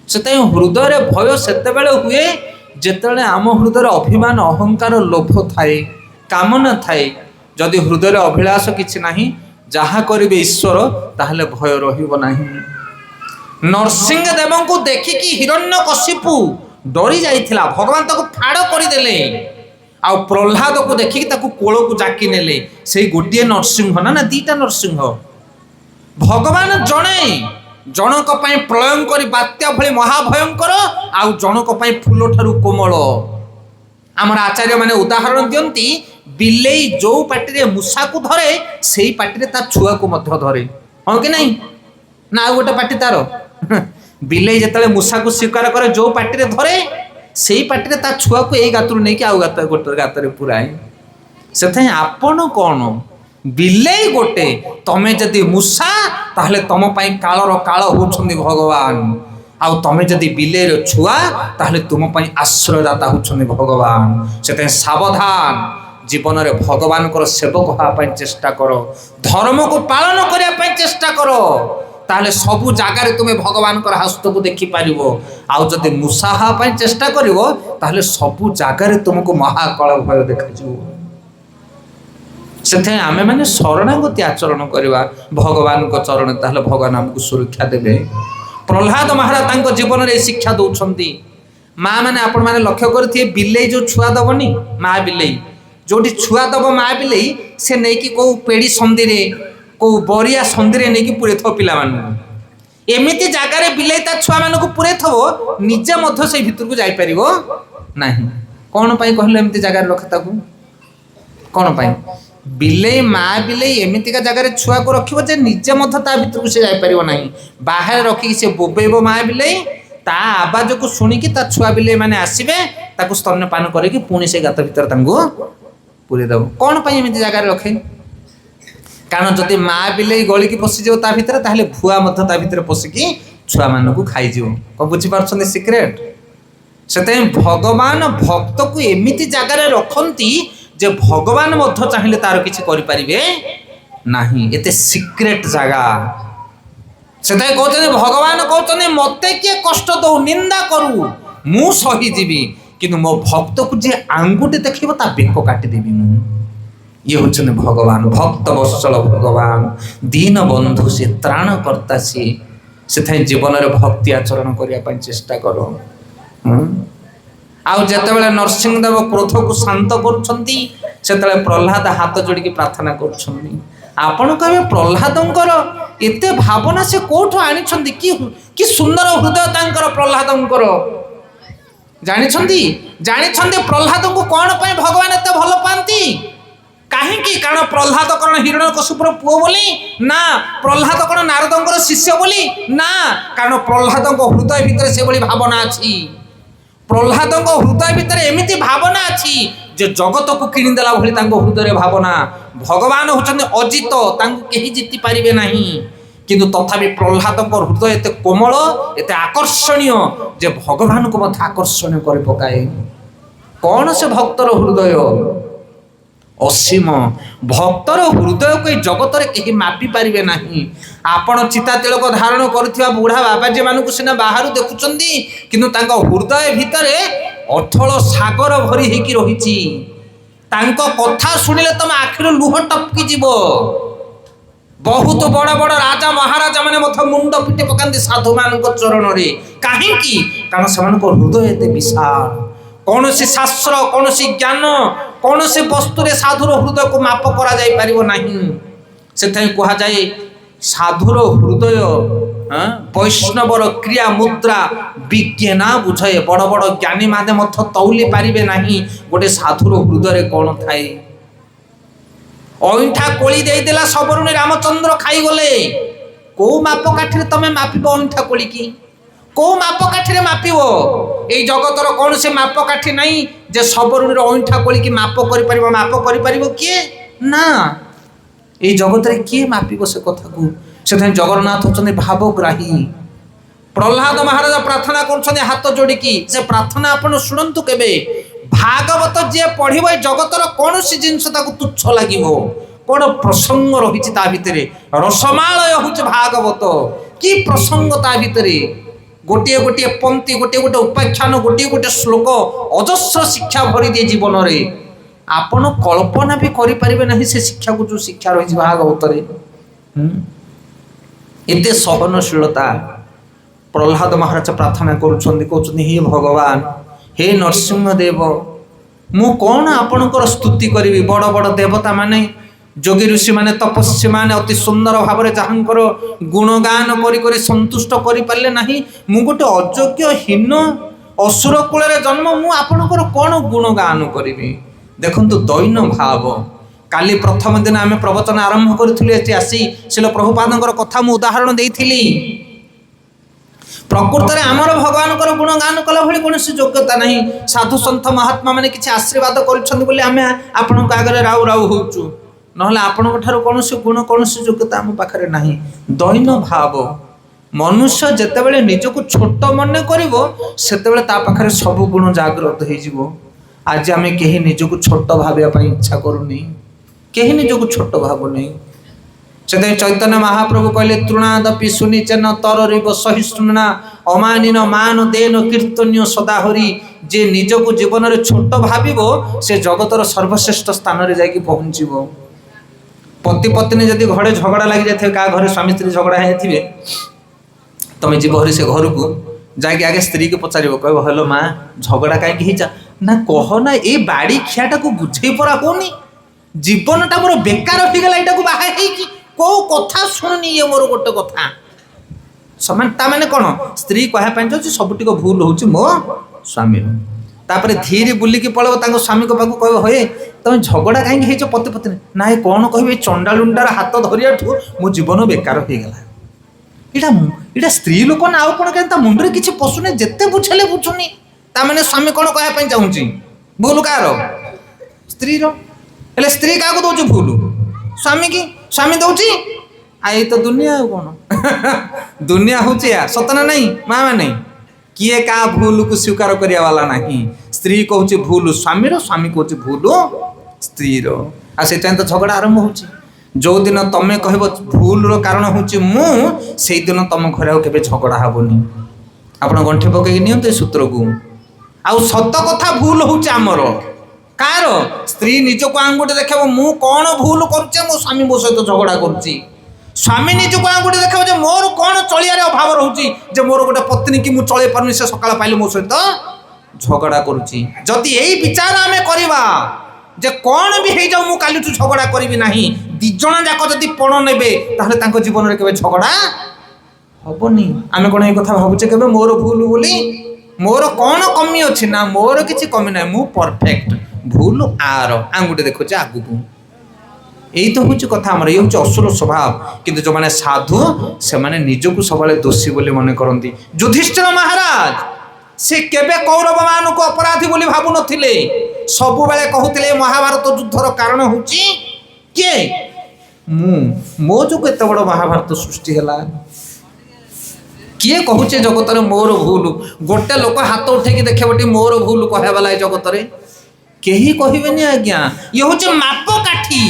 ସେଥିପାଇଁ ହୃଦୟରେ ଭୟ ସେତେବେଳେ ହୁଏ ଯେତେବେଳେ ଆମ ହୃଦୟରେ ଅଭିମାନ, ଅହଙ୍କାର, ଲୋଭ ଥାଏ, କାମନା ଥାଏ। ଯଦି ହୃଦୟରେ ଅଭିଳାଷ କିଛି ନାହିଁ, ଯାହା କରିବେ ଈଶ୍ୱର, ତାହେଲେ ଭୟ ରହିବ ନାହିଁ। ନରସିଂହ ଦେବଙ୍କୁ ଦେଖିକି ହିରଣ୍ୟକଶିପୁ ଡରି ଯାଇଥିଲା, ଭଗବାନ ତାକୁ ଫାଡ଼ କରିଦେଲେ। ଆଉ ପ୍ରହ୍ଲାଦକୁ ଦେଖିକି ତାକୁ କୋଳକୁ ଜାକି ନେଲେ। ସେଇ ଗୋଟିଏ ନରସିଂହ ନା ଦିଟା ନରସିଂହ? ଭଗବାନ ଜଣେ, ଜଣକ ପାଇଁ ପ୍ରଳୟଙ୍କରୀ ବାତ୍ୟା ଭଳି ମହାଭୟଙ୍କର, ଆଉ ଜଣକ ପାଇଁ ଫୁଲ ଠାରୁ କୋମଳ। ଆମର ଆଚାର୍ଯ୍ୟମାନେ ଉଦାହରଣ ଦିଅନ୍ତି, ବିଲେଇ ଯୋଉ ପାଟିରେ ମୂଷାକୁ ଧରେ ସେଇ ପାଟିରେ ତା ଛୁଆକୁ ମଧ୍ୟ ଧରେ। ହଁ କି ନାହିଁ? ନା ଆଉ ଗୋଟେ ପାଟି ତାର? ବିଲେଇ ଯେତେବେଳେ ମୂଷାକୁ ଶିକାର କରେ ଯୋଉ ପାଟିରେ ଧରେ ସେଇ ପାଟିରେ ତା ଛୁଆକୁ ଏଇ ଗାତରୁ ନେଇକି ଆଉ ଗୋଟେ ଗାତରେ ପୁରାଏ। ସେଥିପାଇଁ ଆପଣ କ'ଣ? ବିଲେଇ ଗୋଟେ, ତମେ ଯଦି ମୂଷା, ତାହେଲେ ତମ ପାଇଁ କାଳର କାଳ ହଉଛନ୍ତି ଭଗବାନ। ଆଉ ତମେ ଯଦି ବିଲେଇର ଛୁଆ ତାହେଲେ ତୁମ ପାଇଁ ଆଶ୍ରୟଦାତା ହେଉଛନ୍ତି ଭଗବାନ। ସେଥିପାଇଁ ସାବଧାନ, ଜୀବନରେ ଭଗବାନଙ୍କର ସେବକ ହେବା ପାଇଁ ଚେଷ୍ଟା କର, ଧର୍ମକୁ ପାଳନ କରିବା ପାଇଁ ଚେଷ୍ଟା କର, ତାହେଲେ ସବୁ ଜାଗାରେ ତୁମେ ଭଗବାନଙ୍କର ହସ୍ତକୁ ଦେଖିପାରିବ। ଆଉ ଯଦି ମୂଷା ହେବା ପାଇଁ ଚେଷ୍ଟା କରିବ ତାହେଲେ ସବୁ ଜାଗାରେ ତୁମକୁ ମହାକାଳ ଭୟ ଦେଖାଯିବ। ସେଥିପାଇଁ ଆମେ ମାନେ ଶରଣାଗତି ଆଚରଣ କରିବା ଭଗବାନଙ୍କ ଚରଣ, ତାହେଲେ ଭଗବାନ ଆମକୁ ସୁରକ୍ଷା ଦେବେ। ପ୍ରହ୍ଲାଦ ମହାରାଜ ତାଙ୍କ ଜୀବନରେ ଏହି ଶିକ୍ଷା ଦେଉଛନ୍ତି। ମା ମାନେ ଆପଣମାନେ ଲକ୍ଷ୍ୟ କରିଥିବେ, ବିଲେଇ ଯେଉଁ ଛୁଆ ଦେବନି, ମା ବିଲେଇ ଯେଉଁଠି ଛୁଆ ଦେବ ମା ବିଲେଇ, ସେ ନେଇକି କେଉଁ ପେଡ଼ି ସନ୍ଧିରେ କେଉଁ ବରିଆ ସନ୍ଧିରେ ନେଇକି ପୁରେଇଥିବ ପିଲାମାନଙ୍କୁ। ଏମିତି ଜାଗାରେ ବିଲେଇ ତା ଛୁଆମାନଙ୍କୁ ପୁରେଇଥିବ, ନିଜେ ମଧ୍ୟ ସେଇ ଭିତରକୁ ଯାଇପାରିବ ନାହିଁ। କ'ଣ ପାଇଁ କହିଲେ ଏମିତି ଜାଗାରେ ରଖେ ତାକୁ? କ'ଣ ପାଇଁ? ବିଲେଇ, ମା ବିଲେଇ ଏମିତିକା ଜାଗାରେ ଛୁଆକୁ ରଖିବ ଯେ ନିଜେ ମଧ୍ୟ ତା ଭିତରକୁ ସେ ଯାଇପାରିବ ନାହିଁ। ବାହାରେ ରଖିକି ସେ ବୋବେଇବ ମା ବିଲେଇ, ତା ଆବାଜକୁ ଶୁଣିକି ତା ଛୁଆ ବିଲେଇ ମାନେ ଆସିବେ, ତାକୁ ସ୍ତନ୍ୟପାନ କରିକି ପୁଣି ସେ ଗାତ ଭିତରେ ତାଙ୍କୁ ପୁରେଇ ଦେବ। କ'ଣ ପାଇଁ ଏମିତି ଜାଗାରେ ରଖେ? କାରଣ ଯଦି ମା ବିଲେଇ ଗଳିକି ପଶିଯିବ ତା ଭିତରେ, ତାହେଲେ ଭୁଆ ମଧ୍ୟ ତା ଭିତରେ ପଶିକି ଛୁଆମାନଙ୍କୁ ଖାଇଯିବ। କ'ଣ ବୁଝିପାରୁଛନ୍ତି ସିକ୍ରେଟ? ସେଥିପାଇଁ ଭଗବାନ ଭକ୍ତକୁ ଏମିତି ଜାଗାରେ ରଖନ୍ତି ଯେ ଭଗବାନ ମଧ୍ୟ ଚାହିଁଲେ ତାର କିଛି କରିପାରିବେ ନାହିଁ। ଏତେ ସିକ୍ରେଟ ଜାଗା। ସେଥିପାଇଁ କହୁଛନ୍ତି, ଭଗବାନ କହୁଛନ୍ତି ମୋତେ କିଏ କଷ୍ଟ ଦଉ, ନିନ୍ଦା କରୁ, ମୁଁ ସହିଯିବି, କିନ୍ତୁ ମୋ ଭକ୍ତକୁ ଯିଏ ଆଙ୍ଗୁଠି ଦେଖିବ ତା ବେକ କାଟିଦେବି ମୁଁ। ଇଏ ହେଉଛନ୍ତି ଭଗବାନ, ଭକ୍ତ ବତ୍ସଳ ଭଗବାନ, ଦୀନ ବନ୍ଧୁ ସିଏ, ତ୍ରାଣକର୍ତ୍ତା ସିଏ। ସେଥିପାଇଁ ଜୀବନରେ ଭକ୍ତି ଆଚରଣ କରିବା ପାଇଁ ଚେଷ୍ଟା କର। ଆଉ ଯେତେବେଳେ ନରସିଂହଦେବ କ୍ରୋଧକୁ ଶାନ୍ତ କରୁଛନ୍ତି, ସେତେବେଳେ ପ୍ରହ୍ଲାଦ ହାତ ଯୋଡ଼ିକି ପ୍ରାର୍ଥନା କରୁଛନ୍ତି। ଆପଣ କହିବେ ପ୍ରହ୍ଲାଦଙ୍କର ଏତେ ଭାବନା ସେ କୋଉଠୁ ଆଣିଛନ୍ତି? କି ସୁନ୍ଦର ହୃଦୟ ତାଙ୍କର ପ୍ରହ୍ଲାଦଙ୍କର। ଜାଣିଛନ୍ତି ପ୍ରହ୍ଲାଦଙ୍କୁ କ'ଣ ପାଇଁ ଭଗବାନ ଏତେ ଭଲ ପାଆନ୍ତି? କାହିଁକି? କାରଣ ପ୍ରହ୍ଲାଦ କ'ଣ ହିରଣ୍ୟକଶିପୁର ପୁଅ ବୋଲି? ନା। ପ୍ରହ୍ଲାଦ କ'ଣ ନାରଦଙ୍କର ଶିଷ୍ୟ ବୋଲି? ନା। କାରଣ ପ୍ରହ୍ଲାଦଙ୍କ ହୃଦୟ ଭିତରେ ସେଭଳି ଭାବନା ଅଛି। ପ୍ରହ୍ଲାଦଙ୍କ ହୃଦୟ ଭିତରେ ଏମିତି ଭାବନା ଅଛି ଯେ ଜଗତକୁ କିଣିଦେଲା ଭଳି ତାଙ୍କ ହୃଦୟରେ ଭାବନା। ଭଗବାନ ହେଉଛନ୍ତି ଅଜିତ, ତାଙ୍କୁ କେହି ଜିତି ପାରିବେ ନାହିଁ। କିନ୍ତୁ ତଥାପି ପ୍ରହ୍ଲାଦଙ୍କ ହୃଦୟ ଏତେ କୋମଳ, ଏତେ ଆକର୍ଷଣୀୟ ଯେ ଭଗବାନଙ୍କୁ ମଧ୍ୟ ଆକର୍ଷଣୀୟ କରି ପକାଏ। କ'ଣ ସେ ଭକ୍ତର ହୃଦୟ? ଅସୀମ। ଭକ୍ତର ହୃଦୟକୁ ଏହି ଜଗତରେ କେହି ମାପି ପାରିବେ ନାହିଁ। ଆପଣ ଚିତା ତିଳକ ଧାରଣ କରୁଥିବା ବୁଢ଼ା ବାବାଜୀ ମାନଙ୍କୁ ସିନା ବାହାରୁ ଦେଖୁଛନ୍ତି, କିନ୍ତୁ ତାଙ୍କ ହୃଦୟ ଭିତରେ ଅଥଳ ସାଗର ଭରି ହେଇକି ରହିଛି। ତାଙ୍କ କଥା ଶୁଣିଲେ ତମ ଆଖିରୁ ଲୁହ ଟପକି ଯିବ। ବହୁତ ବଡ଼ ବଡ଼ ରାଜା ମହାରାଜା ମାନେ ମଧ୍ୟ ମୁଣ୍ଡ ପିଟି ପକାନ୍ତି ସାଧୁମାନଙ୍କ ଚରଣରେ। କାହିଁକି? କାରଣ ସେମାନଙ୍କ ହୃଦୟ ଏତେ ବିଶାଳ। କୌଣସି ଶାସ୍ତ୍ର, କୌଣସି ଜ୍ଞାନ, କୌଣସି ବସ୍ତୁରେ ସାଧୁର ହୃଦୟକୁ ମାପ କରାଯାଇପାରିବ ନାହିଁ। ସେଥିପାଇଁ କୁହାଯାଏ ସାଧୁର ହୃଦୟ ବୈଷ୍ଣବର କ୍ରିୟା ମୁଦ୍ରା ବିଜ୍ଞାନ ବୁଝାଏ। ବଡ଼ ବଡ଼ ଜ୍ଞାନୀ ମାନେ ମଧ୍ୟ ତଉଲି ପାରିବେ ନାହିଁ ଗୋଟେ ସାଧୁର ହୃଦୟରେ କ'ଣ ଥାଏ। ଅଇଁଠା କୋଳି ଦେଇଦେଲା ସବରୁଣୀ ରାମଚନ୍ଦ୍ର ଖାଇଗଲେ। କୋଉ ମାପକାଠିରେ ତମେ ମାପିବ ଅଇଁଠା କୋଳିକି? କୋଉ ମାପକାଠିରେ ମାପିବ? এই জগতর কৌশি মাপকাঠি নাই যে সবরুণীর অইঁঠা কোলিকি মাপ করিপারিব কিয়ে? না। এই জগতের কিয়ে মাপিব সে কথাকু? সেখানে জগন্নাথ হচ্ছেন ভাবগ্রাহী। প্রহ্লাদ মহারাজ প্রার্থনা করছেন হাত যোড়িকি। সে প্রার্থনা আপনার শুণন্তু কেবে? ভাগবত যে পড়িব এই জগতর কৌশি জিনিস তাকে তুচ্ছ লাগিব। কোন প্রসঙ্গ রয়েছে তা ভিতরে? রসমালয় হচ্ছে ভাগবত। কি প্রসঙ্গ তা ভিতরে? গোটিয়ে গোটিয়ে পঙ্ক্তি, গোটিয়ে গোটিয়ে উপাখ্যান, গোটিয়ে গোটিয়ে শ্লোক, অজস্র শিক্ষা ভরি দিয়ে জীবନରେ। আপন কল্পনা भी করিপারিবে না সে শিক্ষাকু যে শিক্ষা রয়েছে ভাগবতরে। এতে সহনশীলতা। প্রহ্লাদ মহারাজ প্রার্থনা করছেন, কৌছেন হে ভগবান, হে নরসিংহদেব, মু কোন আপনার স্তুতি করিবি? বড় বড় দেবতা মানে, যোগী ঋষি মানে, তপস্বী মানে অতি সুন্দর ভাবে যাহাঙ্কর গুণগান করি করে সন্তুষ্ট করে পারলে নাহি। মু গোটে অযোগ্য হীন অসুর কূଳରେ জন্ম, মু আপনার কোন গুণগান করিবি? দেখুন দৈন্য ভাব। কালি প্রথম দিন আমি প্রবচন আরম্ভ করেছিলু, এটি আসি শিল প্রভুপাদଙ୍କର কথা মু উদাহরণ ଦେଇଥିଲି। প্রকৃতরে আমার ভগবানଙ୍କର গুণগান কলা ভଳି কৌশি যোগ্যতা ନାହିଁ। সাধু সন্থ মহাত্মা মানে কিছু আশীর্বাদ করছেন বলে আমি আপনার আগে রাউ রাউ হউছু, নহলে আপনার ঠার কৌশি গুণ, কৌশি যোগ্যতা আম পাখে না। দৈন্য ভাব। मनुष्य जेतेबेले निजको छोट मन करिवो सेतेबेले ता पाखरे सब गुण जागृत हो जिवो। आज आमे केही निजको छोट भाबिया पई इच्छा करूनी, केही निजको छोट भाबुनी। से चैतन्य महाप्रभु कहले तृणादपि सुनिचन तररिव सहिष्णुना अमानिन मान देन कीर्तन्य सदा हरि। जे निजको जीवन रे छोट भाबिबो से जगतर सर्वश्रेष्ठ स्थान रे जाकी पहुंचीबो। पति पत्नी जदि घरे झगड़ा लगी जाए, का घरे स्वामी स्त्री झगड़ा है, तमें जीव हरी से घर को जाके आगे स्त्री को पचार कह हेलो माँ झगड़ा कहीं ना कह ना ये बाड़ी खियाटा को बुझे परा होनी जीवनटा मोर बेकार हो गला एटा को बाहा कौ कथा शुणुनी ये मोर गोटे कथा समान ता माने कौन स्त्री कह चाहूँ सबटिक भूल हो मो स्वामी तापर धीरे बुलिकी पड़ो स्वामी को पाक कह हे तुम झगड़ा कहीं पति पत्नी ना ये कौन कह चंडालुंडार हाथ धरिया मो जीवन बेकार हो गला। इटा स्त्री लोक ना आउ कौन क्या मुंडे किसी पशुने जिते बुझेले बुझुनी ताने स्वामी कौन कहना चाहूँगी भूल कार स्त्री रे स्त्री क्या दौर भूल स्वामी की स्वामी दौर आई तो दुनिया कौन दुनिया हूँ सतना नहीं माँ मैंने किए का भूल को स्वीकार करिया वाला नहीं। स्त्री कहूँ भूल स्वामी स्वामी कहूँ भूल स्त्री से तो झगड़ा आरंभ हो जो दिन तमें कह भूल रो कारण हूँ मुई दिन तुम घर आगे झगड़ा हेनी आप गंठे पकई नि सूत्र को आउ सत कथा भूल होमर कार स्त्री निज को आंगुठी देख मु कौन भूल करुचे मो स्वामी मो सहित झगड़ा करुच्ची स्वामी निज को आंगुठी देख मोर कौन चलियार अभाव रोचे मोर गोटे पत्नी की मुझे चल पार्नी से सकाल पाइले मो सहित झगड़ा करुच्ची जदि यही विचार आम करवा जे कौन भी हो जाऊ मु काली झगड़ा करी ना दिज जाक जदि पण ने जीवन में केवे झगड़ा हेनी आम कौन ये कथा भावुचे के मोर भूल बोली मोर कौन कमी अच्छी ना मोर किसी कमी ना मु परफेक्ट भूल आर आंगुठी देखुचे आगु को यही तो हूँ कथा आमर ये हूँ असुर स्वभाव किंतु जो मैंने साधु से माने निजको सब दोषी बोली मन करती। युधिष्ठिर महाराज से केबे कौरव मान को अपराधी बोली भावु नथिले सब बेले कहते महाभारत युद्धर कारण हूँ किए मो जो एत बड़ महाभारत सृष्टि है किए कहूचे जगत मोर भूल गोटे लोक हाथ उठे देखे मोर भूल कहवाला जगत कही कहबेनि आज्ञा ये हूँ मापकाठी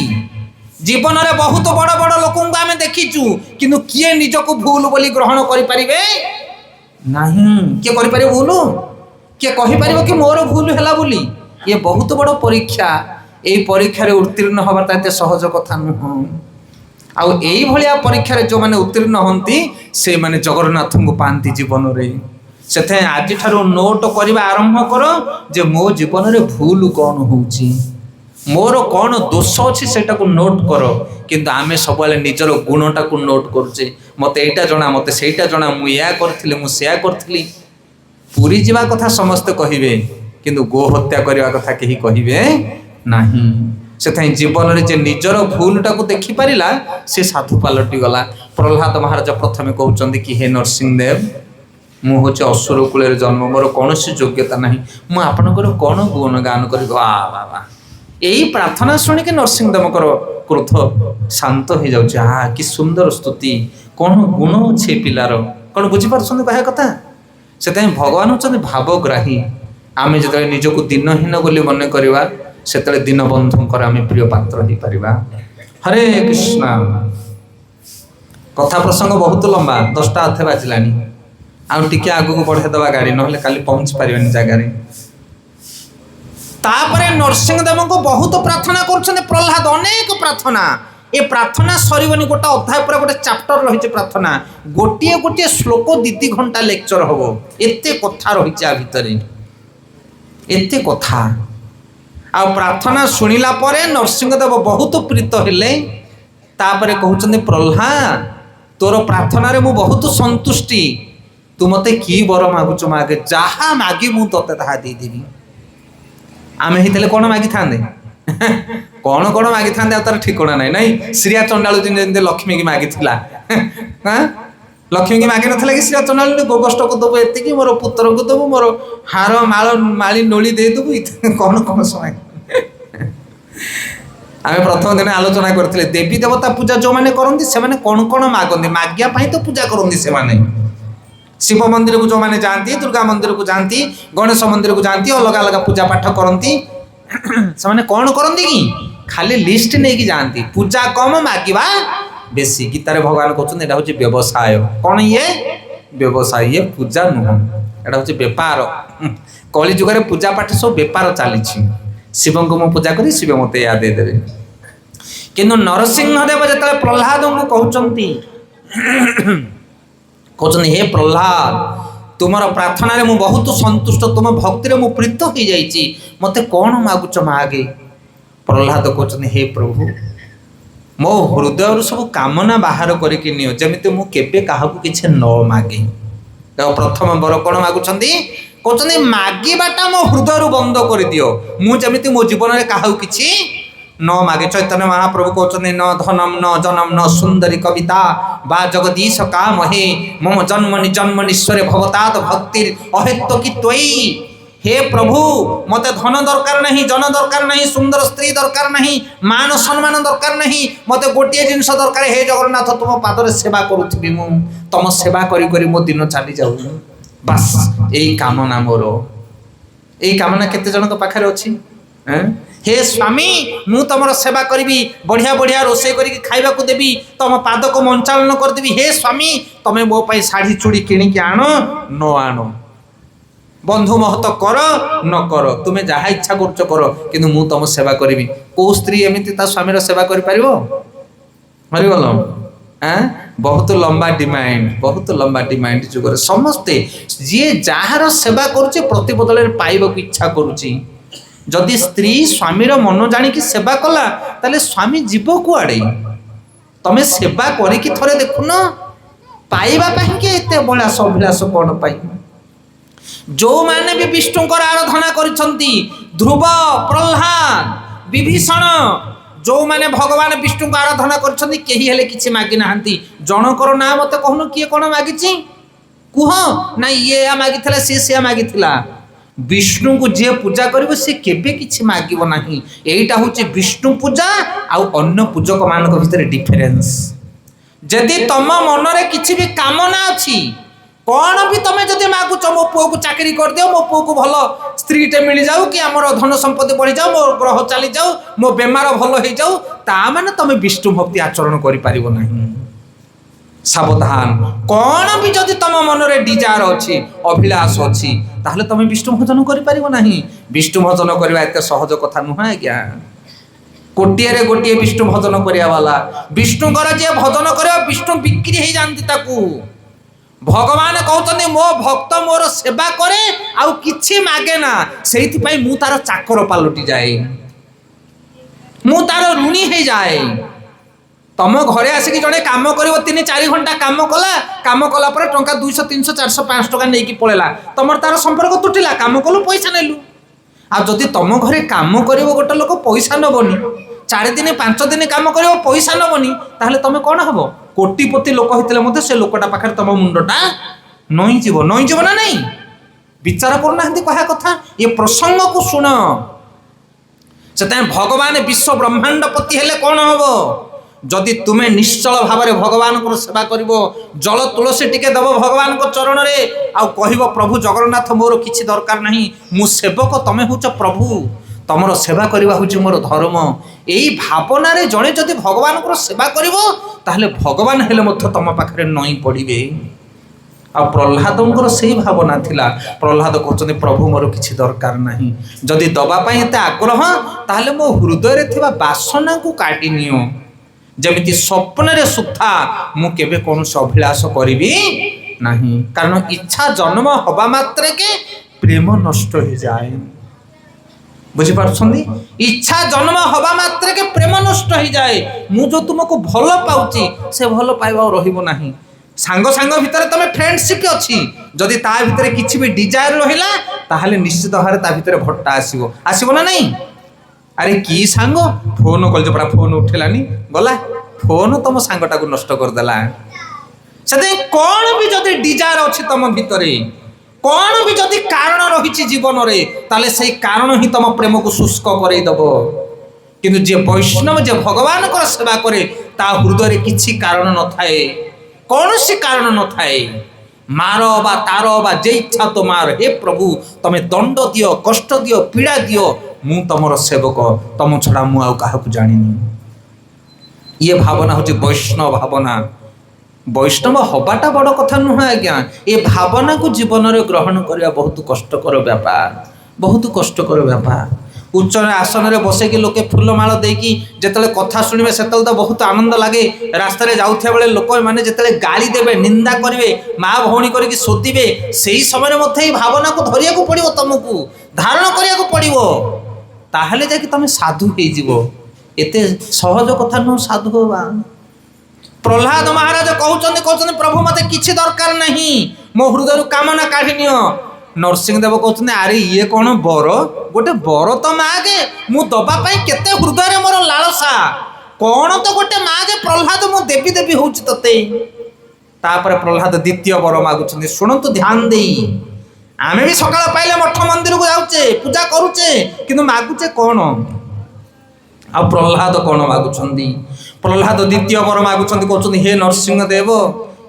जीवन में बहुत बड़ बड़ लोक आम देखीचु किंतु किए निजक भूल बोली ग्रहण करें नहीं किए कर भूल किए कहीपर कि मोर भूल है बोली ये बहुत बड़ परीक्षा यही परीक्षा उत्तीर्ण हवाटा एत सहज कथा नुह आउ यही भाया परीक्षा जो मैंने उत्तीर्ण होती से माने जगन्नाथ को पाती जीवन में से आज नोट करने आरंभ कर जे मो जीवन में भूल कौन हो मोर कौन दोष अच्छी से नोट कर किंतु आम सब निजर गुणटा को नोट करुचे मत एटा जना मत सेटा जना मुझे करी पूरी जावा कथा समस्ते कहे किंतु गो हत्या करने कथा कहीं कहे नहीं से जीवन में जे निजर भूलटा को देखी पारा से साधु पलटि गला। प्रहलाद महाराज प्रथमे कहते कि हे नरसिंहदेव मु हूँ असुर कूल जन्म मोर कौन योग्यता ना मुझे आपणकर कौन गुण गान कर यही प्रार्थना शुणिक नरसिंहदेव क्रोध शांत हो जाए कि सुंदर स्तुति कौन गुण अच्छे पिलार कौन बुझीपार कह कथा से भगवान होती भावग्राही आम जो निजक दीनहीन बोली मन करवा से दीनबंधुकर आम प्रिय पात्र हो पार। हरे कृष्ण कथा प्रसंग बहुत लंबा 10टा अथे बाजिला आउ टिके आगू बढ़ेदवा गाड़ी ना काली पहुँच पारे जगार तापरे नरसिंहदेव को बहुत प्रार्थना कर प्रहलाद अनेक प्रार्थना ये प्रार्थना सरबनी गोटे अध्याय पूरा गोटे चैप्टर रही प्रार्थना गोटे गोटे श्लोक 2 घंटा लेक्चर हम एत कथा रही भितर एत कथा आ प्रार्थना शुणिला परे नरसिंहदेव बहुत प्रीत हेले तापरे कहते प्रहलाद तोर प्रार्थना रे मु बहुत संतुष्टि तू मते की बर मागुच मागे जहाँ मागी मु तोते ताहा देदेवी आमे हितले कौन मागी थांदे कौन कौन मागी थांदे तार ठिकणा नहीं नहीं श्रिया चंडालु दिन लक्ष्मी की मागी थिला लक्ष्मी की मागी नथिला कि श्रिया चंडालु गोगष्ट को दबो एतिकी मोर पुत्र को दबो मोर हार माल माली नोली दे दबो कौन कौन समय आमे प्रथम दिन आलोचना करथिले देवी देवता पूजा जो माने करंती से माने कोन कोन मागंती मागिया पई तो पूजा करंती से माने शिव मंदिर को जो माने जानती दुर्गा मंदिर को जानती गणेश मंदिर को जानती अलग अलग पूजा पाठ करंती से माने कोन करंती की खाली लिस्ट नहीं की जानती पूजा कम मागिबा बेसी गीतारे भगवान कहते एटा होची व्यवसाय कौन ये व्यवसाय ये पूजा नुह एटा होची व्यापार कली जुगरे पूजा पाठ सब व्यापार चली शिव को मु पूजा करी शिव मते या दे देबे किंतु नरसिंहदेव जतले प्रहलाद को कहउचंती हे प्रहलाद तुमर प्रार्थना रे मु बहुत संतुष्ट तुम भक्ति रे मु प्रीत हो जाईची मते कोन मागुच मागे प्रहलाद कहउचंती हे प्रभु मो हृदय सब कामना बाहर करके नियो जमिति मु केबे काहाकू किछ न मागे तो प्रथम बर कोन मागुचंती कहउचंती मागिबाटा मो हृदय बंद कर दियो मु जमिति मो जीवन रे काहाकू किछ न मागे चैतन्य महाप्रभु कहउचंती न धनम न जनम न सुंदरी कविता बा जगदीश काम हे मम जन्मनीश्वरे भवतात भक्तिर अहेतु की त्वयि हे प्रभु मते धन दरकार नहीं जन दरकार नहीं सुंदर स्त्री दरकार नहीं मान सम्मान दरकार नहीं मते गोटे जिनस दरकार हे जगन्नाथ तुम पादरे सेवा करूथबी मु तुम सेवा करी करी मो दिन चली जाऊ बस एई कामना मोर एई कामना केते जन को पाखरे अछि हे स्वामी मु तुमर सेवा करी बढ़िया बढ़िया रोषे करी खाइबा को देबी तुम पाद को मंचालन कर देबी हे स्वामी तमे मो पई साड़ी चूड़ी किणी के आनो न आनो बंधु महत कर न कर तुम्हें जहाँ इच्छा कर किंतु मु तुम सेवा करी को स्त्री एमती ता स्वामी सेवा कर पारिबो मरिगल बहुत लंबा डिमांड जुगर समस्ते जी जार सेवा करुचे प्रतिबदल पाइबा को इच्छा करुची जदि स्त्री स्वामीर मन जानिकी सेवा कला ताले स्वामी जीव कुआड़े तमे सेवा करिकी थरे देखुन पाइबा पाइके एते बलास अभिलाष कोन पाइ जो माने भी विष्णुकर आराधना करिसंती ध्रुव प्रहलाद विभीषण जो माने भगवान विष्णु को आराधना करिसंती केही हेले किछि मागी नाहंती जनकर ना मते कहनु किए कोन मागिछि कुह ना ये मागिथिला से मागिथिला विष्णु को जे पूजा करिवो से केबे किछि मागिबो नाही एईटा होछि विष्णु पूजा आ अन्य पूजक मानक भितर डिफरेंस जदि तम मन रे किछि भी कामना अछि कौन भी तुम जब मागुच मो पुओ को चाकरी कर दियो मो पुओ को भल स्त्रीटे मिल जाऊ कि आमर धन संपत्ति बढ़ी जाऊ मो ग्रह चली जाऊ मो बेमार भल हो जाऊ ता माने तुम विष्णु भक्ति आचरण करि पारिबो नाही सावधान कौन भी जदि तुम मन रे डिजायर अछि अभिलाष अछि ताहले तुम विष्णु भजन करि पारिबो नाही विष्णु भजन करबा एते सहज कथा नुह आज्ञा कोटिया रे गोटिए विष्णु भजन करिया वाला विष्णु कर जे भजन करे विष्णु बिक्री हे जानती ताकू भगवान कहते मो भक्त मोर सेवा करे आउ किछि मागे ना सेइथि पई मु तार चाकर पालटी जाए मु तार ऋणी हे जाए तम घरे आसिक जड़े काम कर 3-4 घंटा काम कला पर टंका 200 300 400 500 टका नहीं पड़ेगा तुम तार संपर्क तुटिला काम कलु पैसा नेलु आ जदि तुम घरे काम कर गोटे लोक पैसा नबनी 4 दिन 5 दिन काम कर पैसा नबनी ताहले तुम कौन हम कोटिपति लोक होते से लोकटा पाखे तुम मुंडटा नई जीव ना नहीं विचार करना कह कथा ये प्रसंग को शुण से भगवान विश्व ब्रह्मांड पति हेले कौन हम जदि तुम्हें निश्चल भाव में भगवान को सेवा करिवो जल तुलसी टिके दब भगवान को चरण रे आउ कहबो प्रभु जगन्नाथ मोर किछि दरकार नहीं मु सेवक तमे होच प्रभु तमर सेवा करवा होची मोर धर्म एई भावना रे जणे जदि भगवान को सेवा करिवो ताहले भगवान हेले मध्य तम पाखरे नई पड़िबे आ प्रहलादंकर सही भावना थिला प्रहलाद कहते प्रभु मोर किछि दरकार नहीं जदि दबा पई एते आग्रह ताहले मो हृदय रे थिबा वासना को काटी नियो जमिति स्वप्न रे सुथा मु केबे कोन अभिलाष करिवि नाही कारण इच्छा जन्म हवा मात्रे के प्रेम नष्ट हो जाए बुझी पारछंदी इच्छा जन्म हवा मात्रे के प्रेम नष्ट हो जाए मु जो तुमको भल पाउची से भल पाइबा रहिबो नाही सांग सांग भितर तमे फ्रेंडशिप अछि जदि ता भितर किछि भी डिजायर रहिला ताहाले निश्चित भारे ता भितर भट्टा आसीबो ना नहीं अरे की सांग फोन कल पड़ा फोन उठेलानी गला फोन तुम सांगटा को नष्ट करदेला से कौन भी जदि डिजायर अच्छी तुम भितरे कौन भी जदि कारण रही जीवन रे ताले से कारण ही तुम प्रेम को शुष्क करईदब କିନ୍ତୁ ଯିଏ ବୈଷ୍ଣବ ଯିଏ ଭଗବାନଙ୍କର ସେବା କରେ ତା ହୃଦୟରେ କିଛି କାରଣ ନଥାଏ, କୌଣସି କାରଣ ନଥାଏ। ମାର ବା ତାର ବା ଯେ ଇଚ୍ଛା ତ ମାର, ହେ ପ୍ରଭୁ ତମେ ଦଣ୍ଡ ଦିଅ, କଷ୍ଟ ଦିଅ, ପୀଡ଼ା ଦିଅ, ମୁଁ ତମର ସେବକ, ତମ ଛଡ଼ା ମୁଁ ଆଉ କାହାକୁ ଜାଣିନି। ଇଏ ଭାବନା ହେଉଛି ବୈଷ୍ଣବ ଭାବନା। ବୈଷ୍ଣବ ହବାଟା ବଡ଼ କଥା ନୁହେଁ ଆଜ୍ଞା, ଏ ଭାବନାକୁ ଜୀବନରେ ଗ୍ରହଣ କରିବା ବହୁତ କଷ୍ଟକର ବ୍ୟାପାର, ବହୁତ କଷ୍ଟକର ବ୍ୟାପାର। ଉଚ୍ଚ ଆସନରେ ବସେଇକି ଲୋକେ ଫୁଲମାଳ ଦେଇକି ଯେତେବେଳେ କଥା ଶୁଣିବେ ସେତେବେଳେ ତ ବହୁତ ଆନନ୍ଦ ଲାଗେ। ରାସ୍ତାରେ ଯାଉଥିବା ବେଳେ ଲୋକମାନେ ଯେତେବେଳେ ଗାଳି ଦେବେ, ନିନ୍ଦା କରିବେ, ମା ଭଉଣୀ କରିକି ଶୋଧିବେ, ସେଇ ସମୟରେ ମଧ୍ୟ ଏଇ ଭାବନାକୁ ଧରିବାକୁ ପଡ଼ିବ, ତମକୁ ଧାରଣ କରିବାକୁ ପଡ଼ିବ, ତାହେଲେ ଯାଇକି ତମେ ସାଧୁ ହେଇଯିବ। ଏତେ ସହଜ କଥା ନୁହଁ ସାଧୁ ହବା। ପ୍ରହ୍ଲାଦ ମହାରାଜ କହୁଛନ୍ତି ପ୍ରଭୁ ମତେ କିଛି ଦରକାର ନାହିଁ, ମୋ ହୃଦୟରୁ କାମନା କାଢି ନିଅ। ନରସିଂହଦେବ କହୁଛନ୍ତି ଆରେ ଇଏ କଣ ବର, ଗୋଟେ ବର ତ ମାଗେ, ମୁଁ ଦବା ପାଇଁ କେତେ ହୃଦୟରେ ମୋର ଲାଳସା, କଣ ତ ଗୋଟେ ମାଗେ ପ୍ରହ୍ଲାଦ, ମୁଁ ଦେବି ଦେବି ହଉଛି ତତେ। ତାପରେ ପ୍ରହ୍ଲାଦ ଦ୍ୱିତୀୟ ବର ମାଗୁଛନ୍ତି। ଶୁଣନ୍ତୁ ଧ୍ୟାନ ଦେଇ, ଆମେ ବି ସକାଳ ପାଇଲେ ମଠ ମନ୍ଦିରକୁ ଯାଉଛେ, ପୂଜା କରୁଛେ, କିନ୍ତୁ ମାଗୁଛେ କଣ? ଆଉ ପ୍ରହ୍ଲାଦ କଣ ମାଗୁଛନ୍ତି? ପ୍ରହ୍ଲାଦ ଦ୍ୱିତୀୟ ବର ମାଗୁଛନ୍ତି, କହୁଛନ୍ତି ହେ ନରସିଂହଦେବ,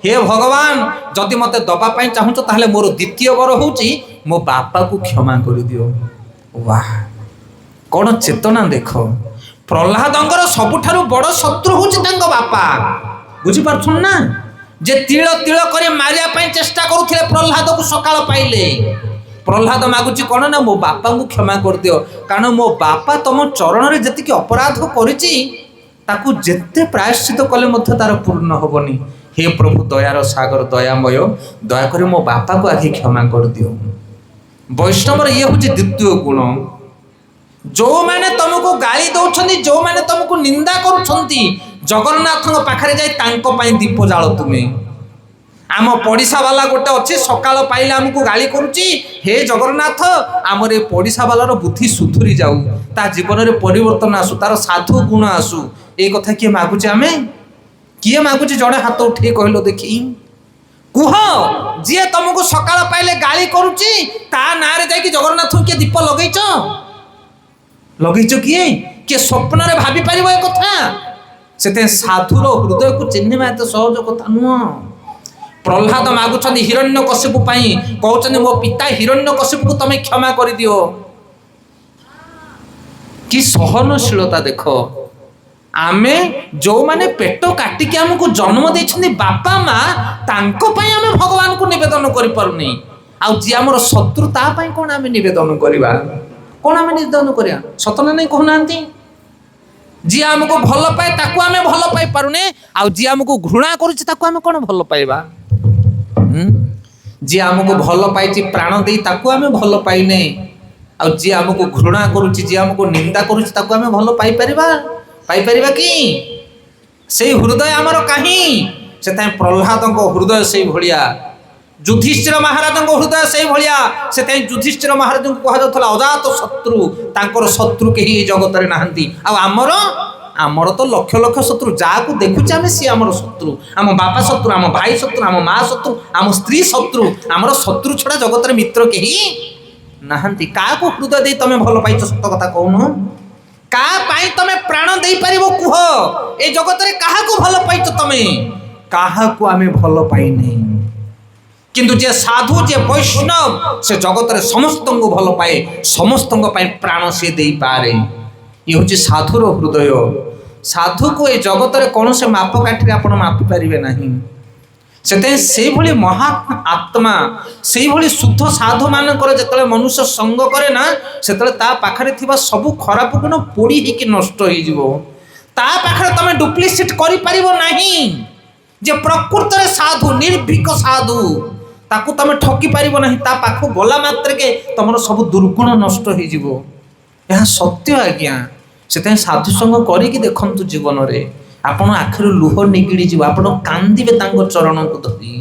ହେ ଭଗବାନ, ଯଦି ମତେ ଦବା ପାଇଁ ଚାହୁଁଛ ତାହେଲେ ମୋର ଦ୍ୱିତୀୟ ବର ହଉଛି ମୋ ବାପାକୁ କ୍ଷମା କରିଦିଅ। ୱାହ, କଣ ଚେତନା ଦେଖ। ପ୍ରହ୍ଲାଦଙ୍କର ସବୁଠାରୁ ବଡ଼ ଶତ୍ରୁ ହଉଛି ତାଙ୍କ ବାପା। ବୁଝିପାରୁଛନ୍ତି ନା? ଯେ ତିଳ ତିଳ କରି ମାରିବା ପାଇଁ ଚେଷ୍ଟା କରୁଥିଲେ ପ୍ରହ୍ଲାଦକୁ ସକାଳ ପାଇଲେ। ପ୍ରହ୍ଲାଦ ମାଗୁଛି କଣ ନା ମୋ ବାପାଙ୍କୁ କ୍ଷମା କରିଦିଅ, କାରଣ ମୋ ବାପା ତମ ଚରଣରେ ଯେତିକି ଅପରାଧ କରିଛି ତାକୁ ଯେତେ ପ୍ରାୟଶ୍ଚିତ କଲେ ମଧ୍ୟ ତାର ପୂର୍ଣ୍ଣ ହବନି। ହେ ପ୍ରଭୁ ଦୟାର ସାଗର, ଦୟାମୟ, ଦୟାକରି ମୋ ବାପାକୁ ଆଜି କ୍ଷମା କରିଦିଅ। ବୈଷ୍ଣବର ଇଏ ହଉଛି ଦ୍ୱିତୀୟ ଗୁଣ। ଯୋଉମାନେ ତମକୁ ଗାଳି ଦଉଛନ୍ତି, ଯୋଉମାନେ ତମକୁ ନିନ୍ଦା କରୁଛନ୍ତି, ଜଗନ୍ନାଥଙ୍କ ପାଖରେ ଯାଇ ତାଙ୍କ ପାଇଁ ଦୀପ ଜାଳ ତୁମେ। ଆମ ପଡ଼ିଶା ବାଲା ଗୋଟେ ଅଛି, ସକାଳ ପାଇଲେ ଆମକୁ ଗାଳି କରୁଛି, ହେ ଜଗନ୍ନାଥ ଆମର ଏ ପଡ଼ିଶା ବାଲାର ବୁଦ୍ଧି ସୁଧୁରି ଯାଉ, ତା ଜୀବନରେ ପରିବର୍ତ୍ତନ ଆସୁ, ତାର ସାଧୁ ଗୁଣ ଆସୁ। ଏଇ କଥା କିଏ ମାଗୁଛି? ଆମେ କିଏ ମାଗୁଛି? ଜଣେ ହାତ ଉଠେଇ କହିଲ ଦେଖି, କୁହ ଯିଏ ତମକୁ ସକାଳ ପାଇଲେ ଗାଳି କରୁଛି ତା ନାଁରେ ଯାଇକି ଜଗନ୍ନାଥଙ୍କୁ କିଏ ଦୀପ ଲଗେଇଛ? ଲଗେଇଛ କିଏ? କିଏ ସ୍ୱପ୍ନରେ ଭାବି ପାରିବ ଏ କଥା? ସେଥିପାଇଁ ସାଧୁର ହୃଦୟକୁ ଚିହ୍ନିବା ଏତେ ସହଜ କଥା ନୁହଁ। ପ୍ରହ୍ଲାଦ ମାଗୁଛନ୍ତି ହିରଣ୍ୟକଶିପୁ ପାଇଁ, କହୁଛନ୍ତି ମୋ ପିତା ହିରଣ୍ୟକଶିପୁକୁ ତମେ କ୍ଷମା କରିଦିଅ। କି ସହନଶୀଳତା ଦେଖ। ଆମେ ଯୋଉମାନେ ପେଟ କାଟିକି ଆମକୁ ଜନ୍ମ ଦେଇଛନ୍ତି ବାପା ମା, ତାଙ୍କ ପାଇଁ ଆମେ ଭଗବାନଙ୍କୁ ନିବେଦନ କରିପାରୁନି, ଆଉ ଯିଏ ଆମର ଶତ୍ରୁ ତା ପାଇଁ କଣ ଆମେ ନିବେଦନ କରିବା? କଣ ଆମେ ନିବେଦନ କରିବା? ସତ ନା ନାହିଁ କହୁନାହାନ୍ତି? ଯିଏ ଆମକୁ ଭଲ ପାଏ ତାକୁ ଆମେ ଭଲ ପାଇ ପାରୁନେ, ଆଉ ଯିଏ ଆମକୁ ଘୃଣା କରୁଛି ତାକୁ ଆମେ କଣ ଭଲ ପାଇବା? ଯିଏ ଆମକୁ ଭଲ ପାଇଛି ପ୍ରାଣ ଦେଇ ତାକୁ ଆମେ ଭଲ ପାଇନେ, ଆଉ ଯିଏ ଆମକୁ ଘୃଣା କରୁଛି, ଯିଏ ଆମକୁ ନିନ୍ଦା କରୁଛି ତାକୁ ଆମେ ଭଲ ପାଇପାରିବା? ପାଇପାରିବା କି? ସେଇ ହୃଦୟ ଆମର କାହିଁ? ସେଥିପାଇଁ ପ୍ରହ୍ଲାଦଙ୍କ ହୃଦୟ ସେଇ ଭଳିଆ, ଯୁଧିଷ୍ଠିର ମହାରାଜଙ୍କ ହୃଦୟ ସେଇ ଭଳିଆ। ସେଥିପାଇଁ ଯୁଧିଷ୍ଠିର ମହାରାଜଙ୍କୁ କୁହାଯାଉଥିଲା ଅଜାତ ଶତ୍ରୁ, ତାଙ୍କର ଶତ୍ରୁ କେହି ଏ ଜଗତରେ ନାହାନ୍ତି। ଆଉ ଆମର ତ ଲକ୍ଷ ଲକ୍ଷ ଶତ୍ରୁ, ଯାହାକୁ ଦେଖୁଛେ ଆମେ ସିଏ ଆମର ଶତ୍ରୁ। ଆମ ବାପା ଶତ୍ରୁ, ଆମ ଭାଇ ଶତ୍ରୁ, ଆମ ମା ଶତ୍ରୁ, ଆମ ସ୍ତ୍ରୀ ଶତ୍ରୁ। ଆମର ଶତ୍ରୁ ଛଡ଼ା ଜଗତରେ ମିତ୍ର କେହି ନାହାନ୍ତି। କାହାକୁ ହୃଦୟ ଦେଇ ତମେ ଭଲ ପାଇଛ? ସତ କଥା କହୁନ। କାହା ପାଇଁ ତମେ ପ୍ରାଣ ଦେଇପାରିବ କୁହ? ଏ ଜଗତରେ କାହାକୁ ଭଲ ପାଇଛ ତମେ? କାହାକୁ ଆମେ ଭଲ ପାଇନେ। କିନ୍ତୁ ଯିଏ ସାଧୁ, ଯିଏ ବୈଷ୍ଣବ, ସେ ଜଗତରେ ସମସ୍ତଙ୍କୁ ଭଲ ପାଏ, ସମସ୍ତଙ୍କ ପାଇଁ ପ୍ରାଣ ସେ ଦେଇପାରେ। ଇଏ ହେଉଛି ସାଧୁର ହୃଦୟ। ସାଧୁକୁ ଏ ଜଗତରେ କୌଣସି ମାପକାଠିରେ ଆପଣ ମାପି ପାରିବେ ନାହିଁ। ସେଥିପାଇଁ ସେଇଭଳି ମହାତ୍ମା ଆତ୍ମା, ସେଇଭଳି ଶୁଦ୍ଧ ସାଧୁମାନଙ୍କର ଯେତେବେଳେ ମନୁଷ୍ୟ ସଙ୍ଗ କରେ ନା, ସେତେବେଳେ ତା ପାଖରେ ଥିବା ସବୁ ଖରାପ ଗୁଣ ପୋଡ଼ି ହେଇକି ନଷ୍ଟ ହେଇଯିବ। ତା ପାଖରେ ତମେ ଡୁପ୍ଲିସିଟ୍ କରିପାରିବ ନାହିଁ। ଯେ ପ୍ରକୃତରେ ସାଧୁ, ନିର୍ଭୀକ ସାଧୁ, ତାକୁ ତମେ ଠକି ପାରିବ ନାହିଁ। ତା ପାଖକୁ ଗଲା ମାତ୍ରକେ ତମର ସବୁ ଦୁର୍ଗୁଣ ନଷ୍ଟ ହେଇଯିବ। ଏହା ସତ୍ୟ ଆଜ୍ଞା। ସେଥିପାଇଁ ସାଧୁ ସଙ୍ଗ କରିକି ଦେଖନ୍ତୁ ଜୀବନରେ, ଆପଣ ଆଖିରୁ ଲୁହ ନିଗିଡ଼ି ଯିବ, ଆପଣ କାନ୍ଦିବେ ତାଙ୍କ ଚରଣକୁ ଧରି।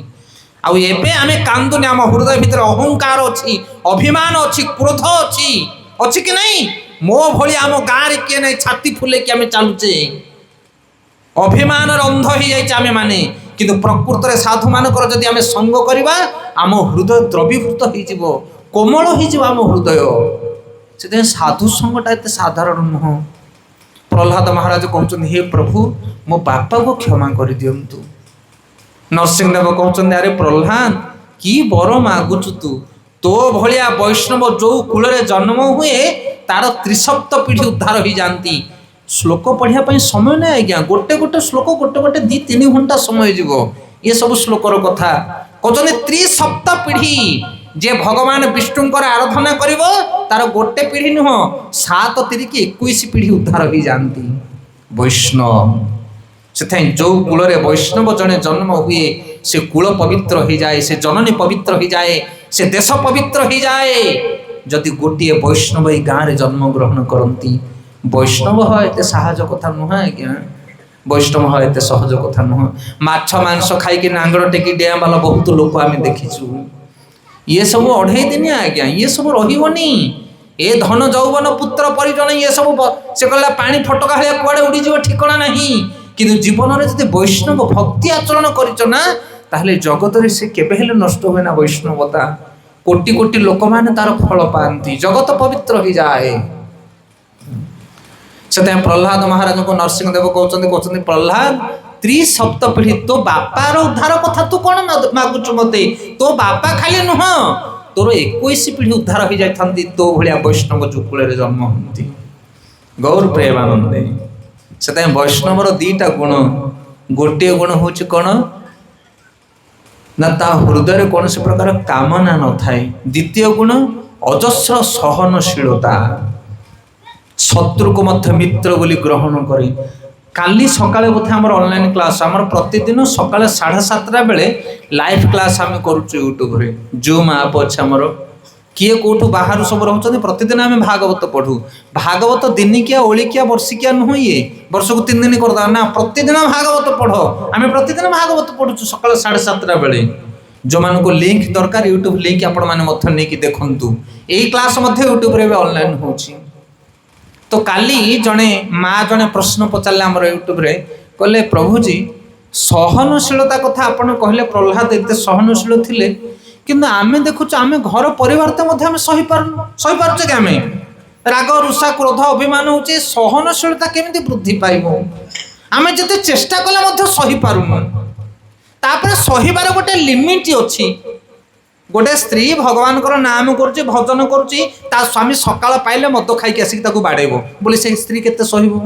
ଆଉ ଏବେ ଆମେ କାନ୍ଦୁନି, ଆମ ହୃଦୟ ଭିତରେ ଅହଙ୍କାର ଅଛି, ଅଭିମାନ ଅଛି, କ୍ରୋଧ ଅଛି, ଅଛି କି ନାହିଁ? ମୋ ଭଳି ଆମ ଗାଁରେ କିଏ ନାହିଁ ଛାତି ଫୁଲେଇକି ଆମେ ଚାଲୁଛେ, ଅଭିମାନର ଅନ୍ଧ ହେଇଯାଇଛି ଆମେ ମାନେ। କିନ୍ତୁ ପ୍ରକୃତରେ ସାଧୁମାନଙ୍କର ଯଦି ଆମେ ସଙ୍ଗ କରିବା, ଆମ ହୃଦୟ ଦ୍ରବୀଭୂତ ହେଇଯିବ, କୋମଳ ହେଇଯିବ ଆମ ହୃଦୟ। ସେଥିପାଇଁ ସାଧୁ ସଙ୍ଗଟା ଏତେ ସାଧାରଣ ନୁହଁ। प्रह्लाद महाराज कहते हे प्रभु मो बापा को क्षमा कर दियंतु। नरसिंहदेव कहते अरे प्रह्लाद की बर मागुचु तो भलिया वैष्णव जो कूल जन्म हुए तार त्रिसप्त पीढ़ी उद्धार हो जाती। श्लोक पढ़िया समय ना आज्ञा गोटे गोटे श्लोक गोटे गोटे 2-3 घंटा समय जीव ये सब श्लोकर कथा कहते त्रिसप्त पीढ़ी जे भगवान विष्णुंकर आराधना करिवो तार गोटे पीढ़ी नुह 7 3 21 पीढ़ी उद्धार हो जाती वैष्णव। से जो कूल वैष्णव जने जन्म हुए से कूल पवित्र हो जाए, से जननी पवित्र हो जाए, से देश पवित्र हो जाए। जदि गोटे वैष्णव ये गाँव में जन्म ग्रहण करती वैष्णव एत सहज कथा नुह आज्ञा, वैष्णव एत सहज कथा नुह। माछ मांस खाई नांगड़ टेकी डेआ वाला बहुत लोक आम देखीचु। ये सब 2.5 दिन आज्ञा ये सब रही ए धन जौवन पुत्र परिजन ये सब से कहला पानी फटका भाया कुआड़े उड़ीज ठिकना नहीं। किंतु जीवन में जब वैष्णव भक्ति आचरण करना ताहले जगत रे से केबे हेले नष्ट हुए ना वैष्णवता। कोटि कोटि लोक माने तार फल पाती जगत पवित्र हो जाए। से प्रह्लाद महाराज को नरसिंहदेव कहते प्रह्लाद त्रिसप्त पीढ़ी तो बापार उद्धार कथा तू कौन मागुचु मते? तो बापा खाली नुह तोर 21 पीढ़ी उद्धार हो जाती तो भाया वैष्णव जो कूल जन्म होती। गौर प्रेमानंदे से वैष्णवर 2टा गुण गोटे गुण हूँ कौन ना ता हृदय कौन से प्रकार कामना न थाए। द्वितीय गुण अजस्र सहनशीलता शत्रु को मध्य मित्र बोली ग्रहण करे। काली सकाळे बोधे आमर ऑनलाइन क्लास आमर प्रतिदिन सकाळे 7:30 बेले लाइव क्लास आम करूँ यूट्यूब रे जूम आप अच्छे आमर किए कौटू बाहर सब रोचे प्रतिदिन आम भागवत पढ़ू। भागवत दिनिकिया ओलिकिया वर्षिकिया नुह ये वर्ष को 3 दिन करदा ना प्रतिदिन भागवत पढ़। आम प्रतिदिन भागवत पढ़ु सकाळ 7:30 बेले। जो मान को लिंक दरकार यूट्यूब लिंक आपण माने मध्य नहीं देखंतु एई क्लास मध्य यूट्यूब रे ऑनलाइन होची। तो काली जने माँ जने प्रश्न पचारे आम यूट्यूब रे कहले प्रभुजी सहनशीलता कथा आपण कहले प्रह्लाद एते सहनशील थिले किंतु आमे देखुच आमे घर परिवार तो मध्य आमे सही पारुचे कि आमे राग रुषा क्रोध अभिमान होचे सहनशीलता केमिति वृद्धि पाइबो? आमे जते चेष्टा कले मध्य सही पारुनु। तापर सहीबार गोटे लिमिट अछि। गोटे स्त्री भगवान नाम करुच्ची भजन करुच्ची ता स्वामी सकाळ पाइले मद खाई आसिक ताकू बाड़ेबो बोले से स्त्री केते सहीबो?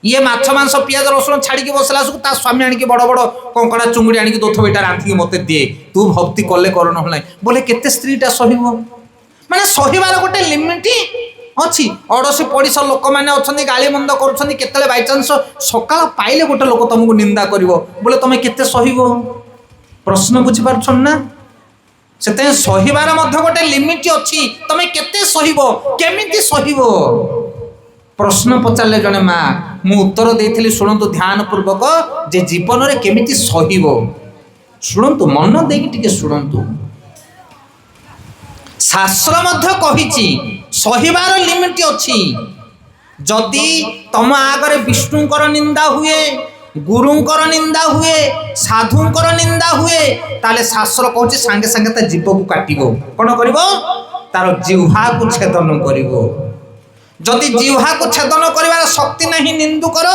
ये माछ मांस पियाज रसुण छाड़ी बसला ता स्वामी आनिक बड़ बड़ कंकड़ा चुंगुड़ी आनिक दोथ बेटा रांधिक मते दिए तू भक्ति कले कर ना बोले केते स्त्रीटा सहीबो? माने सहीबार गोटे लिमिट अच्छी। अड़ोशी पड़ोश लोक मैंने अच्छा गाली मंद कर बाईचान्स सकाळ पाइले गोटे लोक तुमको निंदा कर बोले तुम केते सहीबो? प्रश्न बुझीपार ना से सहीबार गोटे लिमिट अच्छी। तुम केते सहीबो केमिति सहीबो? प्रश्न पचारे जने माँ मु उत्तर देइथिली शुणु ध्यान पूर्वक जे जीवन रे केमिति सहीबो शुणु मन देकी टिके शुणु। शास्त्र मध्य कहिछि सहीबार लिमिट अच्छी। जदि तम आगरे विष्णुकर निंदा हुए गुरुंकर निंदा हुए साधुंकर निंदा हुए ताले शास्त्र कहछि सांगे सांगे ता जीव को काटिबो कोन करिवो तार जिह्वा को छेदन करिवो। जदि जिह्वा को छेदन करिवार शक्ति नहीं निंदु करो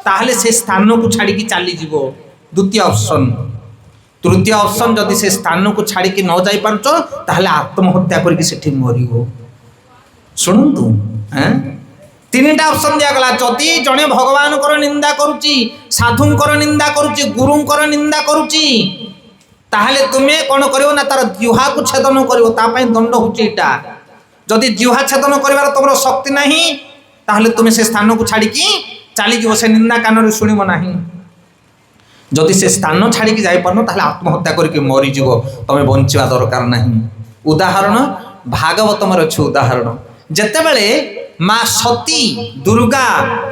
ताहले से स्थान को छाड़ी की चली जीवो। द्वितीय ऑप्शन। तृतीय ऑप्शन जदि से स्थान को छाड़ी की न जाई पारछो ताहले आत्महत्या करके सेठी मरिवो। शुणु हैं 3टा ऑप्शन दिया गला। जदि जने भगवान कर निंदा करुची साधुंकर निंदा करुची गुरुंकर निंदा करुची ताहले तुमे कोन करिवो ना तार जिह्वा को छेदन करिवो ता पई दंड होची एटा। जदि जिह्वा छेदन करिवार तुमरो शक्ति नहीं ताहले तुमे से स्थान को छाड़ी की चली जीवो से निंदा कान रे सुनिबो नाही। जदि से स्थान छाड़ी की जाई परनो ताहले आत्महत्या करके मरि जीवो तमे बंचिवा दरकार नाही। उदाहरण भागवतम रे छ उदाहरण जेते बेले माँ सती दुर्गा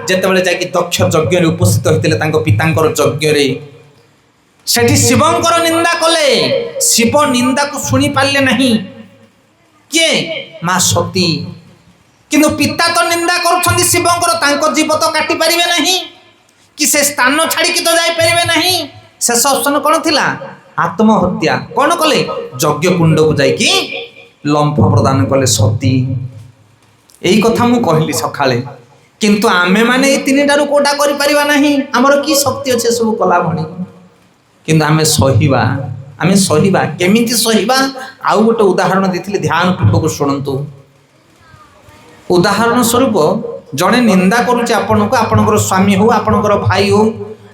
जेतेबेले जाकि दक्ष यज्ञ रे उपस्थित होइतिले तांको पितांकर यज्ञ रे सेठी शिवंकर निंदा कले। शिव निंदा को सुनी पारले नहीं किए माँ सती किंतु पिता तो निंदा करुछंती शिवंकर तांको जीव तो काटी परिबे नहीं कि से स्थान छाड़ी की तो जाई परिबे नहीं। शेष ऑप्शन कोन थिला आत्महत्या। कोन कले यज्ञ कुंड को जाई कि लंफ प्रदान कले सती। यही कथा मु कहली सकाळे କିନ୍ତୁ ଆମେମାନେ ଏଇ ତିନିଟାରୁ କୋଉଟା କରିପାରିବା ନାହିଁ। ଆମର କି ଶକ୍ତି ଅଛି ସବୁ କଲା ଭଳି? କିନ୍ତୁ ଆମେ ସହିବା, ଆମେ ସହିବା। କେମିତି ସହିବା? ଆଉ ଗୋଟେ ଉଦାହରଣ ଦେଇଥିଲି, ଧ୍ୟାନ ପୂର୍ବକ ଶୁଣନ୍ତୁ। ଉଦାହରଣ ସ୍ୱରୂପ ଜଣେ ନିନ୍ଦା କରୁଛି ଆପଣଙ୍କୁ, ଆପଣଙ୍କର ସ୍ୱାମୀ ହଉ, ଆପଣଙ୍କର ଭାଇ ହଉ,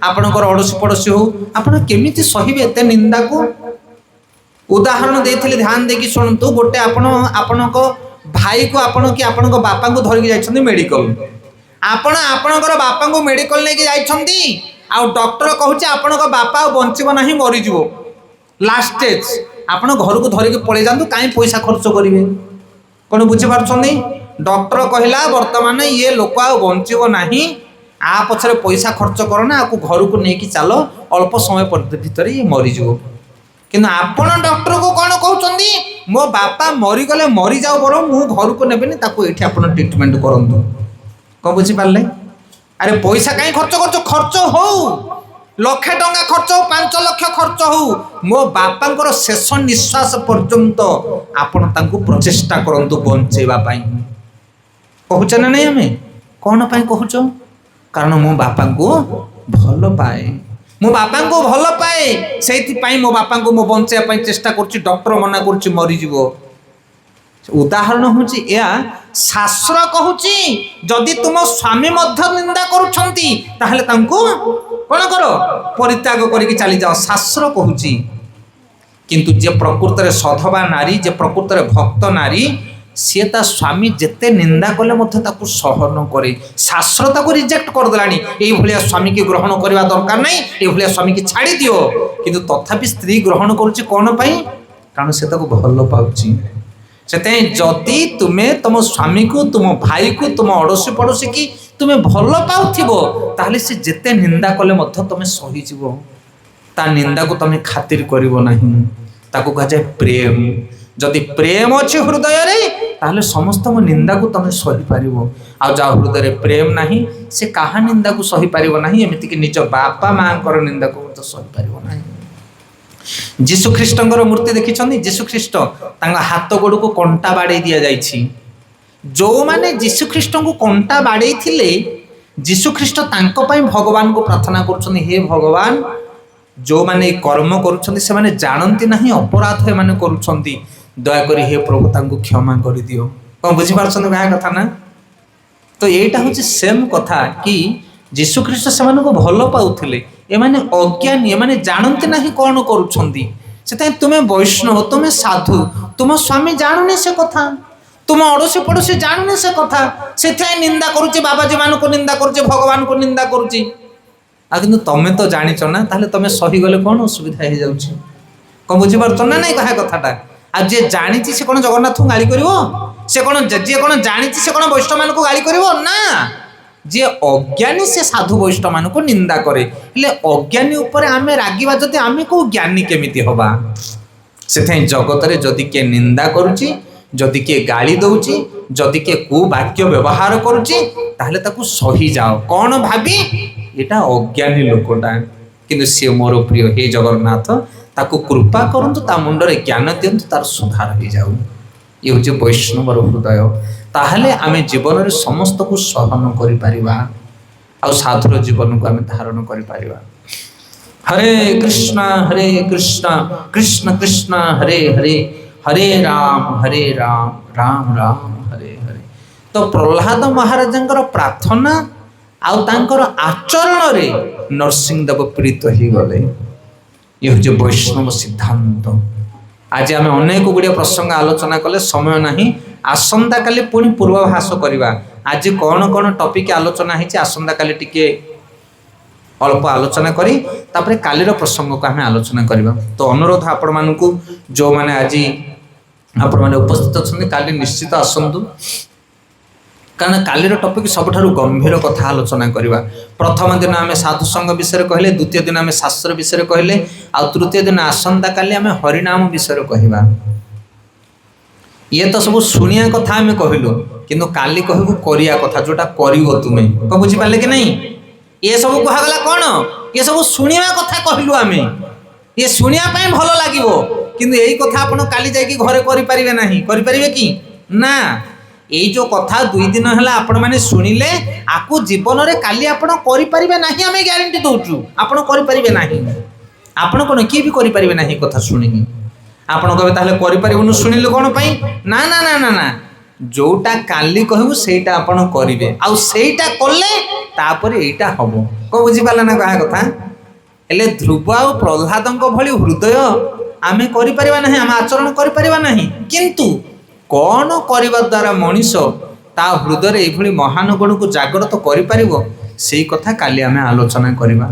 ଆପଣଙ୍କର ଅଡ଼ୋଶୀ ପଡ଼ୋଶୀ ହଉ, ଆପଣ କେମିତି ସହିବେ ଏତେ ନିନ୍ଦାକୁ? ଉଦାହରଣ ଦେଇଥିଲି, ଧ୍ୟାନ ଦେଇକି ଶୁଣନ୍ତୁ। ଗୋଟେ ଆପଣ ଆପଣଙ୍କ ଭାଇକୁ ଆପଣ କି ଆପଣଙ୍କ ବାପାଙ୍କୁ ଧରିକି ଯାଇଛନ୍ତି ମେଡ଼ିକାଲ। ଆପଣ ଆପଣଙ୍କର ବାପାଙ୍କୁ ମେଡ଼ିକାଲ ନେଇକି ଯାଇଛନ୍ତି, ଆଉ ଡକ୍ଟର କହୁଛି ଆପଣଙ୍କ ବାପା ଆଉ ବଞ୍ଚିବ ନାହିଁ, ମରିଯିବ, ଲାଷ୍ଟ ଷ୍ଟେଜ୍। ଆପଣ ଘରକୁ ଧରିକି ପଳେଇ ଯାଆନ୍ତୁ, କାହିଁ ପଇସା ଖର୍ଚ୍ଚ କରିବେ? କ'ଣ ବୁଝିପାରୁଛନ୍ତି? ଡକ୍ଟର କହିଲା ବର୍ତ୍ତମାନ ଇଏ ଲୋକ ଆଉ ବଞ୍ଚିବ ନାହିଁ, ଆ ପଛରେ ପଇସା ଖର୍ଚ୍ଚ କରନା, ଆକୁ ଘରକୁ ନେଇକି ଚାଲ, ଅଳ୍ପ ସମୟ ଭିତରେ ଇଏ ମରିଯିବ। କିନ୍ତୁ ଆପଣ ଡକ୍ଟରକୁ କ'ଣ କହୁଛନ୍ତି? ମୋ ବାପା ମରିଗଲେ ମରିଯାଉ ବରଂ, ମୁଁ ଘରକୁ ନେବିନି, ତାକୁ ଏଇଠି ଆପଣ ଟ୍ରିଟମେଣ୍ଟ କରନ୍ତୁ। କ'ଣ ବୁଝିପାରିଲେ? ଆରେ ପଇସା କାହିଁ ଖର୍ଚ୍ଚ କରୁଛ? ଖର୍ଚ୍ଚ ହଉ, ଲକ୍ଷେ ଟଙ୍କା ଖର୍ଚ୍ଚ ହଉ, 5 ଲକ୍ଷ ଖର୍ଚ୍ଚ ହଉ, ମୋ ବାପାଙ୍କର ଶେଷ ନିଶ୍ୱାସ ପର୍ଯ୍ୟନ୍ତ ଆପଣ ତାଙ୍କୁ ପ୍ରଚେଷ୍ଟା କରନ୍ତୁ ବଞ୍ଚେଇବା ପାଇଁ। କହୁଛ ନା ନାଇଁ? ଆମେ କ'ଣ ପାଇଁ କହୁଛ? କାରଣ ମୁଁ ବାପାଙ୍କୁ ଭଲ ପାଏ, ମୁଁ ବାପାଙ୍କୁ ଭଲ ପାଏ, ସେଇଥିପାଇଁ ମୋ ବାପାଙ୍କୁ ମୁଁ ବଞ୍ଚେଇବା ପାଇଁ ଚେଷ୍ଟା କରୁଛି। ଡକ୍ଟର ମନା କରୁଛି ମରିଯିବ। ଉଦାହରଣ ହେଉଛି ଏହା। ଶାସ୍ତ୍ର କହୁଛି ଯଦି ତୁମ ସ୍ୱାମୀ ମଧ୍ୟ ନିନ୍ଦା କରୁଛନ୍ତି ତାହେଲେ ତାଙ୍କୁ କ'ଣ କର? ପରିତ୍ୟାଗ କରିକି ଚାଲିଯାଅ, ଶାସ୍ତ୍ର କହୁଛି। କିନ୍ତୁ ଯେ ପ୍ରକୃତରେ ସଧବା ନାରୀ, ଯେ ପ୍ରକୃତରେ ଭକ୍ତ ନାରୀ, ସିଏ ତା ସ୍ୱାମୀ ଯେତେ ନିନ୍ଦା କଲେ ମଧ୍ୟ ତାକୁ ସହନ କରେ। ଶାସ୍ତ୍ର ତାକୁ ରିଜେକ୍ଟ କରିଦେଲାଣି, ଏଇଭଳିଆ ସ୍ୱାମୀକି ଗ୍ରହଣ କରିବା ଦରକାର ନାହିଁ, ଏଇଭଳିଆ ସ୍ୱାମୀକି ଛାଡ଼ି ଦିଅ। କିନ୍ତୁ ତଥାପି ସ୍ତ୍ରୀ ଗ୍ରହଣ କରୁଛି କ'ଣ ପାଇଁ? କାରଣ ସେ ତାକୁ ଭଲ ପାଉଛି। ସେଥିପାଇଁ ଯଦି ତୁମେ ତୁମ ସ୍ୱାମୀକୁ, ତୁମ ଭାଇକୁ, ତୁମ ଅଡ଼ୋଶୀ ପଡ଼ୋଶୀକି ତୁମେ ଭଲ ପାଉଥିବ, ତାହେଲେ ସେ ଯେତେ ନିନ୍ଦା କଲେ ମଧ୍ୟ ତୁମେ ସହିଯିବ। ତା ନିନ୍ଦାକୁ ତୁମେ ଖାତିର କରିବ ନାହିଁ। ତାକୁ କୁହାଯାଏ ପ୍ରେମ। ଯଦି ପ୍ରେମ ଅଛି ହୃଦୟରେ, ତାହେଲେ ସମସ୍ତଙ୍କ ନିନ୍ଦାକୁ ତୁମେ ସହିପାରିବ। ଆଉ ଯାହା ହୃଦୟରେ ପ୍ରେମ ନାହିଁ, ସେ କାହା ନିନ୍ଦାକୁ ସହିପାରିବ ନାହିଁ, ଏମିତିକି ନିଜ ବାପା ମାଆଙ୍କର ନିନ୍ଦାକୁ ମଧ୍ୟ ସହିପାରିବ ନାହିଁ। ଯୀଶୁଖ୍ରୀଷ୍ଟଙ୍କର ମୂର୍ତ୍ତି ଦେଖିଛନ୍ତି? ଯୀଶୁଖ୍ରୀଷ୍ଟ ତାଙ୍କ ହାତ ଗୋଡ଼କୁ କଣ୍ଟା ବାଡ଼େଇ ଦିଆଯାଇଛି। ଯେଉଁମାନେ ଯୀଶୁଖ୍ରୀଷ୍ଟଙ୍କୁ କଣ୍ଟା ବାଡ଼େଇଥିଲେ, ଯୀଶୁଖ୍ରୀଷ୍ଟ ତାଙ୍କ ପାଇଁ ଭଗବାନଙ୍କୁ ପ୍ରାର୍ଥନା କରୁଛନ୍ତି, ହେ ଭଗବାନ, ଯେଉଁମାନେ କର୍ମ କରୁଛନ୍ତି ସେମାନେ ଜାଣନ୍ତି ନାହିଁ ଅପରାଧ ଏମାନେ କରୁଛନ୍ତି, ଦୟାକରି ହେ ପ୍ରଭୁ ତାଙ୍କୁ କ୍ଷମା କରିଦିଅ। କ'ଣ ବୁଝିପାରୁଛନ୍ତି ଗାଁ କଥା ନା? ତ ଏଇଟା ହେଉଛି ସେମ୍ କଥା କି ଯୀଶୁଖ୍ରୀଷ୍ଟ ସେମାନଙ୍କୁ ଭଲ ପାଉଥିଲେ, ଏମାନେ ଅଜ୍ଞାନୀ, ଏମାନେ ଜାଣନ୍ତି ନାହିଁ କ'ଣ କରୁଛନ୍ତି। ସେଥିପାଇଁ ତୁମେ ବୈଷ୍ଣବ, ତୁମେ ସାଧୁ, ତୁମ ସ୍ୱାମୀ ଜାଣୁନି ସେ କଥା, ତୁମ ଅଡ଼ୋଶୀ ପଡ଼ୋଶୀ ଜାଣୁନି ସେ କଥା, ସେଥିପାଇଁ ନିନ୍ଦା କରୁଛି, ବାବାଜୀ ମାନଙ୍କୁ ନିନ୍ଦା କରୁଛି, ଭଗବାନଙ୍କୁ ନିନ୍ଦା କରୁଛି। ଆଉ କିନ୍ତୁ ତମେ ତ ଜାଣିଛ ନା, ତାହେଲେ ତମେ ସହିଗଲେ କ'ଣ ଅସୁବିଧା ହେଇଯାଉଛି? କ'ଣ ବୁଝିପାରୁଛ ନା ନାଇଁ କହିବା କଥାଟା? ଆଉ ଯିଏ ଜାଣିଛି ସେ କ'ଣ ଜଗନ୍ନାଥଙ୍କୁ ଗାଳି କରିବ? ସେ କ'ଣ, ଯିଏ କ'ଣ ଜାଣିଛି ସେ କ'ଣ ବୈଷ୍ଣବମାନଙ୍କୁ ଗାଳି କରିବ? ନା, ଯିଏ ଅଜ୍ଞାନୀ ସେ ସାଧୁ ବୈଷ୍ଣବମାନଙ୍କୁ ନିନ୍ଦା କରେ। ହେଲେ ଅଜ୍ଞାନୀ ଉପରେ ଆମେ ରାଗିବା ଯଦି, ଆମେ କେଉଁ ଜ୍ଞାନୀ କେମିତି ହବା? ସେଥିପାଇଁ ଜଗତରେ ଯଦି କିଏ ନିନ୍ଦା କରୁଛି, ଯଦି କିଏ ଗାଳି ଦେଉଛି, ଯଦି କିଏ କେଉଁ ବାକ୍ୟ ବ୍ୟବହାର କରୁଛି, ତାହେଲେ ତାକୁ ସହିଯାଅ। କ'ଣ ଭାବି? ଏଇଟା ଅଜ୍ଞାନୀ ଲୋକଟା, କିନ୍ତୁ ସିଏ ମୋର ପ୍ରିୟ, ହେ ଜଗନ୍ନାଥ ତାକୁ କୃପା କରନ୍ତୁ, ତା ମୁଣ୍ଡରେ ଜ୍ଞାନ ଦିଅନ୍ତୁ, ତାର ସୁଧାର ହେଇଯାଉ। ଇଏ ହେଉଛି ବୈଷ୍ଣବର ହୃଦୟ। ତାହେଲେ ଆମେ ଜୀବନରେ ସମସ୍ତଙ୍କୁ ସହନ କରିପାରିବା, ଆଉ ସାଧୁର ଜୀବନକୁ ଆମେ ଧାରଣ କରିପାରିବା। ହରେ କୃଷ୍ଣ କୃଷ୍ଣ କୃଷ୍ଣ ହରେ ହରେ, ହରେ ରାମ ରାମ ରାମ ହରେ ହରେ। ତ ପ୍ରହ୍ଲାଦ ମହାରାଜଙ୍କର ପ୍ରାର୍ଥନା ଆଉ ତାଙ୍କର ଆଚରଣରେ ନରସିଂହଦେବ ପ୍ରୀତ ହେଇଗଲେ। ଇଏ ହେଉଛି ବୈଷ୍ଣବ ସିଦ୍ଧାନ୍ତ। ଆଜି ଆମେ ଅନେକ ଗୁଡ଼ିଏ ପ୍ରସଙ୍ଗ ଆଲୋଚନା କଲେ, ସମୟ ନାହିଁ। ଆସନ୍ତାକାଲି ପୁଣି ପୂର୍ବାଭାସ କରିବା। ଆଜି କ'ଣ କ'ଣ ଟପିକ୍ ଆଲୋଚନା ହେଇଛି, ଆସନ୍ତାକାଲି ଟିକେ ଅଳ୍ପ ଆଲୋଚନା କରି ତାପରେ କାଲିର ପ୍ରସଙ୍ଗକୁ ଆମେ ଆଲୋଚନା କରିବା। ତ ଅନୁରୋଧ ଆପଣମାନଙ୍କୁ, ଯେଉଁମାନେ ଆଜି ଆପଣମାନେ ଉପସ୍ଥିତ ଅଛନ୍ତି, କାଲି ନିଶ୍ଚିତ ଆସନ୍ତୁ, କାରଣ କାଲିର ଟପିକ୍ ସବୁଠାରୁ ଗମ୍ଭୀର କଥା ଆଲୋଚନା କରିବା। ପ୍ରଥମ ଦିନ ଆମେ ସାଧୁସଙ୍ଗ ବିଷୟରେ କହିଲେ, ଦ୍ୱିତୀୟ ଦିନ ଆମେ ଶାସ୍ତ୍ର ବିଷୟରେ କହିଲେ, ଆଉ ତୃତୀୟ ଦିନ ଆସନ୍ତାକାଲି ଆମେ ହରିନାମ ବିଷୟରେ କହିବା। ଇଏ ତ ସବୁ ଶୁଣିବା କଥା ଆମେ କହିଲୁ, କିନ୍ତୁ କାଲି କହିବୁ କରିବା କଥା, ଯେଉଁଟା କରିବ ତୁମେ। କ'ଣ ବୁଝିପାରିଲେ କି ନାହିଁ? ଇଏ ସବୁ କୁହାଗଲା କ'ଣ? ଇଏ ସବୁ ଶୁଣିବା କଥା କହିଲୁ ଆମେ, ଇଏ ଶୁଣିବା ପାଇଁ ଭଲ ଲାଗିବ, କିନ୍ତୁ ଏଇ କଥା ଆପଣ କାଲି ଯାଇକି ଘରେ କରିପାରିବେ ନାହିଁ। କରିପାରିବେ କି? ନା। এই जो कथा 2 दिन है आपण मैंने शुणिले आपको जीवन में काली आपण करें ना आम ग्यारंटी दौचु आपण करें ना आपण कौन किए भी करें ना कथा शुणिकी आपण कहे ताहले करें शुणिले कौन पाई ना ना ना ना ना जोटा काली कहू सेटा आपण करेंगे आउ सेटा कले तापर एटा हम कौन बुझीपारा ना कहा कथा हेले ध्रुव आ प्रह्लाद भली हृदय आमे करें ना आम आचरण करें ना किंतु कौन करने द्वारा मनीष ता हृदय ये महान गुण को जागृत कर से कथा काली आम आलोचना करवा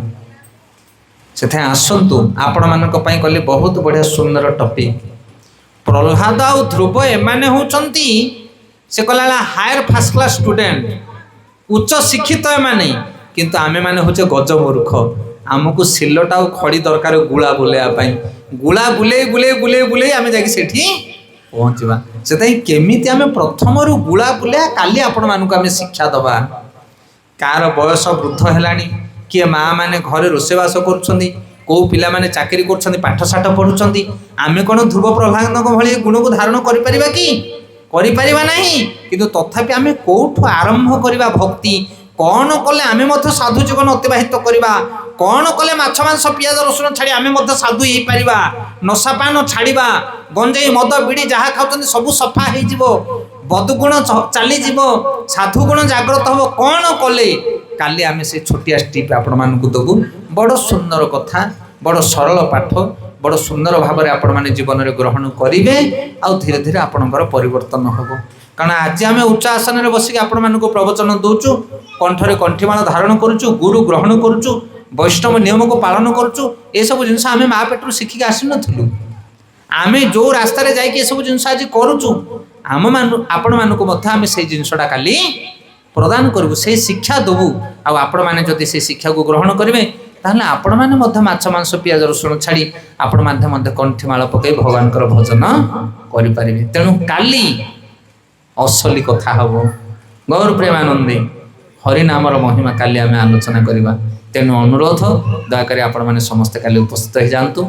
से आसतु आपण मानक कले बहुत बढ़िया सुंदर टॉपिक प्रह्लाद आ ध्रुव एमाने होचंती से कहला हायर फर्स्ट क्लास स्टूडेंट उच्च शिक्षित एमाने किंतु आमे माने होचे गज मूर्ख आमको सिलटा और खड़ी दरकार गुला बुलाया गुला बुले बुले बुले बुले आमे जाके सेठी पहुँचवा से केमिति आमे प्रथम रु गुला बुलाया काली आपण मानक आमे शिक्षा दबा कार बयस वृद्ध हेलानी किए माँ मैंने घरे रोषेवास कर कौ पिला माने चाकरी कर पाठशाठ पढ़ुंट आमे कौन ध्रुव प्रह्लाद भली गुण को धारण करें कि किंतु तथापि आमे कौठु आरंभ करवा भक्ति कौन कले आमे मध्य साधु जीवन अतिबाहित करवा कौन कले माछ मांस पियाज रसुण छाड़ी आमे मध्य साधु हो पारिबा नशा पान छाड़िबा गंजेई मद बिड़ी जहाँ खाऊँ सब सफा हो बदगुण चली साधु गुण जागृत हम कौन कले काली आमे से छोटिया स्टिप आपण मानकु दबु बड़ सुंदर कथा बड़ सरल पाठ बड़ सुंदर भाव में आपण माने जीवन में ग्रहण करेंगे आउ धीरे धीरे आपणकर परिवर्तन हम कारण आज आम उच्च आसन में बसिक आपण मानक प्रवचन दौचु कंठरे कंठीमाल धारण करुचु गुरु ग्रहण करुचु वैष्णव नियम को पालन करुचु ये सब जिनस आम माँ पेटर शिखिक आसी नु आम जो रास्तार जाए सब जिन आज करुचु आम आपण मानक आम से जिनसा काली प्रदान करूँ से शिक्षा देवु आपण मैंने जदि से शिक्षा को ग्रहण करेंगे ताहले आपण मैंने माछ मांस पियाज रसुण छाड़ी आपण माध्यम कंठीमाल पकई भगवान भजन करें तेणु काली असली कथा हम गौर प्रेमानंदे हरिनामर महिमा काली आम आलोचना करवा तेणु अनुरोध दयाकोरी आपण मैंने समस्ते काली उपस्थित हो जातु।